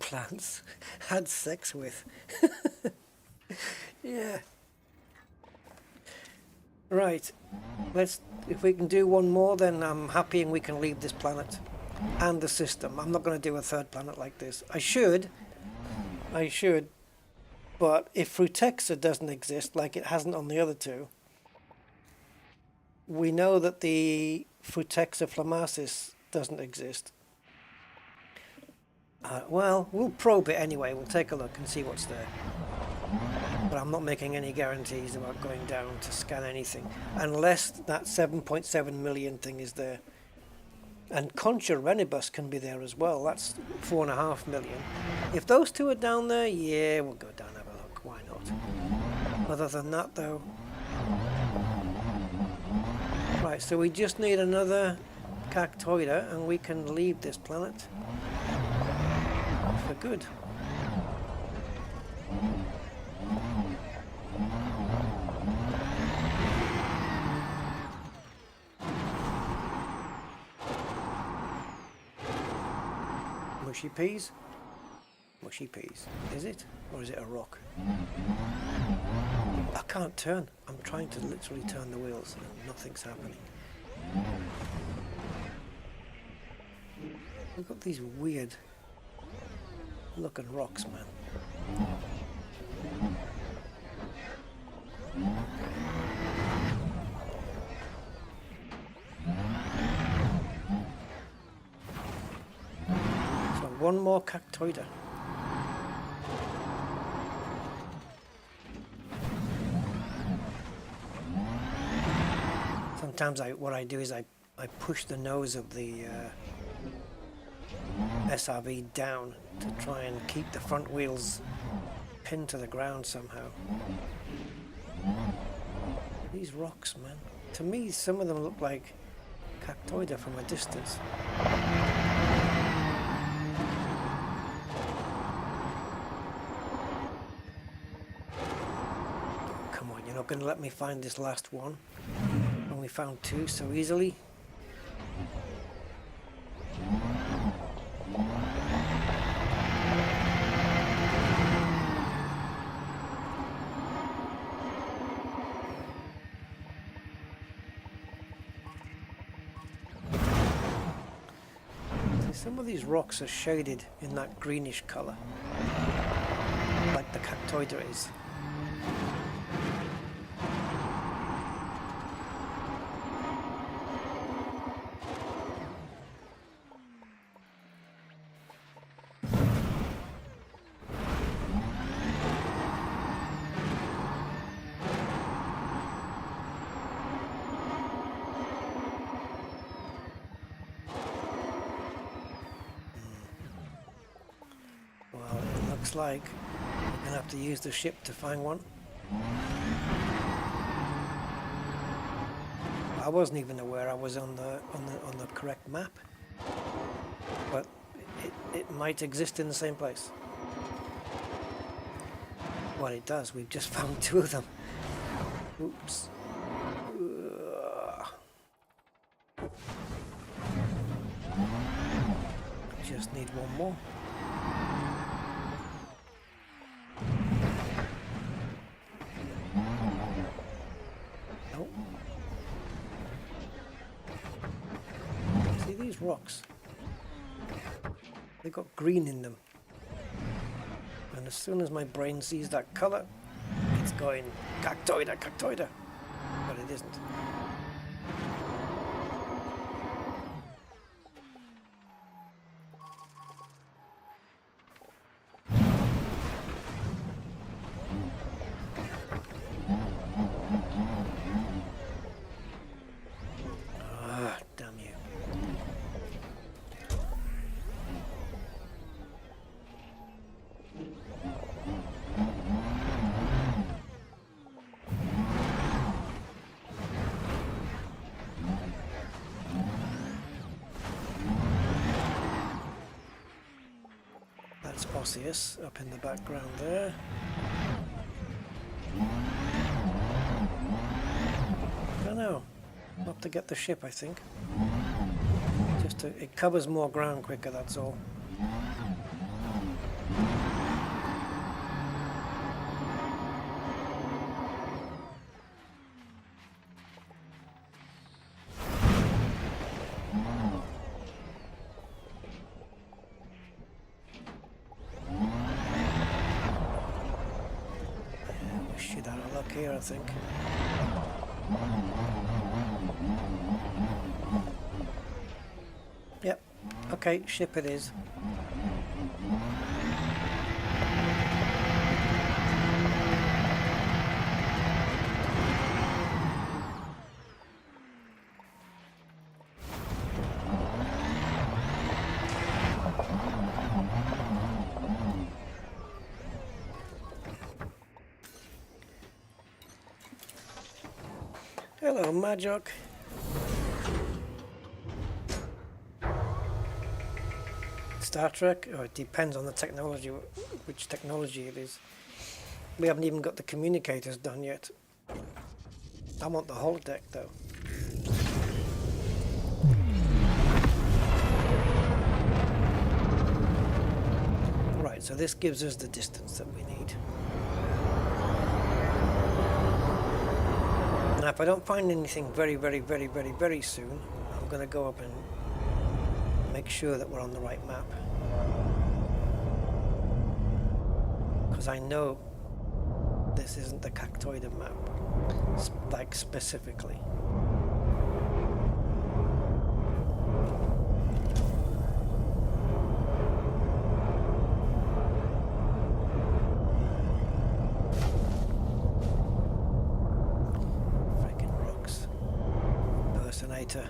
S1: Plants had sex with. Yeah. Right. Let's. If we can do one more, then I'm happy and we can leave this planet and the system. I'm not going to do a third planet like this. I should. But if Frutexa doesn't exist, like it hasn't on the other two, we know that the Frutexa Flammasis doesn't exist. Well, we'll probe it anyway. We'll take a look and see what's there. But I'm not making any guarantees about going down to scan anything, unless that 7.7 million thing is there. And Concha Renibus can be there as well. That's 4.5 million. If those two are down there, yeah, we'll go down and have a look. Why not? Other than that, though. Right, so we just need another Cactoida, and we can leave this planet for good. Mushy peas? Mushy peas. Is it? Or is it a rock? I can't turn. I'm trying to literally turn the wheels and nothing's happening. We've got these weird looking rocks, man. So one more Cactoida. Sometimes what I do is I push the nose of the SRV down to try and keep the front wheels pinned to the ground somehow. These rocks, man. To me, some of them look like Cactoida from a distance. Come on, you're not going to let me find this last one? When we found two so easily? Some of these rocks are shaded in that greenish colour, like the Cactoida is. Like we're gonna have to use the ship to find one. I wasn't even aware I was on the correct map, but it might exist in the same place. Well, it does. We've just found two of them. Oops. Just need one more. Rocks. They've got green in them. And as soon as my brain sees that colour, it's going cactoida, cactoida. But it isn't. Ah, damn you. That's Osseous up in the background there. I don't know. I'll have to get the ship, I think. It covers more ground quicker, that's all. Shit out of luck here, I think. Yep. Okay, ship it is. Hello, Majok. Star Trek? Oh, it depends on the technology, which technology it is. We haven't even got the communicators done yet. I want the holodeck though. Right, so this gives us the distance that we need. Now if I don't find anything very soon, I'm going to go up and make sure that we're on the right map. Because I know this isn't the cactoida map, like specifically. Freaking rocks. Impersonator.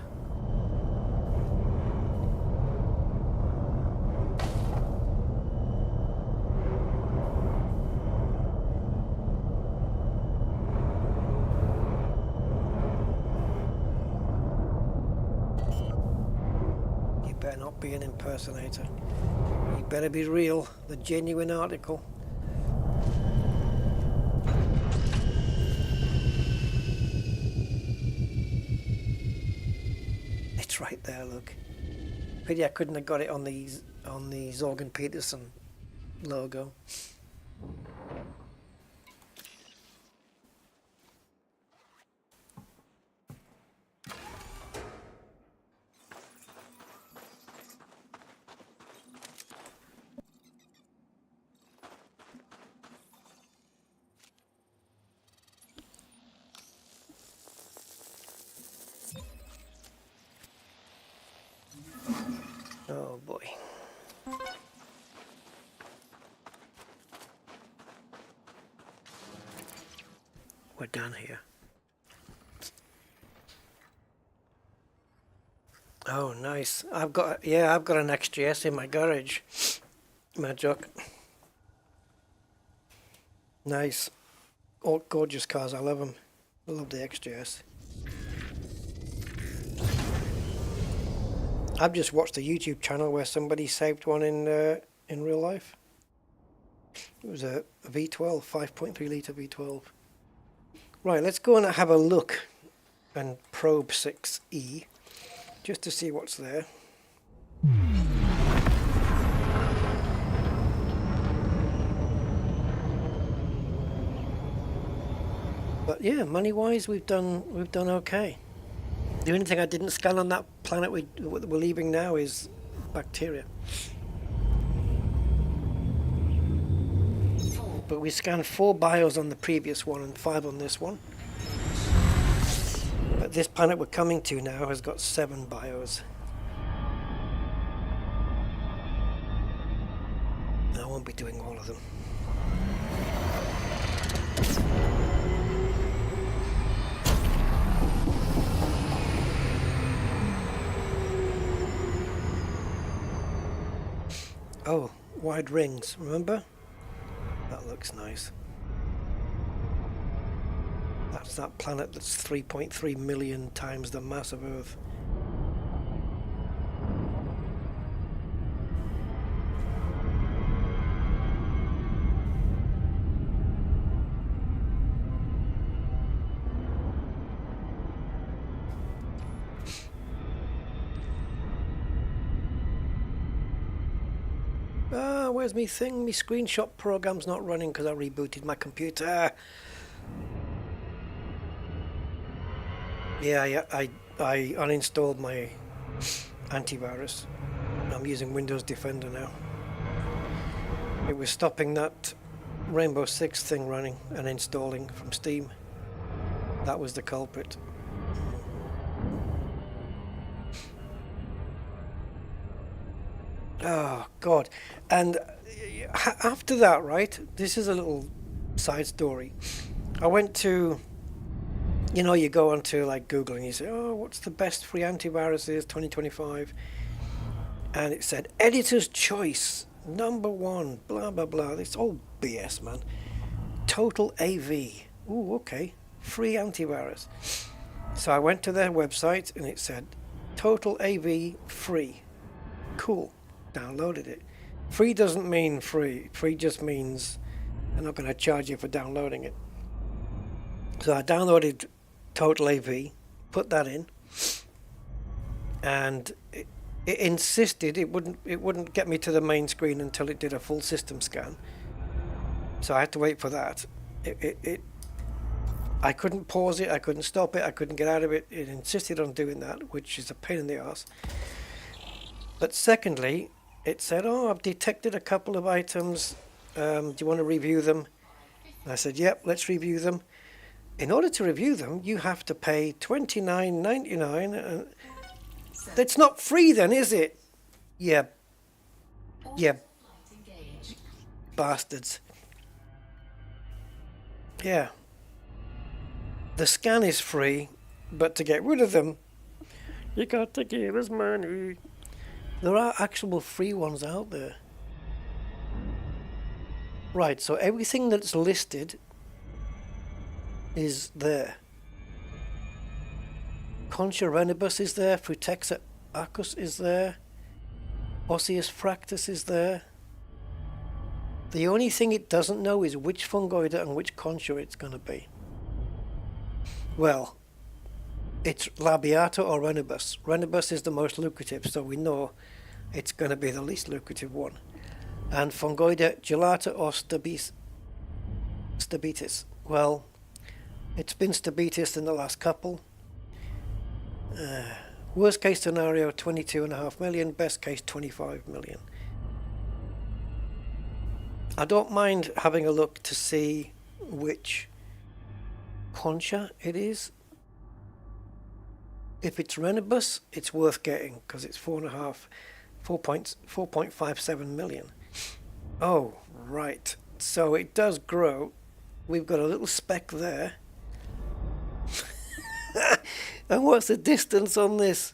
S1: Better not be an impersonator. You better be real, the genuine article. It's right there, look. Pity I couldn't have got it on the Zorgen Peterson logo. Oh boy. We're done here. Oh, nice. I've got an XGS in my garage. Majok. Nice. All gorgeous cars. I love them. I love the XGS. I've just watched a YouTube channel where somebody saved one in real life. It was a V12, 5.3 litre V12. Right, let's go and have a look and probe 6E just to see what's there. But yeah, money-wise, we've done okay. The only thing I didn't scan on that planet we're leaving now is bacteria. but we scanned 4 BIOS on the previous one and 5 on this one. But this planet we're coming to now has got 7 BIOS. I won't be doing all of them. Oh, wide rings, remember? That looks nice. That's that planet that's 3.3 million times the mass of Earth. Ah, where's me thing? Me screenshot program's not running because I rebooted my computer. Yeah, I uninstalled my antivirus. I'm using Windows Defender now. It was stopping that Rainbow Six thing running and installing from Steam. That was the culprit. Oh God. And after that, right, this is a little side story. I went to, you know, you go onto like Google and you say, oh, what's the best free antiviruses 2025? And it said editor's choice #1, blah blah blah. It's all BS, man. Total AV. Ooh, okay, free antivirus. So I went to their website and it said Total AV free. Cool. Downloaded it. Free doesn't mean free. Free just means they're not going to charge you for downloading it. So I downloaded Total AV, put that in, and it insisted it wouldn't get me to the main screen until it did a full system scan. So I had to wait for that. I couldn't pause it, I couldn't stop it, I couldn't get out of it. It insisted on doing that, which is a pain in the arse. But secondly, it said, oh, I've detected a couple of items. Do you want to review them? And I said, yep, let's review them. In order to review them, you have to pay $29.99. That's not free then, is it? Yeah. Yeah. Bastards. Yeah. The scan is free, but to get rid of them, you got to give us money. There are actual free ones out there. Right, so everything that's listed is there. Concha Renibus is there, Frutexa Arcus is there, Osseous Fractus is there. The only thing it doesn't know is which fungoida and which concha it's going to be. Well, it's Labiata or Renibus. Renibus is the most lucrative, so we know it's going to be the least lucrative one. And fungoida gelata or stabitis. Well, it's been stabitis in the last couple. Worst case scenario 22.5 million, best case 25 million. I don't mind having a look to see which concha it is. If it's Renibus, it's worth getting because it's 4.57 million. Oh, right. So it does grow. We've got a little speck there. And what's the distance on this?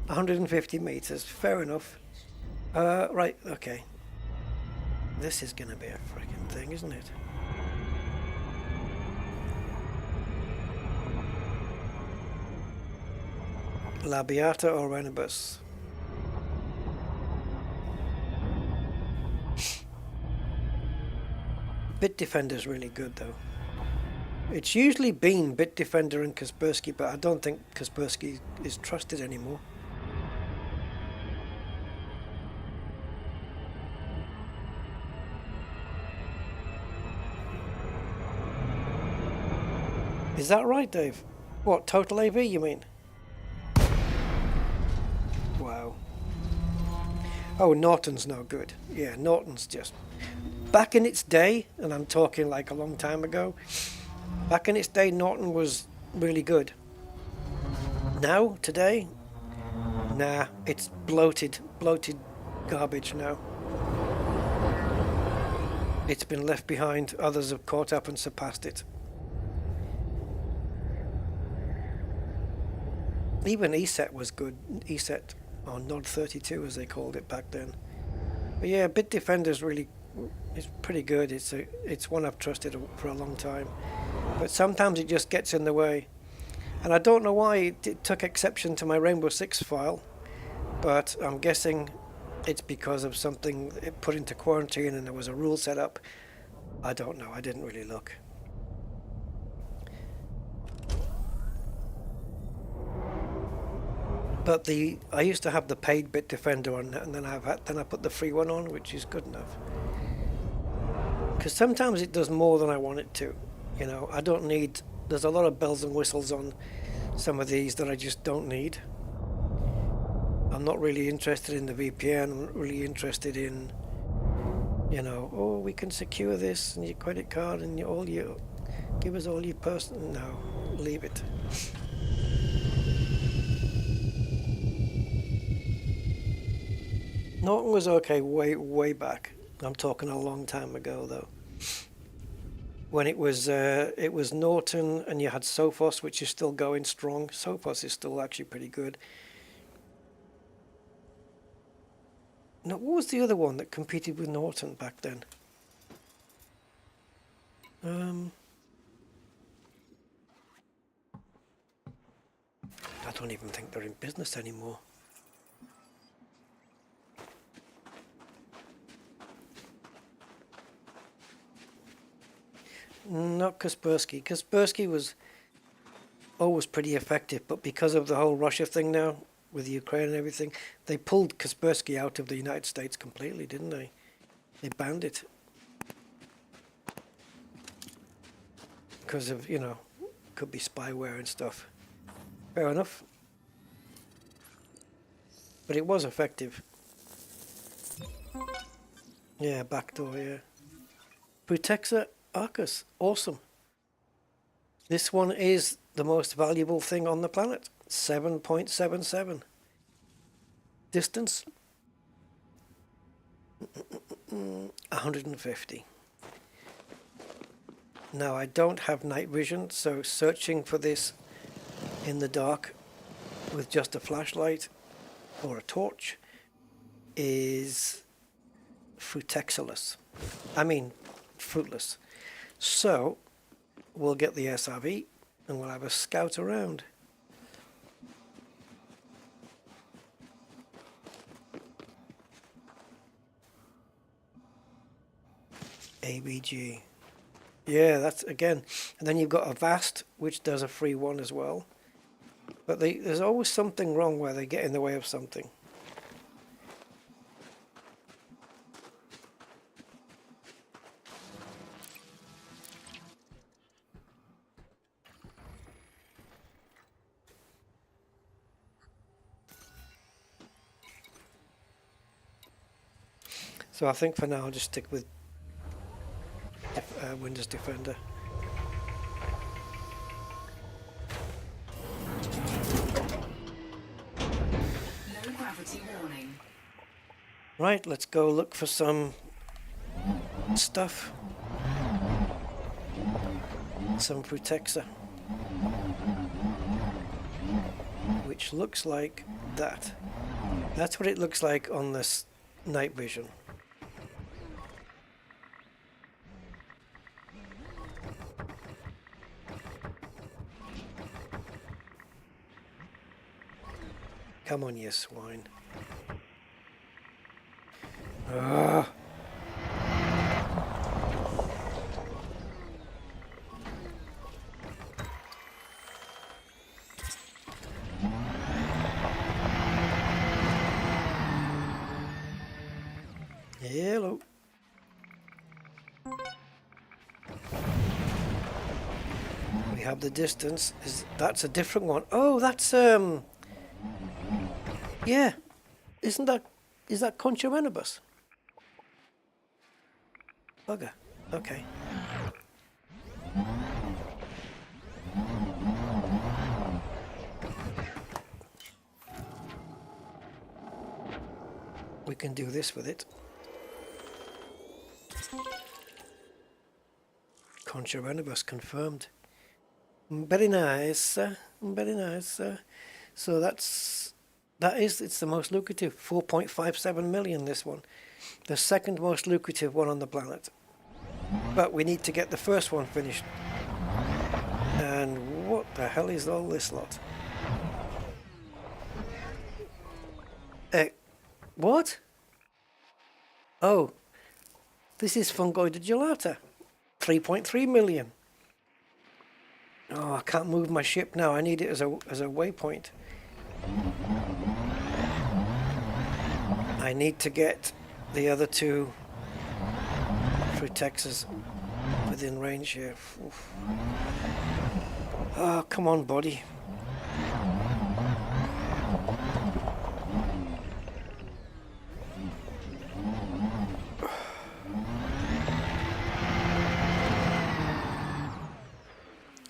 S1: 150 meters. Fair enough. Right, okay. This is going to be a freaking thing, isn't it? Labiata or Renibus? Bitdefender's really good though. It's usually been Bitdefender and Kaspersky, but I don't think Kaspersky is trusted anymore. Is that right, Dave? What, Total AV you mean? Wow. Oh, Norton's no good. Yeah, Norton's just... back in its day, and I'm talking like a long time ago, back in its day, Norton was really good. Now, today, nah, it's bloated garbage now. It's been left behind, others have caught up and surpassed it. Even ESET was good, ESET, or Nod 32 as they called it back then. But yeah, Bitdefender's really, it's pretty good. It's one I've trusted for a long time. But sometimes it just gets in the way. And I don't know why it took exception to my Rainbow Six file, but I'm guessing it's because of something it put into quarantine and there was a rule set up. I don't know, I didn't really look. But I used to have the paid Bitdefender on, and then I put the free one on, which is good enough. Because sometimes it does more than I want it to. You know, I don't need. There's a lot of bells and whistles on some of these that I just don't need. I'm not really interested in the VPN. I'm not really interested in, you know, oh, we can secure this and your credit card and give us all your personal. No, leave it. Norton was okay way back. I'm talking a long time ago though. When it was Norton and you had Sophos, which is still going strong. Sophos is still actually pretty good. No, what was the other one that competed with Norton back then? I don't even think they're in business anymore. Not Kaspersky. Kaspersky was always pretty effective, but because of the whole Russia thing now, with Ukraine and everything, they pulled Kaspersky out of the United States completely, didn't they? They banned it. Because of, you know, could be spyware and stuff. Fair enough. But it was effective. Yeah, backdoor, yeah. Pt6 Arcus, awesome. This one is the most valuable thing on the planet. 7.77. Distance 150. Now I don't have night vision, so searching for this in the dark with just a flashlight or a torch is fruitless. So we'll get the SRV and we'll have a scout around. ABG. Yeah, that's again. And then you've got a Vast, which does a free one as well. But there's always something wrong where they get in the way of something. So I think for now I'll just stick with Windows Defender.
S2: Low gravity warning.
S1: Right, let's go look for some stuff. Some Pt6, which looks like that. That's what it looks like on this night vision. Come on, you swine. Ah. Hello. We have the distance. That's a different one. Oh, that's yeah. Is that Concha Renibus? Bugger. Okay. We can do this with it. Concharanibus confirmed. Very nice, very nice. So it's the most lucrative, 4.57 million, this one. The second most lucrative one on the planet. But we need to get the first one finished. And what the hell is all this lot? What? Oh, this is Fungoida gelata. 3.3 million. Oh, I can't move my ship now. I need it as a waypoint. I need to get the other two Pt6s within range here. Oof. Oh, come on, buddy.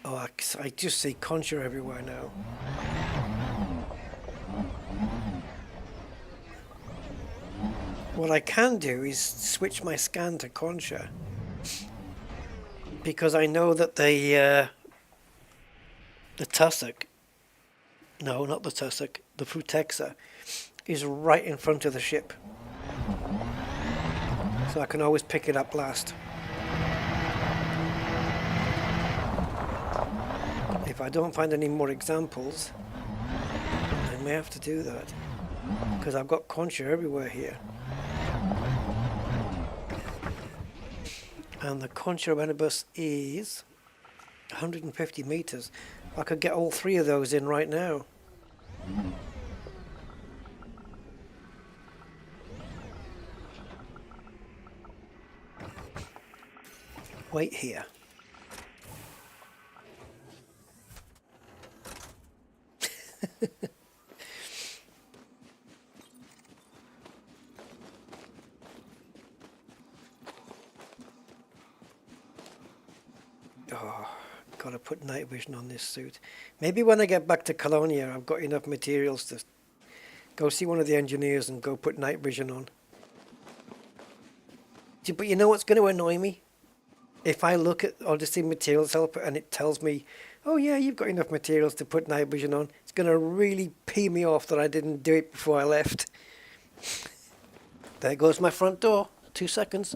S1: Oh, I just see Concha everywhere now. What I can do is switch my scan to Concha, because I know that the tussock, no, not the tussock, the Pt6 is right in front of the ship, so I can always pick it up last. If I don't find any more examples, I may have to do that, because I've got Concha everywhere here. And the Concharanibus is 150 meters. I could get all three of those in right now. Wait here. Oh, gotta put night vision on this suit. Maybe when I get back to Colonia, I've got enough materials to go see one of the engineers and go put night vision on. But you know what's going to annoy me? If I look at Odyssey Materials Helper and it tells me, oh yeah, you've got enough materials to put night vision on, it's going to really pee me off that I didn't do it before I left. There goes my front door. 2 seconds.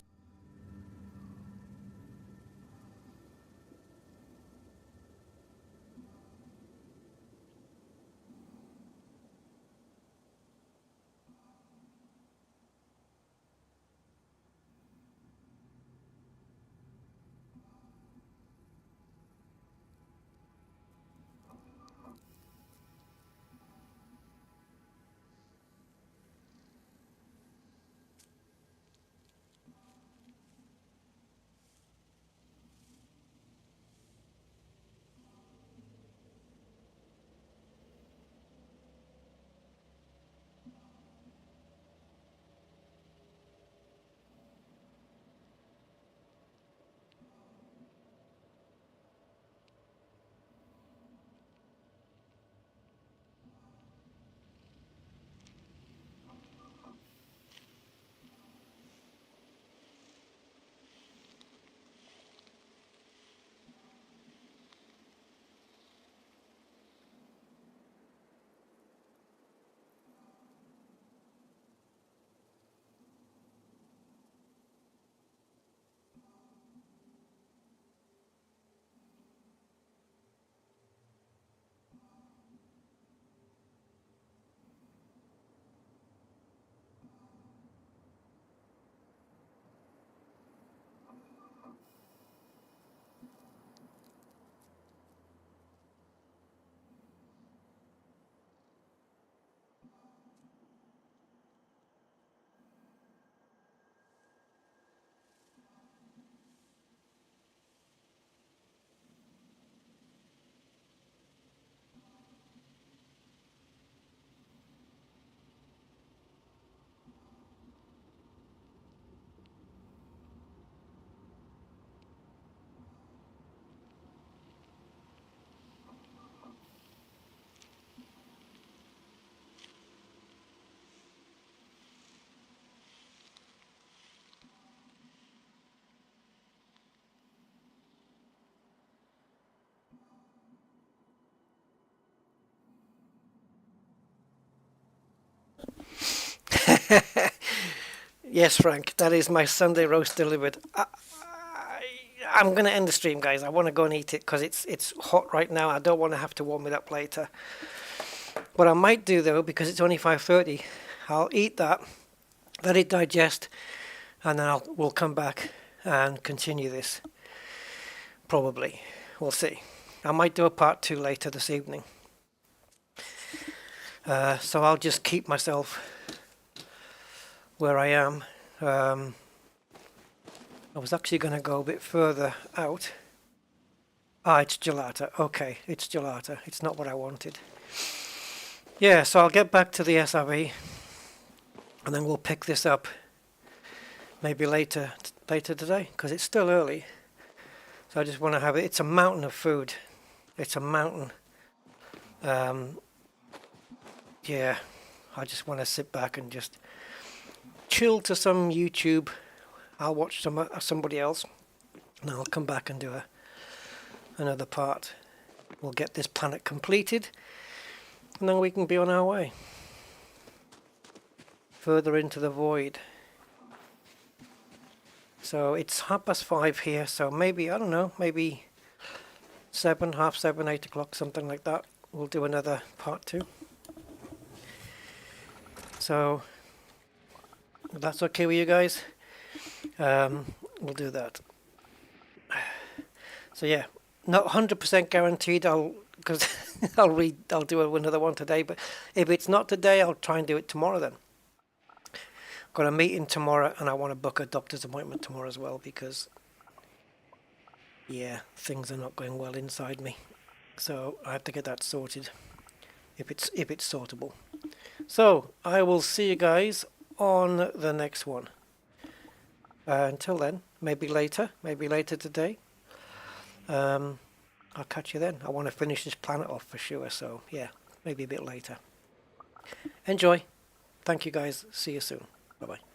S1: Yes, Frank, that is my Sunday roast delivered. I'm going to end the stream, guys. I want to go and eat it because it's hot right now. I don't want to have to warm it up later. What I might do, though, because it's only 5:30, I'll eat that, let it digest, and then we'll come back and continue this. Probably. We'll see. I might do a part 2 later this evening. So I'll just keep myself where I am. I was actually going to go a bit further out. Ah, it's gelato. Okay, it's gelato. It's not what I wanted. Yeah, so I'll get back to the SRV, and then we'll pick this up maybe later today, because it's still early. So I just want to have it. It's a mountain of food. It's a mountain. Yeah, I just want to sit back and just chill to some YouTube. I'll watch somebody else, and I'll come back and do another part. We'll get this planet completed, and then we can be on our way further into the void. So it's 5:30 here, so maybe, I don't know, maybe 7, half 7, 8 o'clock, something like that. We'll do another part 2. So if that's okay with you guys, we'll do that. So yeah, not 100% guaranteed because I'll do another one today, but if it's not today, I'll try and do it tomorrow then. Got a meeting tomorrow, and I want to book a doctor's appointment tomorrow as well, because yeah, things are not going well inside me, so I have to get that sorted if it's sortable. So I will see you guys on the next one. Until then, maybe later today. I'll catch you then. I want to finish this planet off for sure, so yeah, maybe a bit later. Enjoy. Thank you guys. See you soon. Bye bye.